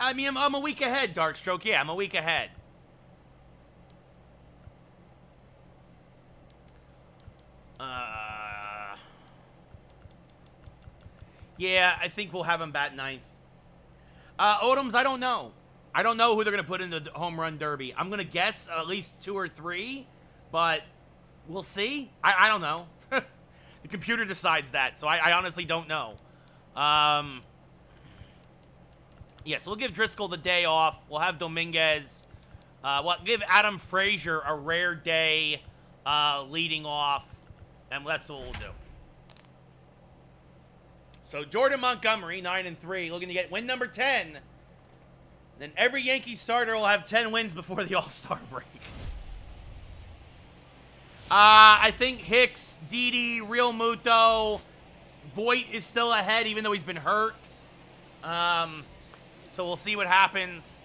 I mean, I'm a week ahead, Darkstroke. Yeah, I'm a week ahead. Yeah, I think we'll have him bat 9th. Odoms, I don't know. I don't know who they're going to put in the home run derby. I'm going to guess at least 2 or 3, but We'll see. I don't know. The computer decides that, so I honestly don't know. Yeah, so we'll give Driscoll the day off. We'll have Dominguez. We'll give Adam Frazier a rare day leading off, and that's what we'll do. So Jordan Montgomery, 9-3, looking to get win number 10. Then every Yankee starter will have 10 wins before the All-Star break. I think Hicks, Didi, Real Muto, Voit is still ahead, even though he's been hurt. So we'll see what happens.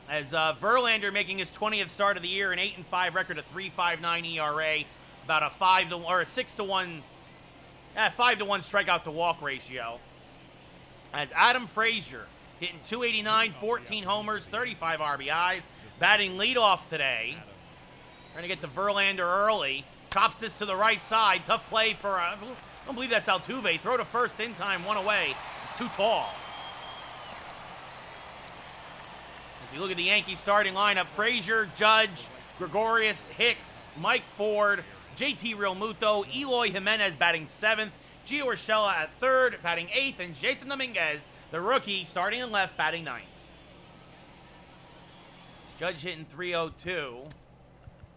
As Verlander making his 20th start of the year, an 8-5 record, a 3.59 ERA, about a 5-1 or a 6-1, 5-1 strikeout to walk ratio. As Adam Frazier hitting .289, 14 homers, 35 RBIs, batting leadoff today. Trying to get to Verlander early. Chops this to the right side. Tough play for, I don't believe that's Altuve. Throw to first in time, one away. It's too tall. As we look at the Yankees starting lineup, Frazier, Judge, Gregorius, Hicks, Mike Ford, JT Realmuto, Eloy Jimenez batting 7th, Gio Urshela at 3rd, batting 8th, and Jason Dominguez, the rookie, starting in left, batting 9th. Judge hitting .302.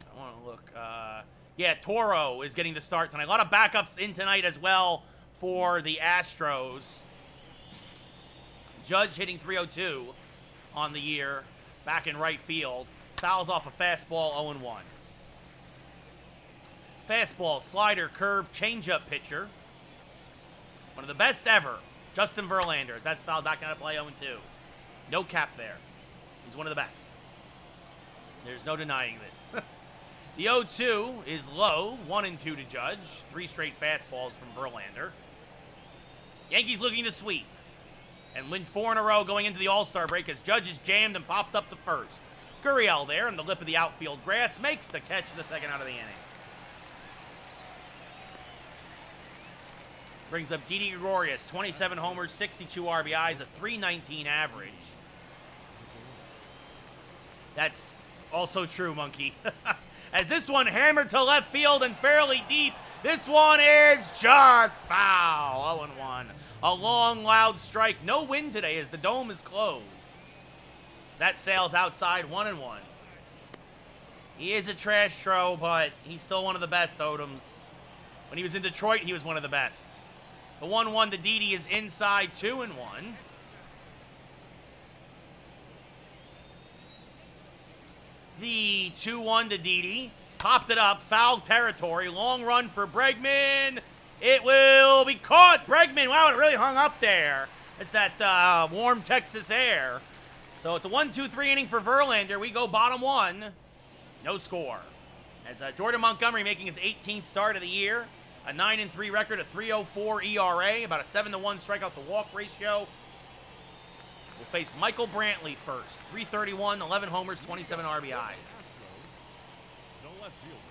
I want to look. Yeah, Toro is getting the start tonight. A lot of backups in tonight as well for the Astros. Judge hitting .302 on the year, back in right field. Fouls off a fastball, 0-1. Fastball, slider, curve, changeup pitcher. One of the best ever, Justin Verlander. That's fouled back out of play, 0-2. No cap there. He's one of the best. There's no denying this. The 0-2 is low, 1-2 to Judge. 3 straight fastballs from Verlander. Yankees looking to sweep and win 4 in a row going into the All-Star break as Judge is jammed and popped up to first. Gurriel there in the lip of the outfield grass makes the catch in the second out of the inning. Brings up Didi Gregorius, 27 homers, 62 RBIs, a .319 average. That's also true, Monkey. As this one hammered to left field and fairly deep, this one is just foul. 0-1. A long, loud strike. No wind today as the dome is closed. That sails outside, 1-1. He is a trash throw, but he's still one of the best, Odoms. When he was in Detroit, he was one of the best. The 1-1 to Didi is inside, 2-1. The 2-1 to Didi. Popped it up, foul territory. Long run for Bregman. It will be caught. Bregman, wow, it really hung up there. It's that warm Texas air. So it's a 1-2-3 inning for Verlander. We go bottom 1. No score. As Jordan Montgomery making his 18th start of the year. A 9-3 record, a .304 ERA, about a 7-1 strikeout to walk ratio. We'll face Michael Brantley first. .331, 11 homers, 27 RBIs.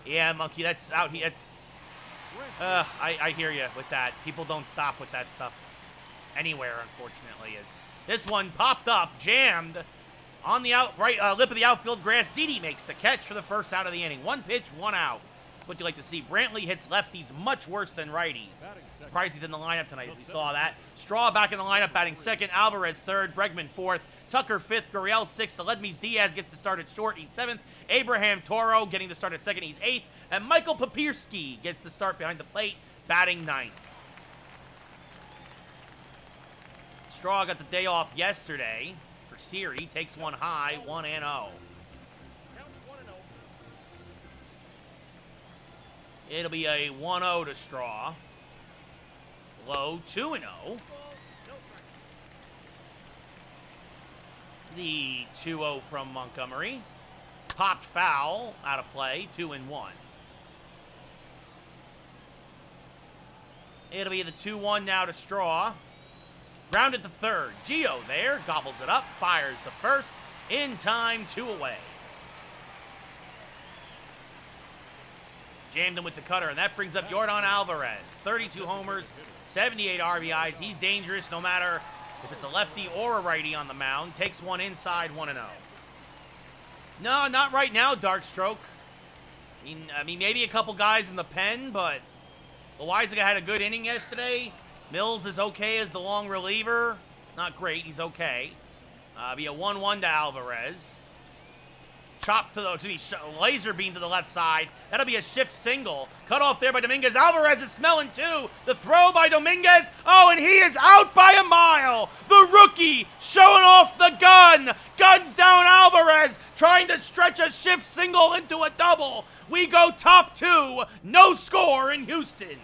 Yeah, Monkey, that's out here. It's, I hear you with that. People don't stop with that stuff anywhere, unfortunately. As this one popped up, jammed on the lip of the outfield grass. Didi makes the catch for the first out of the inning. 1 pitch, 1 out. That's what you like to see. Brantley hits lefties much worse than righties. Surprised he's in the lineup tonight, as we saw that. Straw back in the lineup, batting 2nd. Alvarez 3rd. Bregman 4th. Tucker 5th. Gurriel 6th. Aledmys Diaz gets the start at short. He's 7th. Abraham Toro getting the start at 2nd. He's 8th. And Michael Papierski gets the start behind the plate, batting 9th. Straw got the day off yesterday for Siri. Takes one high, 1-0. It'll be a 1-0 to Straw. Low, 2-0. The 2-0 from Montgomery. Popped foul, out of play, 2-1. It'll be the 2-1 now to Straw. Grounded to 3rd. Gio there, gobbles it up, fires the first. In time, 2 away. Jammed him with the cutter, and that brings up Yordan Alvarez. 32 homers, 78 RBIs. He's dangerous no matter if it's a lefty or a righty on the mound. Takes one inside, 1-0. No, not right now, Darkstroke. I mean, maybe a couple guys in the pen, but Loizaga had a good inning yesterday. Mills is okay as the long reliever. Not great, he's okay. Be a 1-1 to Alvarez. Chop to the, laser beam to the left side. That'll be a shift single. Cut off there by Dominguez. Alvarez is smelling too. The throw by Dominguez. Oh, and he is out by a mile. The rookie showing off the gun. Guns down Alvarez, trying to stretch a shift single into a double. We go top 2. No score in Houston.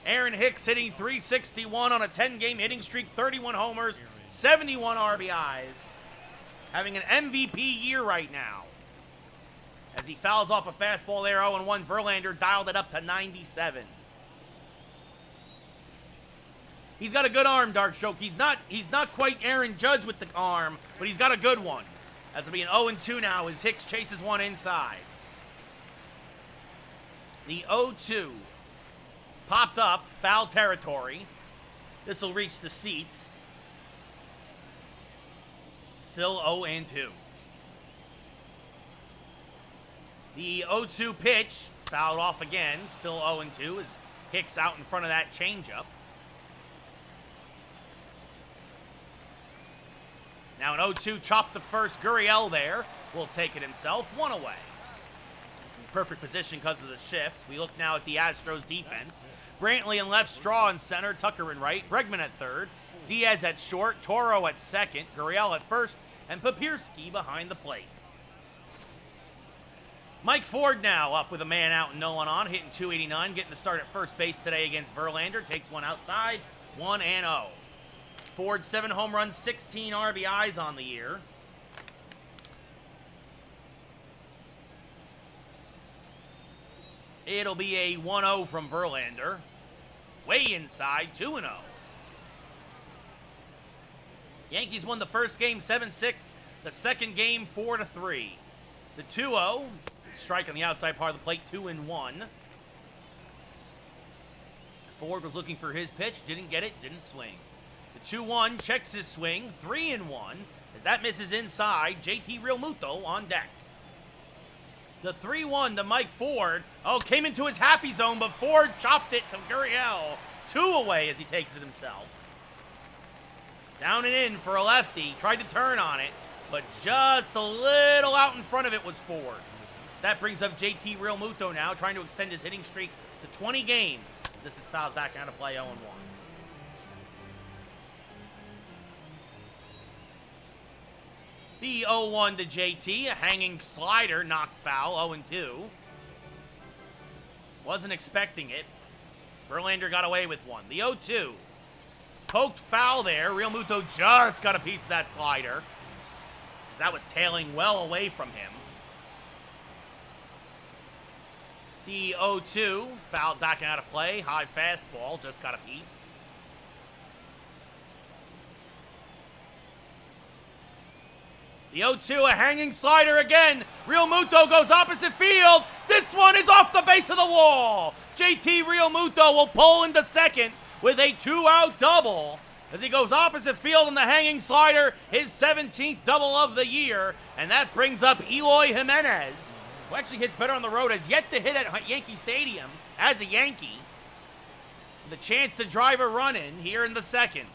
Aaron Hicks hitting .361 on a 10-game hitting streak, 31 homers, 71 RBIs. Having an MVP year right now. As he fouls off a fastball there, 0-1, Verlander dialed it up to 97. He's got a good arm, Darkstroke. He's not quite Aaron Judge with the arm, but he's got a good one. As it'll be an 0-2 now as Hicks chases one inside. The 0-2 popped up, foul territory. This will reach the seats. Still 0-2. The 0-2 pitch fouled off again. Still 0-2 as Hicks out in front of that changeup. Now an 0-2 chopped to first. Gurriel there will take it himself. One away. It's in perfect position because of the shift. We look now at the Astros defense. Brantley in left, Straw in center, Tucker in right, Bregman at third, Diaz at short, Toro at second, Gurriel at first, and Papirski behind the plate. Mike Ford now up with a man out and no one on, hitting .289, getting the start at first base today against Verlander. Takes one outside, 1-0. Ford, 7 home runs, 16 RBIs on the year. It'll be a 1-0 from Verlander. Way inside, 2-0. Yankees won the first game 7-6, the second game 4-3. The 2-0, strike on the outside part of the plate, 2-1. Ford was looking for his pitch, didn't get it, didn't swing. The 2-1 checks his swing, 3-1. As that misses inside, JT Realmuto on deck. The 3-1 to Mike Ford. Oh, came into his happy zone, but Ford chopped it to Gurriel. 2 away as he takes it himself. Down and in for a lefty. Tried to turn on it, but just a little out in front of it was Ford. So that brings up JT Realmuto now, trying to extend his hitting streak to 20 games. This is fouled back out of play, 0-1. The 0-1 to JT, a hanging slider knocked foul, 0-2. Wasn't expecting it. Verlander got away with one. The 0-2. Poked foul there. Realmuto just got a piece of that slider. That was tailing well away from him. The 0-2, fouled back out of play. High fastball, just got a piece. The 0-2, a hanging slider again. Realmuto goes opposite field. This one is off the base of the wall. JT Realmuto will pull into second with a 2-out double as he goes opposite field on the hanging slider, his 17th double of the year. And that brings up Eloy Jimenez, who actually hits better on the road, has yet to hit at Yankee Stadium as a Yankee. The chance to drive a run in here in the second.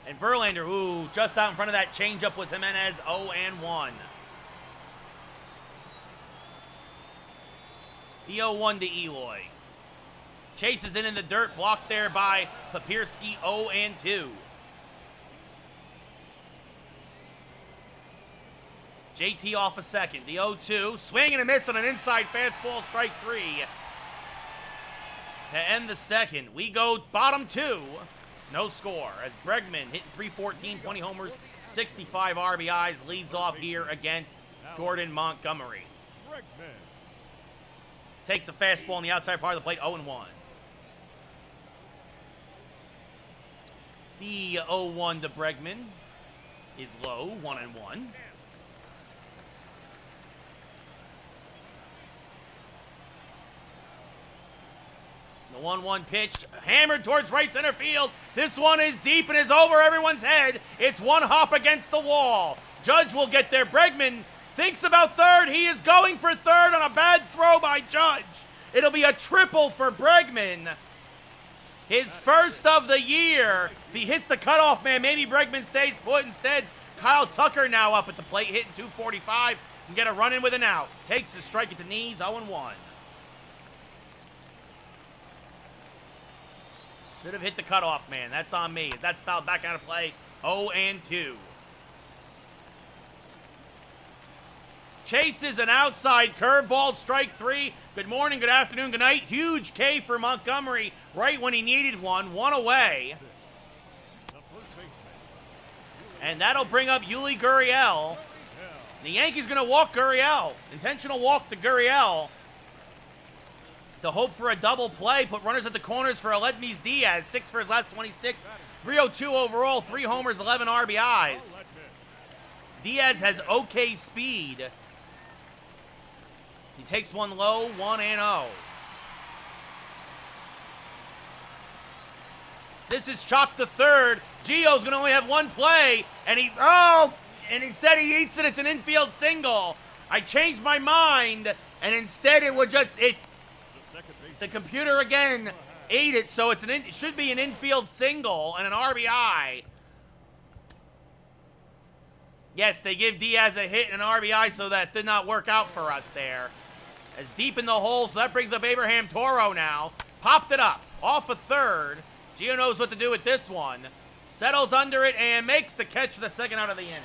And Verlander, ooh, just out in front of that changeup was Jimenez, 0-1. The 0-1 to Eloy. Chases in the dirt, blocked there by Papirski, 0-2. JT off a second. The 0-2, swing and a miss on an inside fastball, strike 3. To end the second, we go bottom 2. No score, as Bregman hitting .314, 20 homers, 65 RBIs, leads off here against Jordan Montgomery. Takes a fastball on the outside part of the plate, 0-1. The 0-1 to Bregman is low, 1-1. The 1-1 pitch, hammered towards right center field. This one is deep and is over everyone's head. It's one hop against the wall. Judge will get there. Bregman thinks about third. He is going for third on a bad throw by Judge. It'll be a triple for Bregman. His first of the year. If he hits the cutoff man, maybe Bregman stays put. Instead, Kyle Tucker now up at the plate, hitting .245 and get a run in with an out. Takes the strike at the knees, 0-1. Should have hit the cutoff man. That's on me, as that's fouled back out of play, 0-2. Chases an outside curveball, strike 3. Good morning, good afternoon, good night. Huge K for Montgomery right when he needed one. One away. And that'll bring up Yuli Gurriel. The Yankees going to walk Gurriel. Intentional walk to Gurriel. To hope for a double play. Put runners at the corners for Aledmys Diaz. 6 for his last 26. 302 overall. 3 homers, 11 RBIs. Diaz has okay speed. He takes one low, 1-0. This is chopped to third. Gio's going to only have one play, and and instead he eats it. It's an infield single. I changed my mind, and instead it would just, the computer again ate it, so it should be an infield single and an RBI. Yes, they give Diaz a hit and an RBI, so that did not work out for us there. As deep in the hole, so that brings up Abraham Toro now. Popped it up, off a third. Gio knows what to do with this one. Settles under it and makes the catch for the second out of the inning.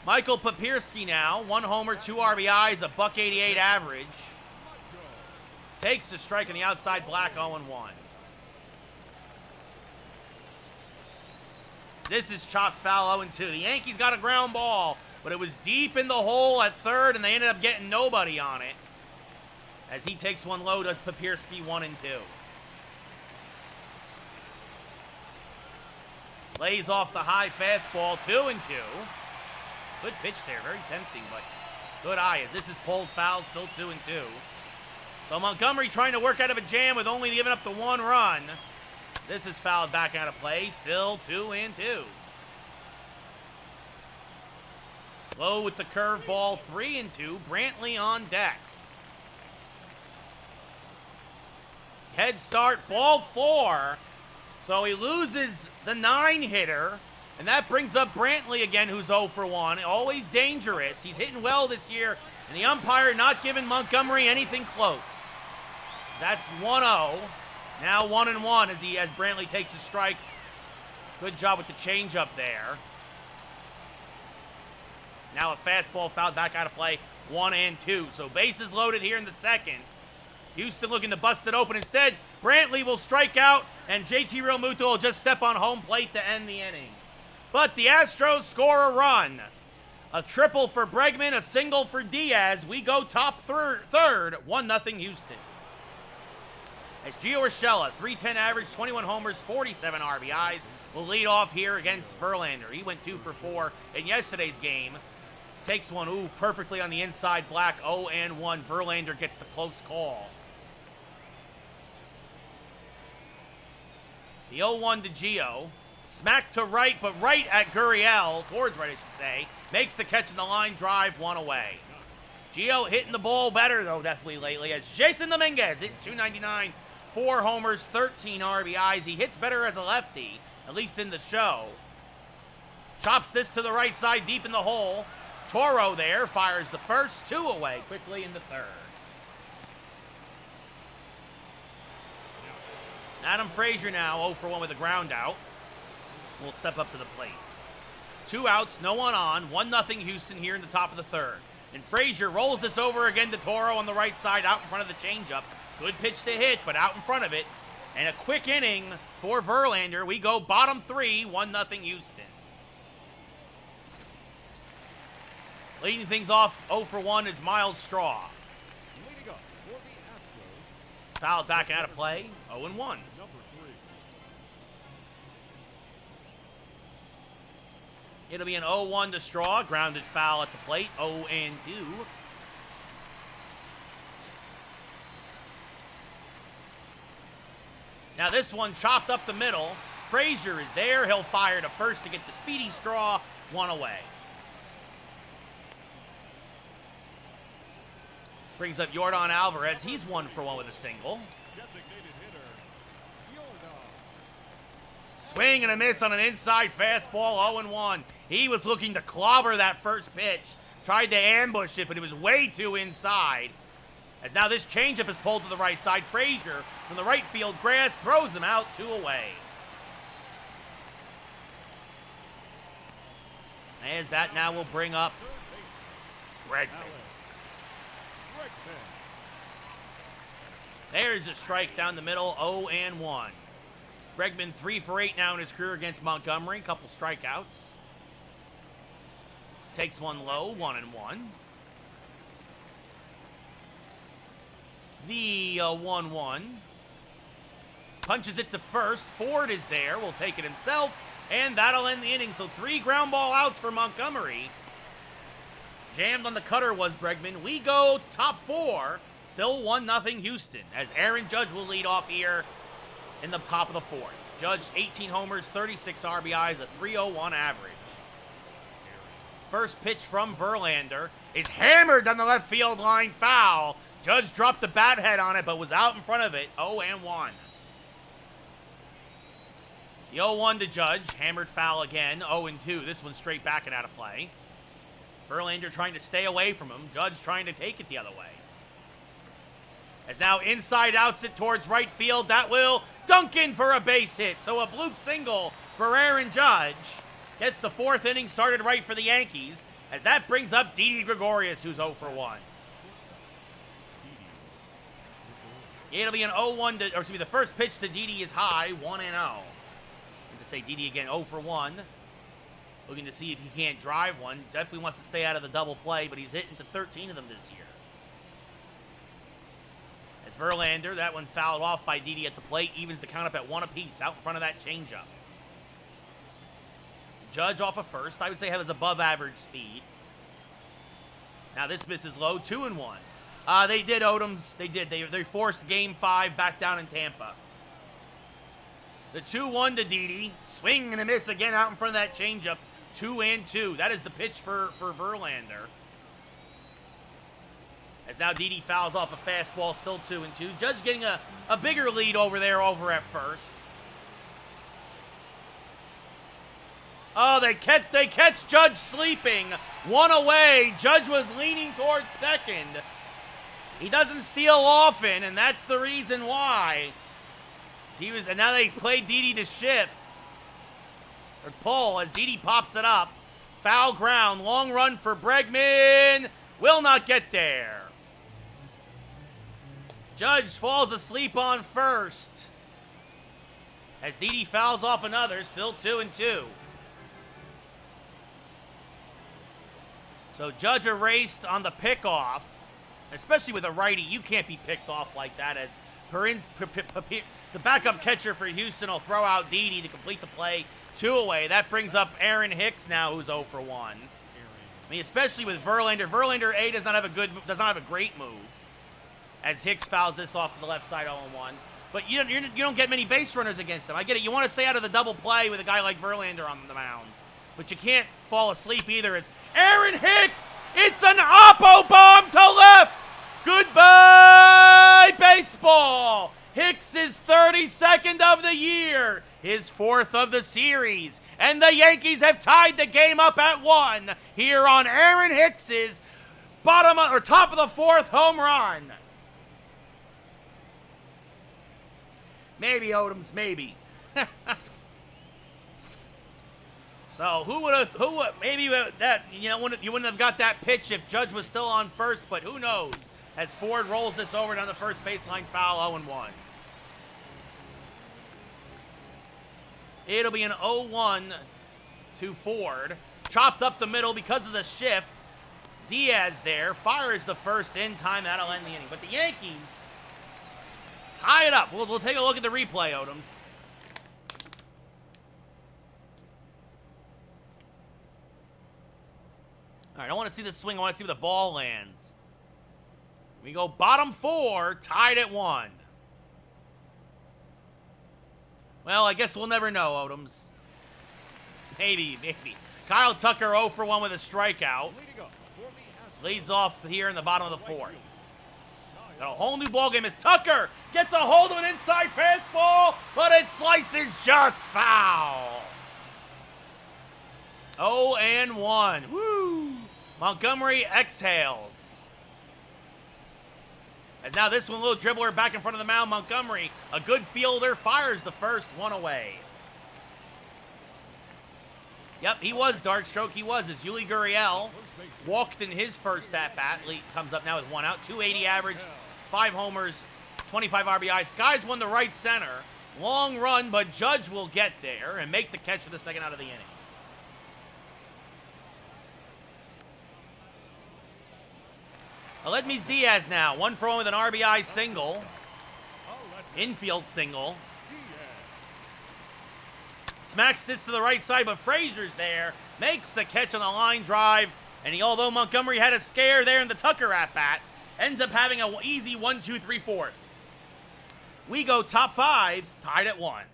Michael Papierski now, 1 homer, 2 RBIs, a .188 average. Takes the strike on the outside black, 0-1. This is chopped foul, 0-2. The Yankees got a ground ball, but it was deep in the hole at third, and they ended up getting nobody on it. As he takes one low, does Papierski, 1-2. Lays off the high fastball, 2-2. Good pitch there, very tempting, but good eye, as this is pulled foul, still 2-2. So Montgomery trying to work out of a jam with only giving up the 1 run. This is fouled back out of play, still 2-2. Low with the curveball, 3-2. Brantley on deck. Head start, ball 4. So he loses the 9-hitter, and that brings up Brantley again, who's 0 for 1. Always dangerous. He's hitting well this year, and the umpire not giving Montgomery anything close. That's 1-0. Now 1-1 as Brantley takes a strike. Good job with the changeup there. Now a fastball fouled back out of play, 1-2. So bases loaded here in the second. Houston looking to bust it open. Instead, Brantley will strike out, and JT Realmuto will just step on home plate to end the inning. But the Astros score a run. A triple for Bregman, a single for Diaz. We go top third, 1-0 Houston. As Gio Urshela, 310 average, 21 homers, 47 RBIs, will lead off here against Verlander. He went 2 for 4 in yesterday's game. Takes one, perfectly on the inside black, 0-1. Verlander gets the close call. The 0-1 to Gio. Smack to right, but right at Gurriel, towards right I should say. Makes the catch in the line drive, 1 away. Gio hitting the ball better though definitely lately as Jason Dominguez hit .299, 4 homers, 13 RBIs. He hits better as a lefty, at least in the show. Chops this to the right side deep in the hole. Toro there fires the first, 2 away quickly in the third. Adam Frazier now 0 for 1 with a ground out. Will step up to the plate. 2 outs, no one on. 1-0 Houston here in the top of the third. And Frazier rolls this over again to Toro on the right side out in front of the changeup. Good pitch to hit, but out in front of it. And a quick inning for Verlander. We go bottom 3, 1-0 Houston. Leading things off 0 for 1 is Miles Straw. Leading up for the Astros. Fouled back out of play, 0-1. Number 3. It'll be an 0-1 to Straw. Grounded foul at the plate, 0-2. Now this one chopped up the middle. Frazier is there. He'll fire to first to get the speedy straw. 1 away. Brings up Yordan Alvarez. He's 1 for 1 with a single. Designated hitter, Yordan. Swing and a miss on an inside fastball, 0-1. He was looking to clobber that first pitch. Tried to ambush it, but it was way too inside. As now this changeup is pulled to the right side. Frazier from the right field grass throws him out, 2 away. As that now will bring up Bregman. There's a strike down the middle, 0-1. Bregman 3 for 8 now in his career against Montgomery. Couple strikeouts. Takes one low, 1-1. The 1-1. Punches it to first. Ford is there. Will take it himself. And that'll end the inning. So 3 ground ball outs for Montgomery. Jammed on the cutter was Bregman. We go top 4. Still 1-0 Houston, as Aaron Judge will lead off here in the top of the 4th. Judge, 18 homers, 36 RBIs, a 3.01 average. First pitch from Verlander is hammered down the left field line, foul. Judge dropped the bat head on it, but was out in front of it, 0-1. The 0-1 to Judge, hammered foul again, 0-2. This one straight back and out of play. Verlander trying to stay away from him. Judge trying to take it the other way. As now inside outs it towards right field. That will dunk in for a base hit. So a bloop single for Aaron Judge. Gets the 4th inning started right for the Yankees. As that brings up Didi Gregorius, who's 0 for 1. It'll be an 0-1 to, or excuse me, the first pitch to Didi is high, 1-0. And to say Didi again, 0 for 1. Looking to see if he can't drive one. Definitely wants to stay out of the double play, but he's hit into 13 of them this year. As Verlander, that one fouled off by Didi at the plate, evens the count up at 1 apiece out in front of that changeup. Judge off of first, I would say has above average speed. Now this misses low, 2-1. They did Odoms. They did. They forced Game 5 back down in Tampa. The 2-1 to Didi. Swing and a miss again out in front of that changeup. 2-2. That is the pitch for Verlander. As now Didi fouls off a fastball, still 2-2. Judge getting a bigger lead over there over at first. Oh, they catch Judge sleeping. 1 away. Judge was leaning towards second. He doesn't steal often, and that's the reason why. And now they play Didi to shift. Or pull as Didi pops it up. Foul ground. Long run for Bregman. Will not get there. Judge falls asleep on first. As Didi fouls off another. Still 2-2. So Judge erased on the pickoff. Especially with a righty, you can't be picked off like that, as the backup catcher for Houston will throw out Didi to complete the play. 2 away. That brings up Aaron Hicks now, who's 0 for 1. I mean, especially with Verlander. Verlander does not have a great move, as Hicks fouls this off to the left side 0-1. But you don't get many base runners against him. I get it. You want to stay out of the double play with a guy like Verlander on the mound. But you can't fall asleep either, as Aaron Hicks, it's an oppo bomb to left. Goodbye, baseball. Hicks is 32nd of the year, his 4th of the series. And the Yankees have tied the game up at 1 here on Aaron Hicks's top of the 4th home run. Maybe, Odoms, maybe. So maybe that, you wouldn't have got that pitch if Judge was still on first, but who knows? As Ford rolls this over down the first baseline, foul, 0-1. It'll be an 0-1 to Ford. Chopped up the middle because of the shift. Diaz there, fires the first in time. That'll end the inning. But the Yankees tie it up. We'll take a look at the replay, Odoms. All right, I want to see the swing. I want to see where the ball lands. We go bottom 4, tied at 1. Well, I guess we'll never know, Odoms. Maybe. Kyle Tucker 0 for 1 with a strikeout. Leading up for the Astros, Leads off here in the bottom of the 4th. Got a whole new ballgame as Tucker gets a hold of an inside fastball, but it slices just foul. 0-1. Woo! Montgomery exhales. As now this one, little dribbler back in front of the mound. Montgomery, a good fielder, fires the first, 1 away. Yep, he was Darkstroke. He was, as Yuli Gurriel walked in his first at-bat. Lee comes up now with 1 out. 280 average, 5 homers, 25 RBI. Skies won to right center. Long run, but Judge will get there and make the catch for the second out of the inning. Aledmys Diaz now, 1 for 1 with an RBI single. Infield single. Smacks this to the right side, but Frazier's there. Makes the catch on the line drive. And although Montgomery had a scare there in the Tucker at-bat, ends up having an easy 1-2-3-4. We go top 5, tied at 1.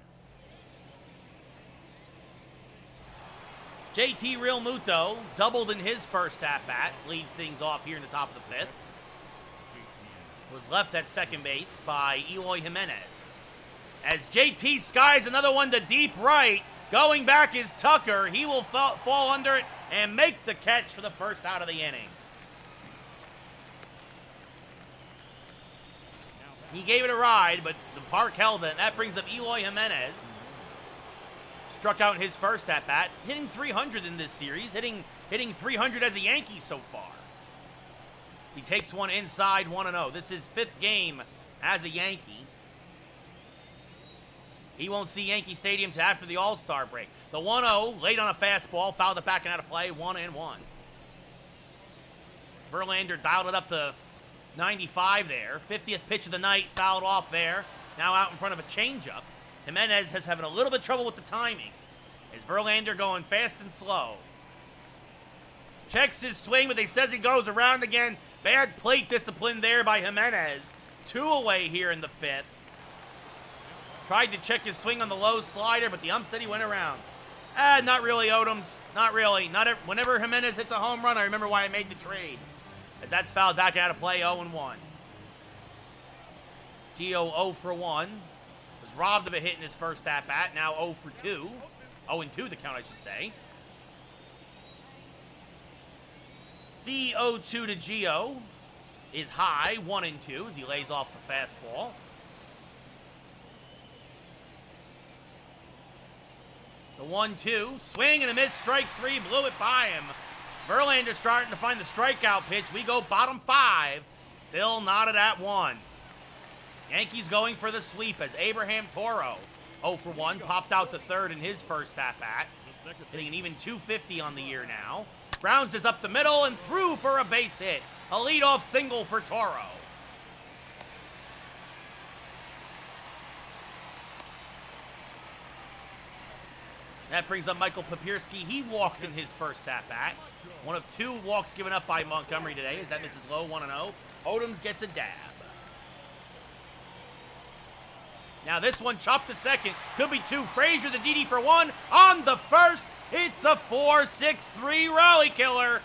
JT Realmuto doubled in his first at-bat. Leads things off here in the top of the 5th. Was left at second base by Eloy Jimenez. As JT skies another one to deep right, going back is Tucker. He will fall under it and make the catch for the first out of the inning. He gave it a ride, but the park held it. That brings up Eloy Jimenez. Struck out in his first at-bat, hitting 300 in this series, hitting 300 as a Yankee so far. He takes one inside, 1-0. This is 5th game as a Yankee. He won't see Yankee Stadium till after the All-Star break. The 1-0, late on a fastball, fouled it back and out of play, 1-1. Verlander dialed it up to 95 there. 50th pitch of the night, fouled off there. Now out in front of a changeup. Jimenez has having a little bit of trouble with the timing. Is Verlander going fast and slow? Checks his swing, but he says he goes around again. Bad plate discipline there by Jimenez. 2 away here in the 5th. Tried to check his swing on the low slider, but the ump said he went around. Not really, Odoms. Not really. Whenever Jimenez hits a home run, I remember why I made the trade. As that's fouled back out of play, 0-1. Gio 0 for 1. Was robbed of a hit in his first at-bat. Now 0 for 2. 0-2 the count, I should say. The 0-2 to Gio is high, 1-2, as he lays off the fastball. The 1-2, swing and a miss, strike 3, blew it by him. Verlander starting to find the strikeout pitch. We go bottom 5, still knotted at 1. Yankees going for the sweep as Abraham Toro, 0 for 1, popped out to third in his first at-bat. Hitting an even 250 on the year now. Grounds is up the middle and through for a base hit. A leadoff single for Toro. That brings up Michael Papierski. He walked in his first at-bat. One of 2 walks given up by Montgomery today as that misses low, 1-0. Odoms gets a dab. Now this one chopped to second. Could be 2. Frazier the DD for 1. On the first, it's a 4-6-3 rally killer.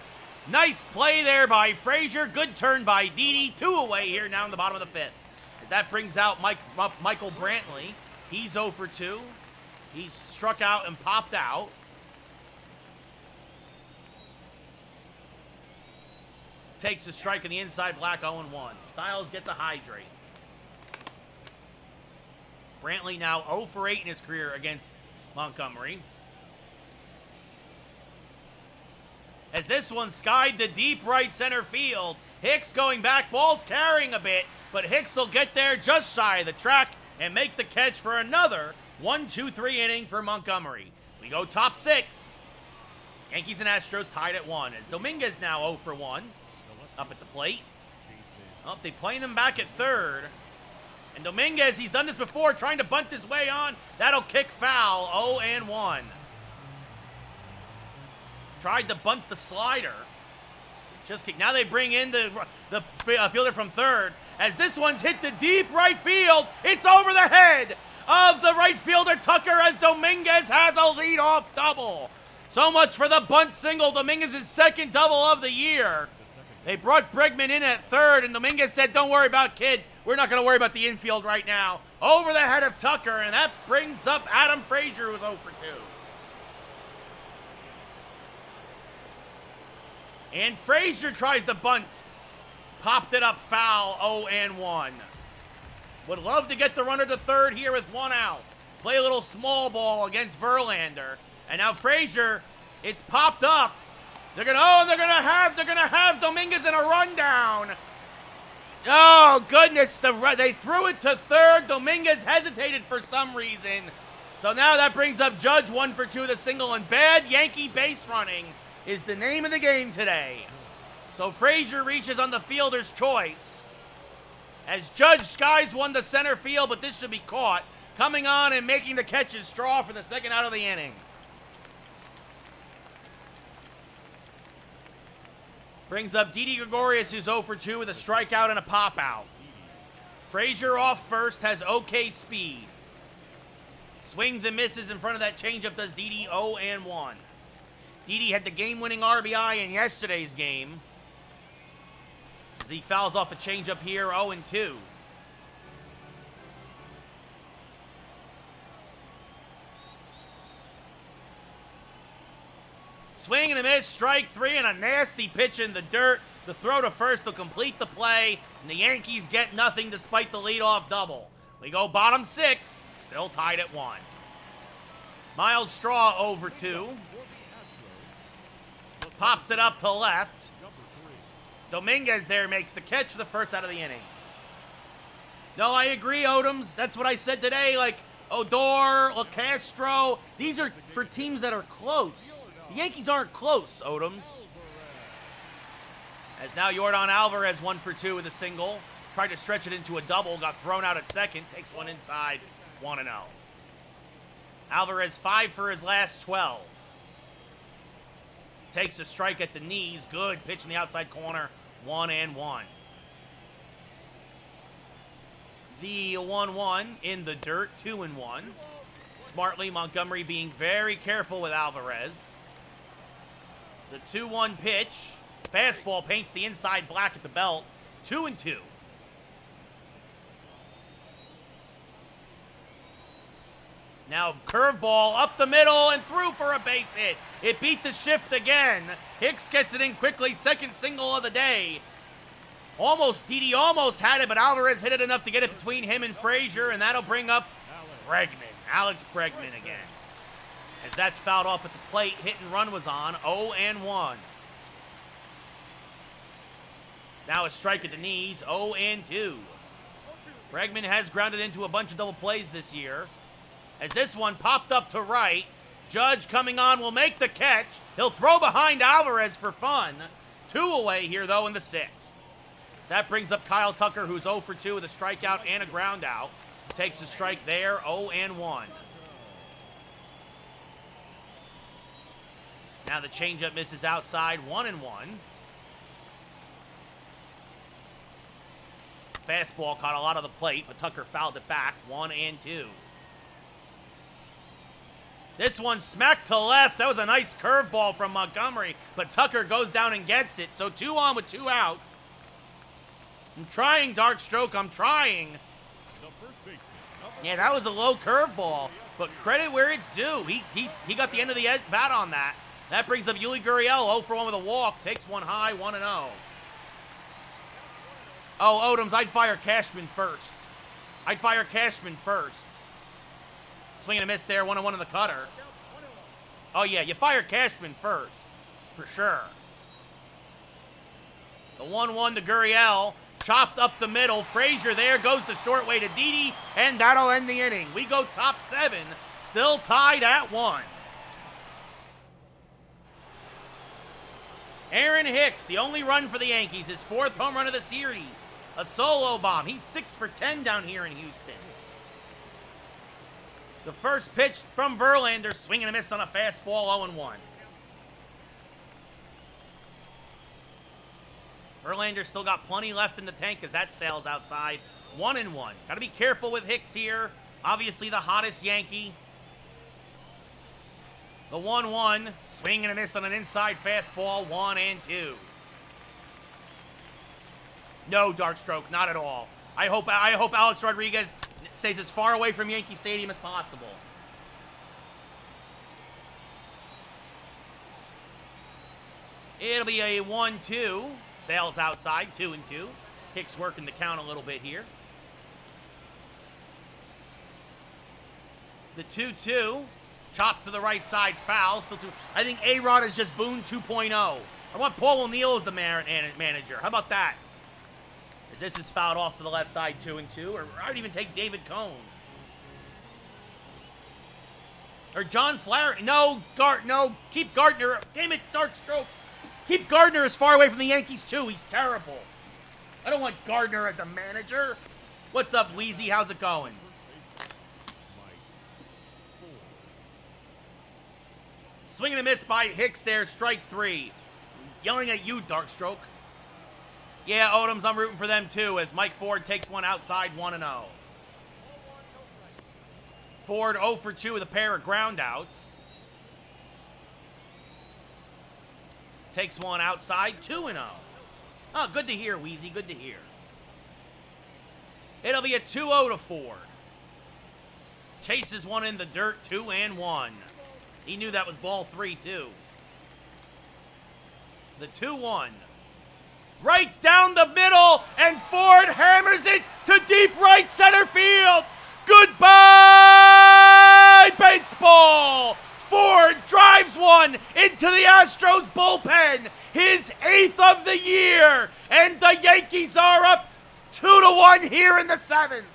Nice play there by Frazier. Good turn by Didi. 2 away here now in the bottom of the 5th. As that brings out Michael Brantley. He's 0 for 2. He's struck out and popped out. Takes a strike in the inside black, 0-1. Styles gets a hydrate. Brantley now 0 for 8 in his career against Montgomery. As this one skied to deep right center field. Hicks going back, ball's carrying a bit, but Hicks will get there just shy of the track and make the catch for another 1-2-3 inning for Montgomery. We go top 6. Yankees and Astros tied at 1. As Dominguez now 0 for 1 up at the plate. Oh, they playing him back at third. And Dominguez, he's done this before, trying to bunt his way on. That'll kick foul, 0-1. Tried to bunt the slider. Just kick. Now they bring in the fielder from third. As this one's hit to deep right field, it's over the head of the right fielder Tucker as Dominguez has a leadoff double. So much for the bunt single, Dominguez's second double of the year. They brought Bregman in at third, and Dominguez said, don't worry about kid. We're not going to worry about the infield right now. Over the head of Tucker, and that brings up Adam Frazier, who's 0 for 2. And Frazier tries to bunt. Popped it up foul, 0-1. Would love to get the runner to third here with 1 out. Play a little small ball against Verlander. And now Frazier, it's popped up. They're gonna have Dominguez in a rundown. Oh goodness, they threw it to third. Dominguez hesitated for some reason. So now that brings up Judge 1 for 2 with a single, and bad Yankee base running is the name of the game today. So Frazier reaches on the fielder's choice. As Judge skies one to center field, but this should be caught. Coming on and making the catch is Straw for the second out of the inning. Brings up Didi Gregorius, who's 0 for 2 with a strikeout and a pop-out. Frazier off first, has okay speed. Swings and misses in front of that changeup, does Didi 0-1. Didi had the game-winning RBI in yesterday's game, as he fouls off a changeup here, 0-2. Swing and a miss, strike 3, and a nasty pitch in the dirt. The throw to first will complete the play, and the Yankees get nothing despite the leadoff double. We go bottom 6, still tied at 1. Miles Straw 0 for 2. Pops it up to left. Dominguez there makes the catch for the first out of the inning. No, I agree, Odoms. That's what I said today. Like, Odor, LaCastro, these are for teams that are close. The Yankees aren't close, Odoms. As now Yordan Alvarez 1 for 2 with a single. Tried to stretch it into a double, got thrown out at second. Takes one inside, 1-0. Alvarez 5 for his last 12. Takes a strike at the knees. Good pitch in the outside corner, 1-1. The 1-1 in the dirt, 2-1. Smartly, Montgomery being very careful with Alvarez. The 2-1 pitch. Fastball paints the inside black at the belt. 2-2. Now curveball up the middle and through for a base hit. It beat the shift again. Hicks gets it in quickly. Second single of the day. Didi almost had it, but Alvarez hit it enough to get it between him and Frazier, and that'll bring up Bregman. Alex Bregman again. As that's fouled off at the plate, hit and run was on, 0-1. Now a strike at the knees, 0-2. Bregman has grounded into a bunch of double plays this year. As this one popped up to right, Judge coming on will make the catch. He'll throw behind Alvarez for fun. 2 away here, though, in the 6th. So that brings up Kyle Tucker, who's 0 for 2 with a strikeout and a ground out. Takes a strike there, 0-1. Now the changeup misses outside, 1-1. Fastball caught a lot of the plate, but Tucker fouled it back, 1-2. This one smacked to left. That was a nice curveball from Montgomery, but Tucker goes down and gets it. So 2 on with 2 outs. I'm trying, Dark Stroke. I'm trying. Yeah, that was a low curveball, but credit where it's due. He got the end of the bat on that. That brings up Yuli Gurriel, 0 for 1 with a walk. Takes one high, 1-0. Oh, Odoms, I'd fire Cashman first. Swing and a miss there, 1-1 in the cutter. Oh, yeah, you fire Cashman first, for sure. The 1-1 to Gurriel, chopped up the middle. Frazier there, goes the short way to Didi, and that'll end the inning. We go top 7, still tied at 1. Aaron Hicks, the only run for the Yankees, his 4th home run of the series. A solo bomb. He's 6 for 10 down here in Houston. The first pitch from Verlander, swing and a miss on a fastball, 0-1. Verlander still got plenty left in the tank as that sails outside, 1-1. Got to be careful with Hicks here. Obviously the hottest Yankee. The 1-1. Swing and a miss on an inside fastball. 1-2. No, Darkstroke, not at all. I hope Alex Rodriguez stays as far away from Yankee Stadium as possible. It'll be a 1-2. Sails outside, 2-2. Hicks working the count a little bit here. The 2-2. Chopped to the right side, foul. Still two. I think A-Rod is just Boone 2.0. I want Paul O'Neill as the manager. How about that? As this is fouled off to the left side, 2-2. Or I would even take David Cone. Or John Flaherty. No, no. Keep Gardner. Damn it, Darkstroke. Keep Gardner as far away from the Yankees, too. He's terrible. I don't want Gardner as the manager. What's up, Wheezy? How's it going? Swing and a miss by Hicks there, strike 3. Yelling at you, Darkstroke. Yeah, Odoms, I'm rooting for them too, as Mike Ford takes one outside, 1-0. Ford 0 for 2 with a pair of groundouts. Takes one outside, 2-0. Oh, good to hear, Wheezy, good to hear. It'll be a 2-0 to Ford. Chases one in the dirt, 2-1. He knew that was ball 3, too. The 2-1. Right down the middle, and Ford hammers it to deep right center field. Goodbye, baseball! Ford drives one into the Astros bullpen, his 8th of the year, and the Yankees are up 2-1 here in the 7th.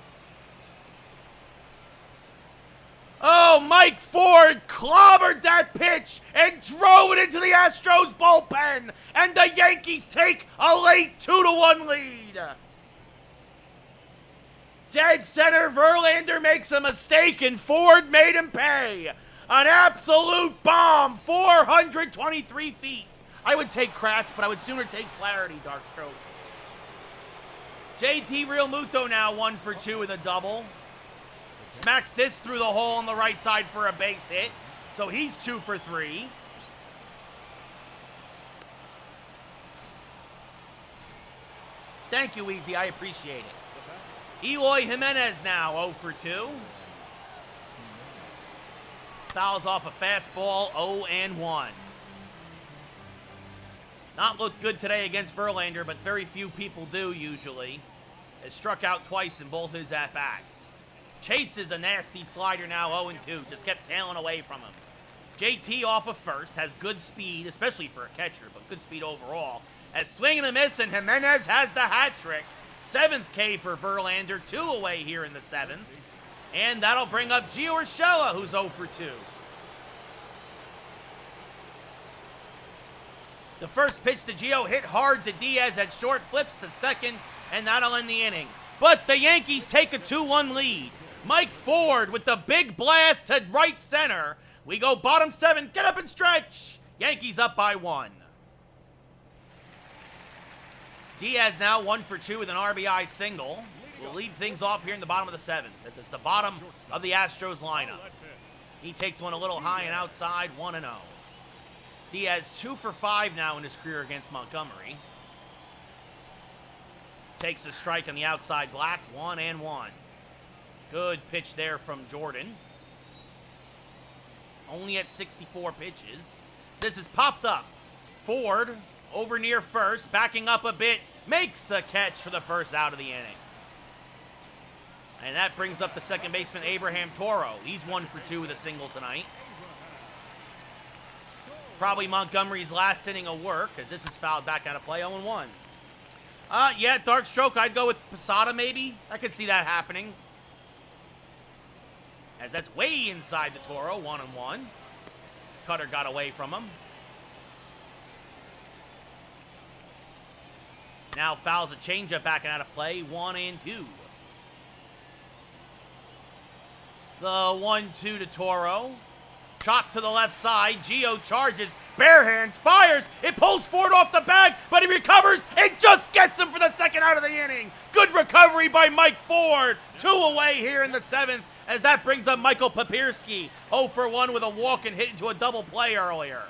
Oh, Mike Ford clobbered that pitch and drove it into the Astros bullpen, and the Yankees take a late 2-1 lead. Dead center, Verlander makes a mistake, and Ford made him pay. An absolute bomb, 423 feet. I would take Kratz, but I would sooner take Flaherty, Darkstroke. JT Realmuto now 1 for 2 with a double. Smacks this through the hole on the right side for a base hit. So he's 2 for 3. Thank you, Easy. I appreciate it. Eloy Jimenez now 0 for 2. Fouls off a fastball, 0-1. Not looked good today against Verlander, but very few people do usually. Has struck out twice in both his at-bats. Chases a nasty slider now, 0-2. Just kept tailing away from him. JT off of first, has good speed, especially for a catcher, but good speed overall. As swing and a miss, and Jimenez has the hat trick. 7th K for Verlander, 2 away here in the 7th. And that'll bring up Gio Urshela, who's 0 for 2. The first pitch to Gio hit hard to Diaz at short, flips to second, and that'll end the inning. But the Yankees take a 2-1 lead. Mike Ford with the big blast to right center. We go bottom 7, get up and stretch. Yankees up by 1. Diaz now 1 for 2 with an RBI single. We'll lead things off here in the bottom of the 7th. This is the bottom of the Astros lineup. He takes one a little high and outside, 1-0. Diaz 2 for 5 now in his career against Montgomery. Takes a strike on the outside black, 1-1. Good pitch there from Jordan. Only at 64 pitches. This is popped up. Ford over near first, backing up a bit, makes the catch for the first out of the inning. And that brings up the second baseman, Abraham Toro. He's 1 for 2 with a single tonight. Probably Montgomery's last inning of work, as this is fouled back out of play, 0-1. Yeah, Darkstroke, I'd go with Posada maybe. I could see that happening. As that's way inside the Toro, 1-1. Cutter got away from him. Now fouls a changeup back out of play, 1-2. The 1-2 to Toro. Chop to the left side. Gio charges. Bare hands. Fires. It pulls Ford off the bag, but he recovers. It just gets him for the second out of the inning. Good recovery by Mike Ford. 2 away here in the 7th as that brings up Michael Papierski, 0 for 1 with a walk and hit into a double play earlier.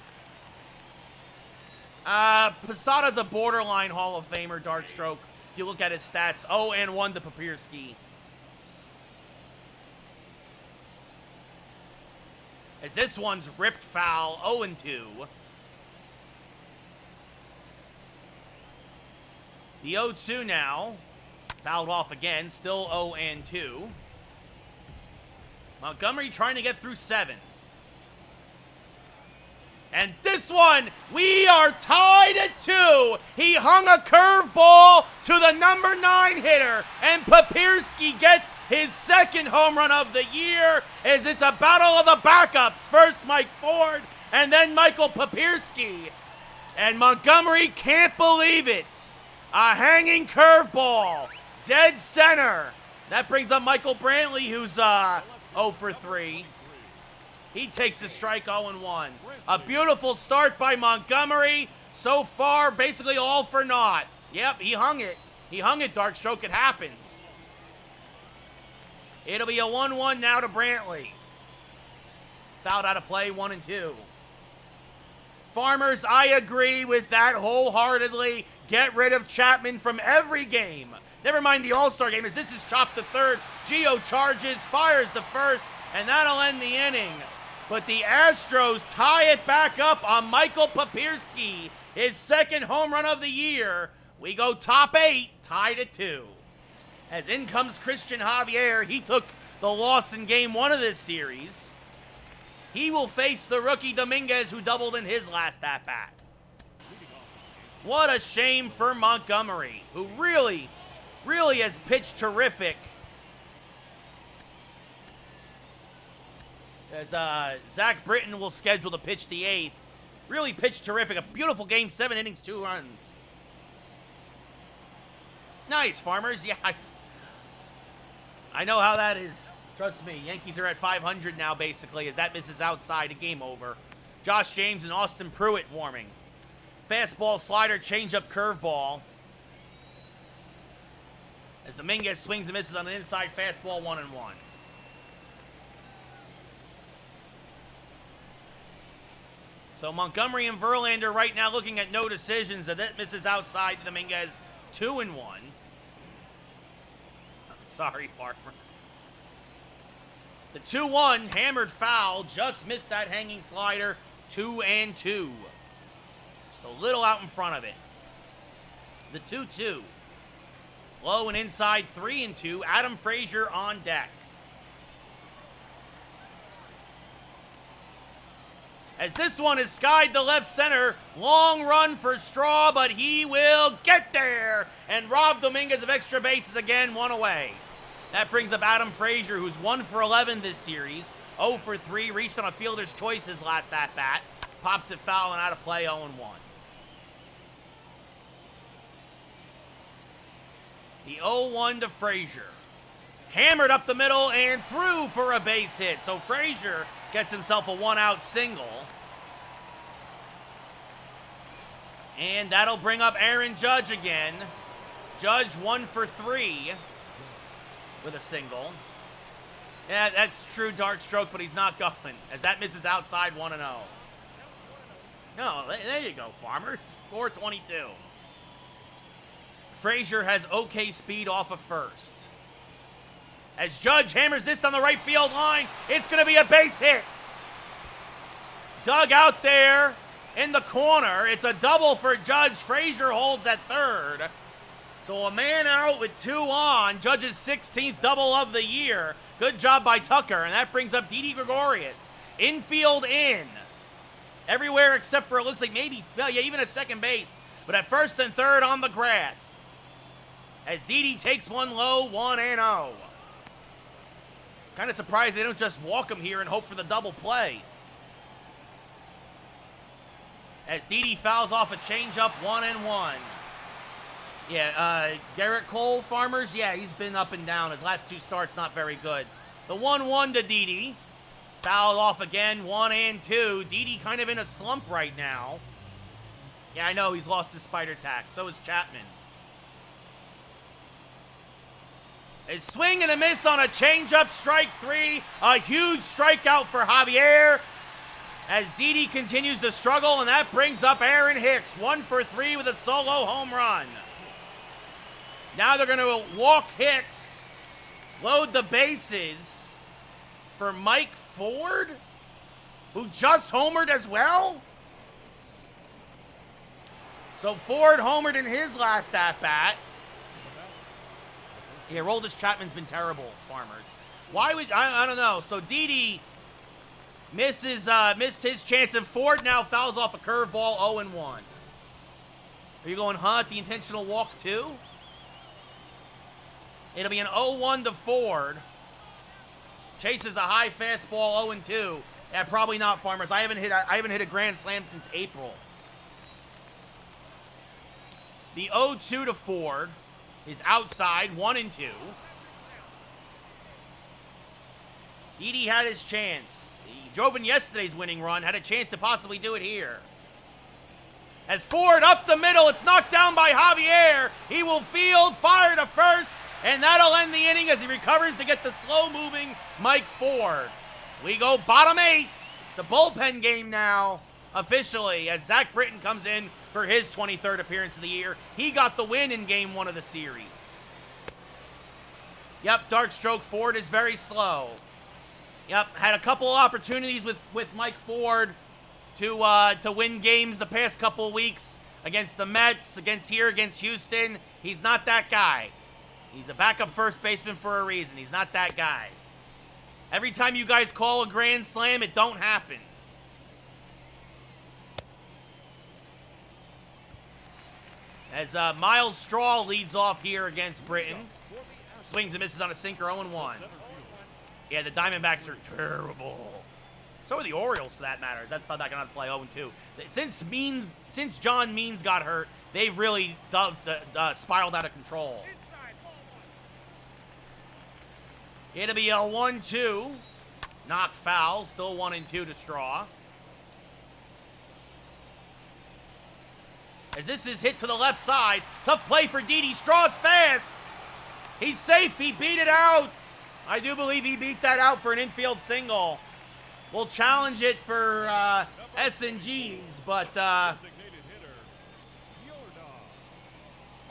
Posada's a borderline Hall of Famer, Darkstroke. If you look at his stats, 0 and 1 to Papierski. As this one's ripped foul, 0 and 2. The 0-2 now. Fouled off again, still 0 and 2. Montgomery trying to get through 7. And this one, we are tied at 2. He hung a curveball to the number 9 hitter, and Papierski gets his second home run of the year, as it's a battle of the backups. First Mike Ford, and then Michael Papierski. And Montgomery can't believe it. A hanging curveball, dead center. That brings up Michael Brantley, who's 0 for 3. He takes a strike, 0-1. A beautiful start by Montgomery. So far, basically all for naught. Yep, he hung it. He hung it, Darkstroke. It happens. It'll be a 1-1 now to Brantley. Fouled out of play, 1 and 2. Farmers, I agree with that wholeheartedly. Get rid of Chapman from every game. Never mind the All-Star game, as this is chopped to third. Gio charges, fires the first, and that'll end the inning. But the Astros tie it back up on Michael Papierski, his second home run of the year. We go top 8, tied at 2. As in comes Christian Javier. He took the loss in game 1 of this series. He will face the rookie Dominguez, who doubled in his last at-bat. What a shame for Montgomery, who really has pitched terrific. As Zach Britton will schedule to pitch the 8th. Really pitched terrific. A beautiful game, 7 innings, 2 runs. Nice, Farmers. Yeah, I know how that is. Trust me, Yankees are at 500 now, basically, as that misses outside, a game over. Josh James and Austin Pruitt warming. Fastball, slider, changeup, curveball. As Dominguez swings and misses on an inside fastball, 1-1. So Montgomery and Verlander right now looking at no decisions. And that misses outside. Dominguez 2-1. Sorry, Farmers. The 2-1 hammered foul. Just missed that hanging slider. 2-2. Just a little out in front of it. The 2-2. Low and inside 3-2. Adam Frazier on deck. As this one is skied to left center. Long run for Straw, but he will get there. And rob Dominguez of extra bases again, 1 away. That brings up Adam Frazier, who's 1 for 11 this series. 0 for 3, reached on a fielder's choice his last at-bat. Pops it foul and out of play, 0-1. The 0-1 to Frazier. Hammered up the middle and through for a base hit. So Frazier gets himself a 1-out single. And that'll bring up Aaron Judge again. Judge 1 for 3 with a single. Yeah, that's true, Darkstroke, but he's not going, as that misses outside, 1-0. No, there you go, Farmers. 422. Frazier has okay speed off of first. As Judge hammers this down the right field line, it's going to be a base hit. Dug out there in the corner. It's a double for Judge. Frazier holds at third. So a man out with 2 on. Judge's 16th double of the year. Good job by Tucker. And that brings up Didi Gregorius. Infield in. Everywhere except for, it looks like maybe, well, yeah, even at second base. But at first and third on the grass. As Didi takes one low, 1-0. Kind of surprised they don't just walk him here and hope for the double play. As Didi fouls off a changeup, 1-1. Yeah, Garrett Cole, Farmers, yeah, he's been up and down. His last 2 starts, not very good. The 1-1 to Didi. Fouled off again, 1-2. Didi kind of in a slump right now. Yeah, I know, he's lost his spider tack. So is Chapman. A swing and a miss on a changeup, strike 3. A huge strikeout for Javier as Didi continues to struggle, and that brings up Aaron Hicks. 1 for 3 with a solo home run. Now they're going to walk Hicks, load the bases for Mike Ford, who just homered as well. So Ford homered in his last at-bat. Yeah, Roldis Chapman's been terrible, Farmers. Why would, I don't know. So Didi missed his chance, and Ford now fouls off a curveball, 0-1. Are you going, at the intentional walk too? It'll be an 0-1 to Ford. Chases a high fastball, 0-2. Yeah, probably not, Farmers. I haven't hit a grand slam since April. The 0-2 to Ford is outside, 1-2. Didi had his chance. He drove in yesterday's winning run, had a chance to possibly do it here. As Ford up the middle, it's knocked down by Javier. He will field, fire to first, and that'll end the inning as he recovers to get the slow-moving Mike Ford. We go bottom 8. It's a bullpen game now, officially, as Zach Britton comes in for his 23rd appearance of the year. He got the win in Game 1 of the series. Yep, dark stroke Ford is very slow. Yep, had a couple of opportunities with Mike Ford to win games the past couple of weeks against the Mets, against Houston. He's not that guy. He's a backup first baseman for a reason. He's not that guy. Every time you guys call a grand slam, it don't happen. As Miles Straw leads off here against Britton. Swings and misses on a sinker, 0-1. Yeah, the Diamondbacks are terrible. So are the Orioles, for that matter. That's how they're going to play 0-2. Since John Means got hurt, they've really spiraled out of control. It'll be a 1-2. Knocked foul. Still 1-2 to Straw. As this is hit to the left side. Tough play for Didi. Straw's fast. He's safe. He beat it out. I do believe he beat that out for an infield single. We'll challenge it for S&Gs, but I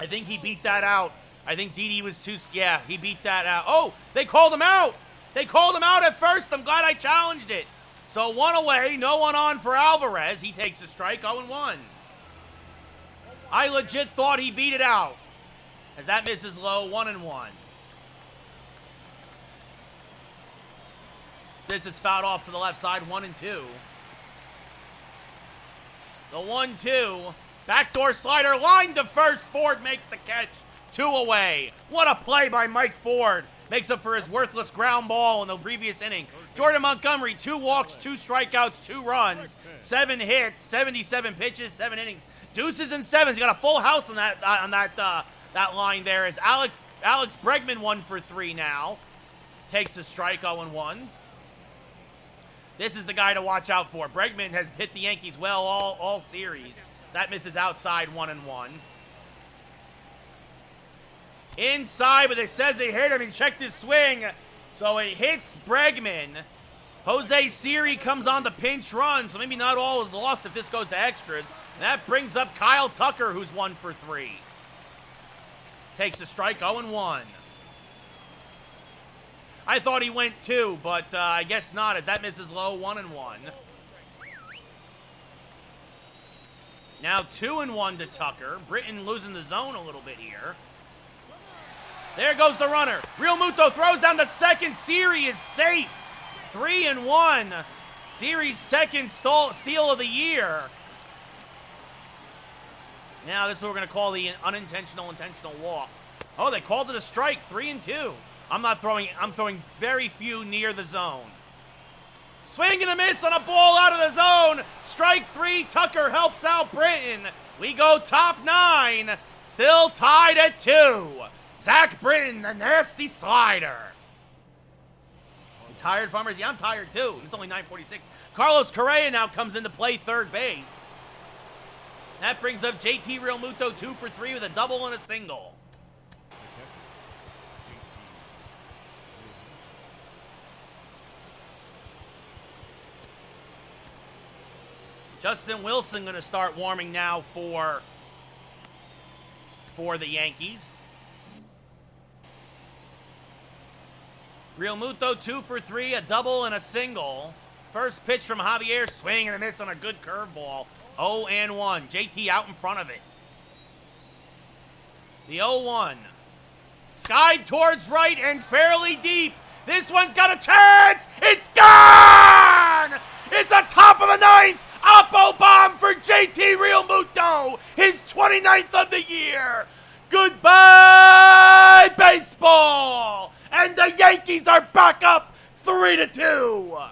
think he beat that out. I think Didi was too... Yeah, he beat that out. Oh, they called him out. They called him out at first. I'm glad I challenged it. So 1 away, no one on for Alvarez. He takes a strike, 0-1. I legit thought he beat it out. As that misses low, 1-1. This is fouled off to the left side, 1-2. The 1-2. Backdoor slider, line to first. Ford makes the catch. 2 away. What a play by Mike Ford. Makes up for his worthless ground ball in the previous inning. Jordan Montgomery, 2 walks, 2 strikeouts, 2 runs, 7 hits, 77 pitches, 7 innings. Deuces and sevens. Got a full house on that line there. As Alex Bregman 1 for 3 now. Takes a strike, 0-1. This is the guy to watch out for. Bregman has hit the Yankees well all series. That misses outside, 1-1. Inside, but it says it hit him. He checked his swing. So it hits Bregman. Jose Siri comes on the pinch run, so maybe not all is lost if this goes to extras. And that brings up Kyle Tucker, who's 1 for 3. Takes a strike, 0-1. I thought he went 2, but I guess not, as that misses low, 1-1. Now 2-1 to Tucker. Britton losing the zone a little bit here. There goes the runner. Real Muto throws down the second. Siri is safe. 3-1. Siri's second steal of the year. Now this is what we're going to call the intentional walk. Oh, they called it a strike. 3-2. I'm throwing very few near the zone. Swing and a miss on a ball out of the zone. Strike 3. Tucker helps out Britton. We go top 9. Still tied at 2. Zach Britton, the nasty slider. You tired, Farmers? Yeah, I'm tired too. It's only 9:46. Carlos Correa now comes into play third base. That brings up JT Realmuto 2 for 3 with a double and a single. Justin Wilson going to start warming now for the Yankees. Real Muto 2 for 3, a double and a single. First pitch from Javier, swing and a miss on a good curveball. 0-1. JT out in front of it. The 0-1. Skied towards right and fairly deep. This one's got a chance. It's gone! It's a top of the ninth. Oppo bomb for JT Real Muto. His 29th of the year. Goodbye, baseball! And the Yankees are back up 3-2.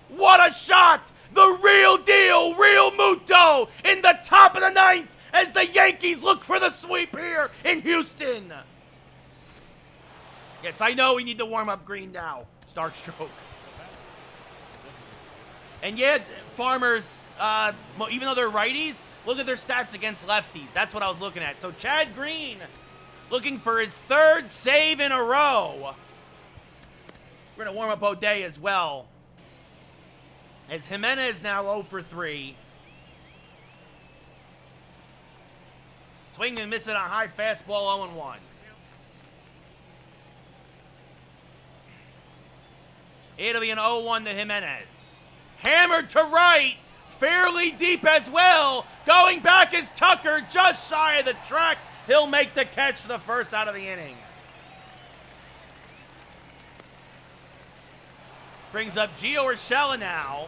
What a shot! The real deal, Real Muto in the top of the ninth as the Yankees look for the sweep here in Houston. Yes, I know we need to warm up Green now. Start stroke. And yeah, Farmers, even though they're righties, look at their stats against lefties. That's what I was looking at. So Chad Green looking for his third save in a row. We're going to warm up O'Day as well. As Jimenez now 0 for 3. Swing and missing a high fastball 0-1. It'll be an 0-1 to Jimenez. Hammered to right. Fairly deep as well. Going back is Tucker just shy of the track. He'll make the catch for the first out of the inning. Brings up Gio Urshela now.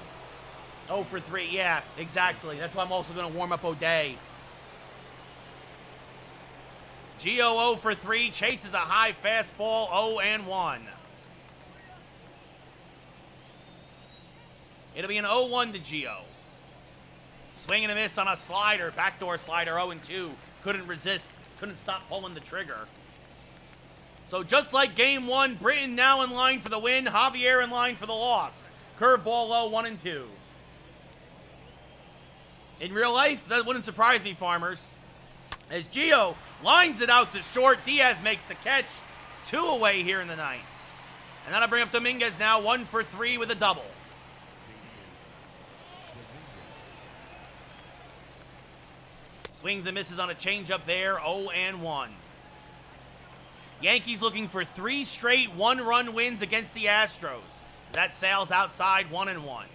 0 for 3. Yeah, exactly. That's why I'm also going to warm up O'Day. Gio 0 for 3. Chases a high fastball. 0-1. It'll be an 0-1 to Gio. Swing and a miss on a slider. Backdoor slider, 0-2. Couldn't resist. Couldn't stop pulling the trigger. So just like game one, Britton now in line for the win. Javier in line for the loss. Curveball low, 1-2. In real life, that wouldn't surprise me, Farmers. As Gio lines it out to short, Diaz makes the catch. 2 away here in the ninth. And that'll bring up Dominguez now, 1 for 3 with a double. Swings and misses on a changeup there, 0-1. Yankees looking for 3 straight one-run wins against the Astros. That sails outside, 1-1.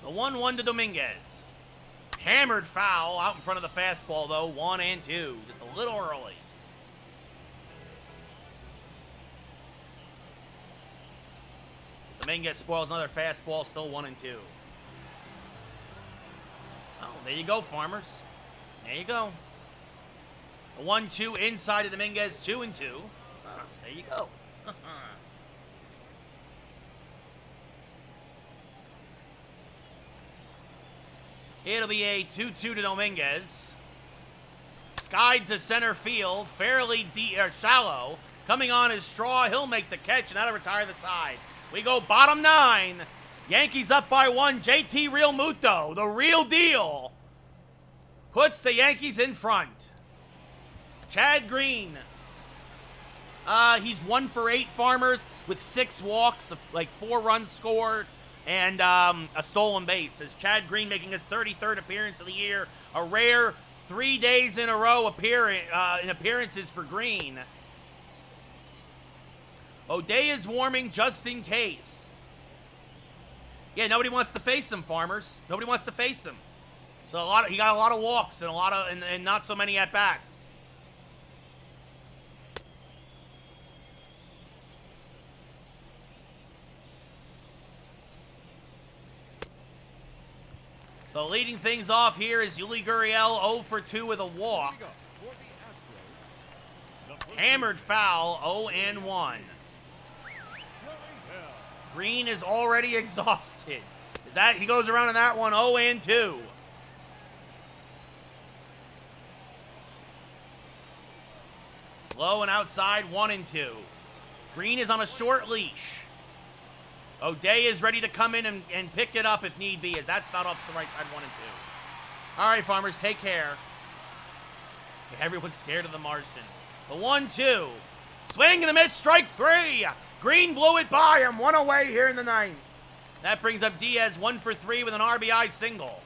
The 1-1 to Dominguez. Hammered foul out in front of the fastball, though, 1-2. Just a little early. As Dominguez spoils another fastball, still 1-2. Oh, there you go, Farmers. There you go. The 1-2 inside of Dominguez, 2-2. There you go. It'll be a 2-2 to Dominguez. Skied to center field, fairly deep or shallow. Coming on his straw, he'll make the catch, and that'll retire the side. We go bottom 9. Yankees up by 1. JT Real Muto, the real deal, puts the Yankees in front. Chad Green. He's 1 for 8, Farmers, with 6 walks, like 4 runs scored, and a stolen base. As Chad Green making his 33rd appearance of the year, a rare 3 days in a row in appearances for Green. O'Day is warming just in case. Yeah, nobody wants to face him, Farmers. Nobody wants to face him. So he got a lot of walks and and not so many at bats. So leading things off here is Yuli Gurriel, 0 for 2 with a walk. Hammered foul, 0-1. Green is already exhausted. He goes around in that one, 0-2. Low and outside, 1-2. Green is on a short leash. O'Day is ready to come in and pick it up if need be, as that's fouled off the right side, 1-2. All right, Farmers, take care. Everyone's scared of the Martian. The 1-2. Swing and a miss, strike 3. Green blew it by him, 1 away here in the 9th. That brings up Diaz 1 for 3 with an RBI single.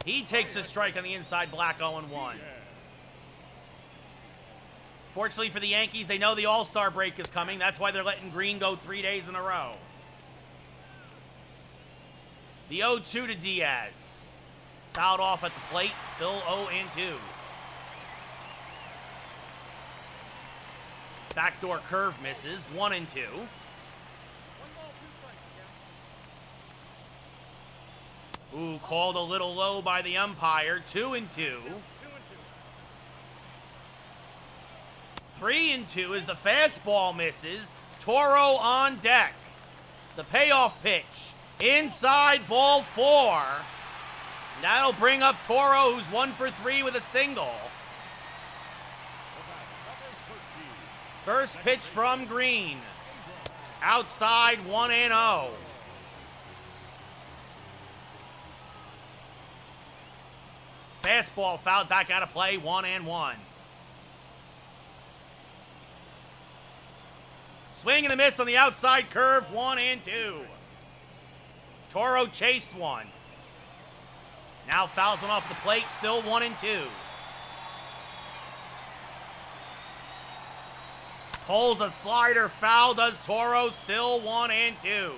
He takes a strike on the inside, black 0-1. Fortunately for the Yankees, they know the All-Star break is coming. That's why they're letting Green go 3 days in a row. The 0-2 to Diaz. Fouled off at the plate, still 0-2. Backdoor curve misses, 1-2. Ooh, called a little low by the umpire, 2-2. 3-2 as the fastball misses. Toro on deck. The payoff pitch. Inside, ball 4. That'll bring up Toro, who's 1 for 3 with a single. First pitch from Green. Outside, 1-0. Fastball fouled back out of play, 1-1. Swing and a miss on the outside curve, 1-2. Toro chased one. Now fouls one off the plate, still 1-2. Pulls a slider, foul does Toro, still 1-2.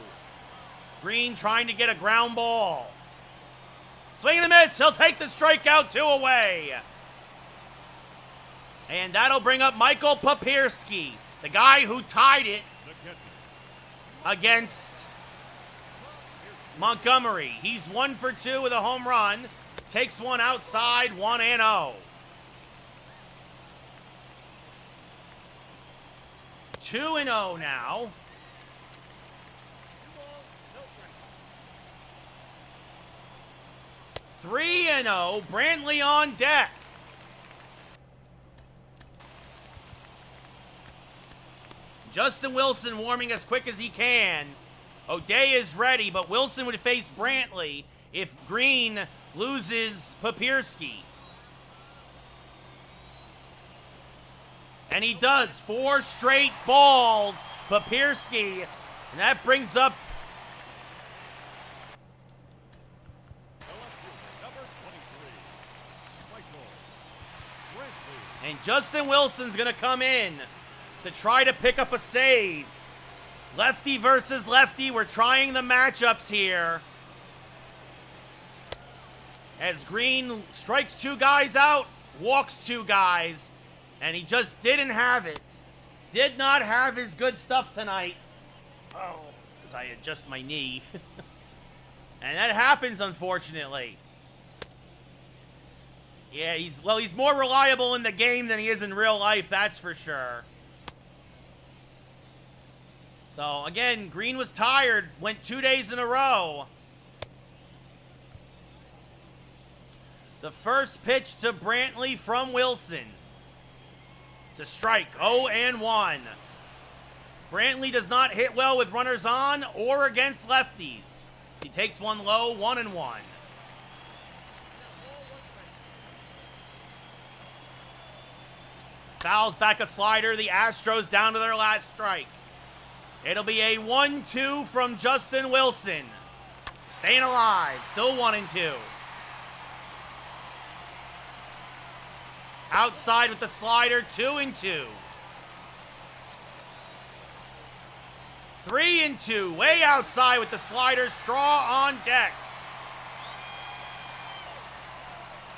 Green trying to get a ground ball. Swing and a miss, he'll take the strikeout, 2 away. And that'll bring up Michael Papierski, the guy who tied it against Montgomery. He's 1 for 2 with a home run. Takes one outside, 1-0. 2-0 now. 3-0, Brantley on deck. Justin Wilson warming as quick as he can. O'Day is ready, but Wilson would face Brantley if Green loses Papierski. And he does. 4 straight balls, Papierski. And that brings up and Justin Wilson's going to come in to try to pick up a save. Lefty versus lefty. We're trying the matchups here. As Green strikes 2 guys out, walks 2 guys, and he just didn't have it. Did not have his good stuff tonight. Oh, as I adjust my knee. And that happens, unfortunately. Yeah, he's more reliable in the game than he is in real life, that's for sure. So, again, Green was tired, went 2 days in a row. The first pitch to Brantley from Wilson. It's a strike, 0-1. Brantley does not hit well with runners on or against lefties. He takes one low, 1-1. Fouls back a slider. The Astros down to their last strike. It'll be a 1-2 from Justin Wilson. Staying alive. Still 1-2. Outside with the slider. 2-2. 3-2. Way outside with the slider. Straw on deck.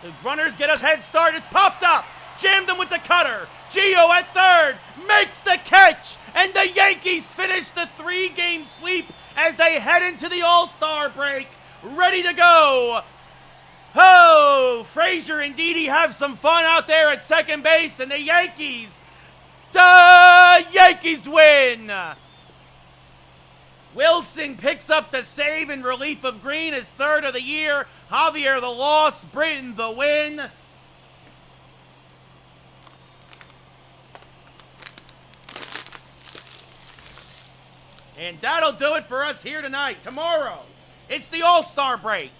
The runners get a head start. It's popped up. Jammed him with the cutter. Gio at third makes the catch, and the Yankees finish the 3-game sweep as they head into the All-Star break. Ready to go. Oh, Frazier and Didi have some fun out there at second base, and the Yankees win. Wilson picks up the save in relief of Green, his 3rd of the year. Javier the loss, Britton the win. And that'll do it for us here tonight. Tomorrow, it's the All-Star break.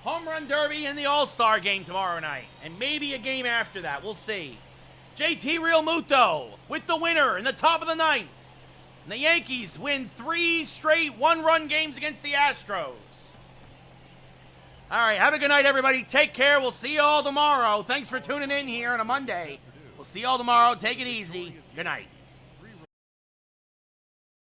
Home home run derby and the All-Star game tomorrow night. And maybe a game after that. We'll see. JT Real Muto with the winner in the top of the ninth. And the Yankees win 3 straight one-run games against the Astros. All right, have a good night, everybody. Take care. We'll see you all tomorrow. Thanks for tuning in here on a Monday. We'll see you all tomorrow. Take it easy. Good night.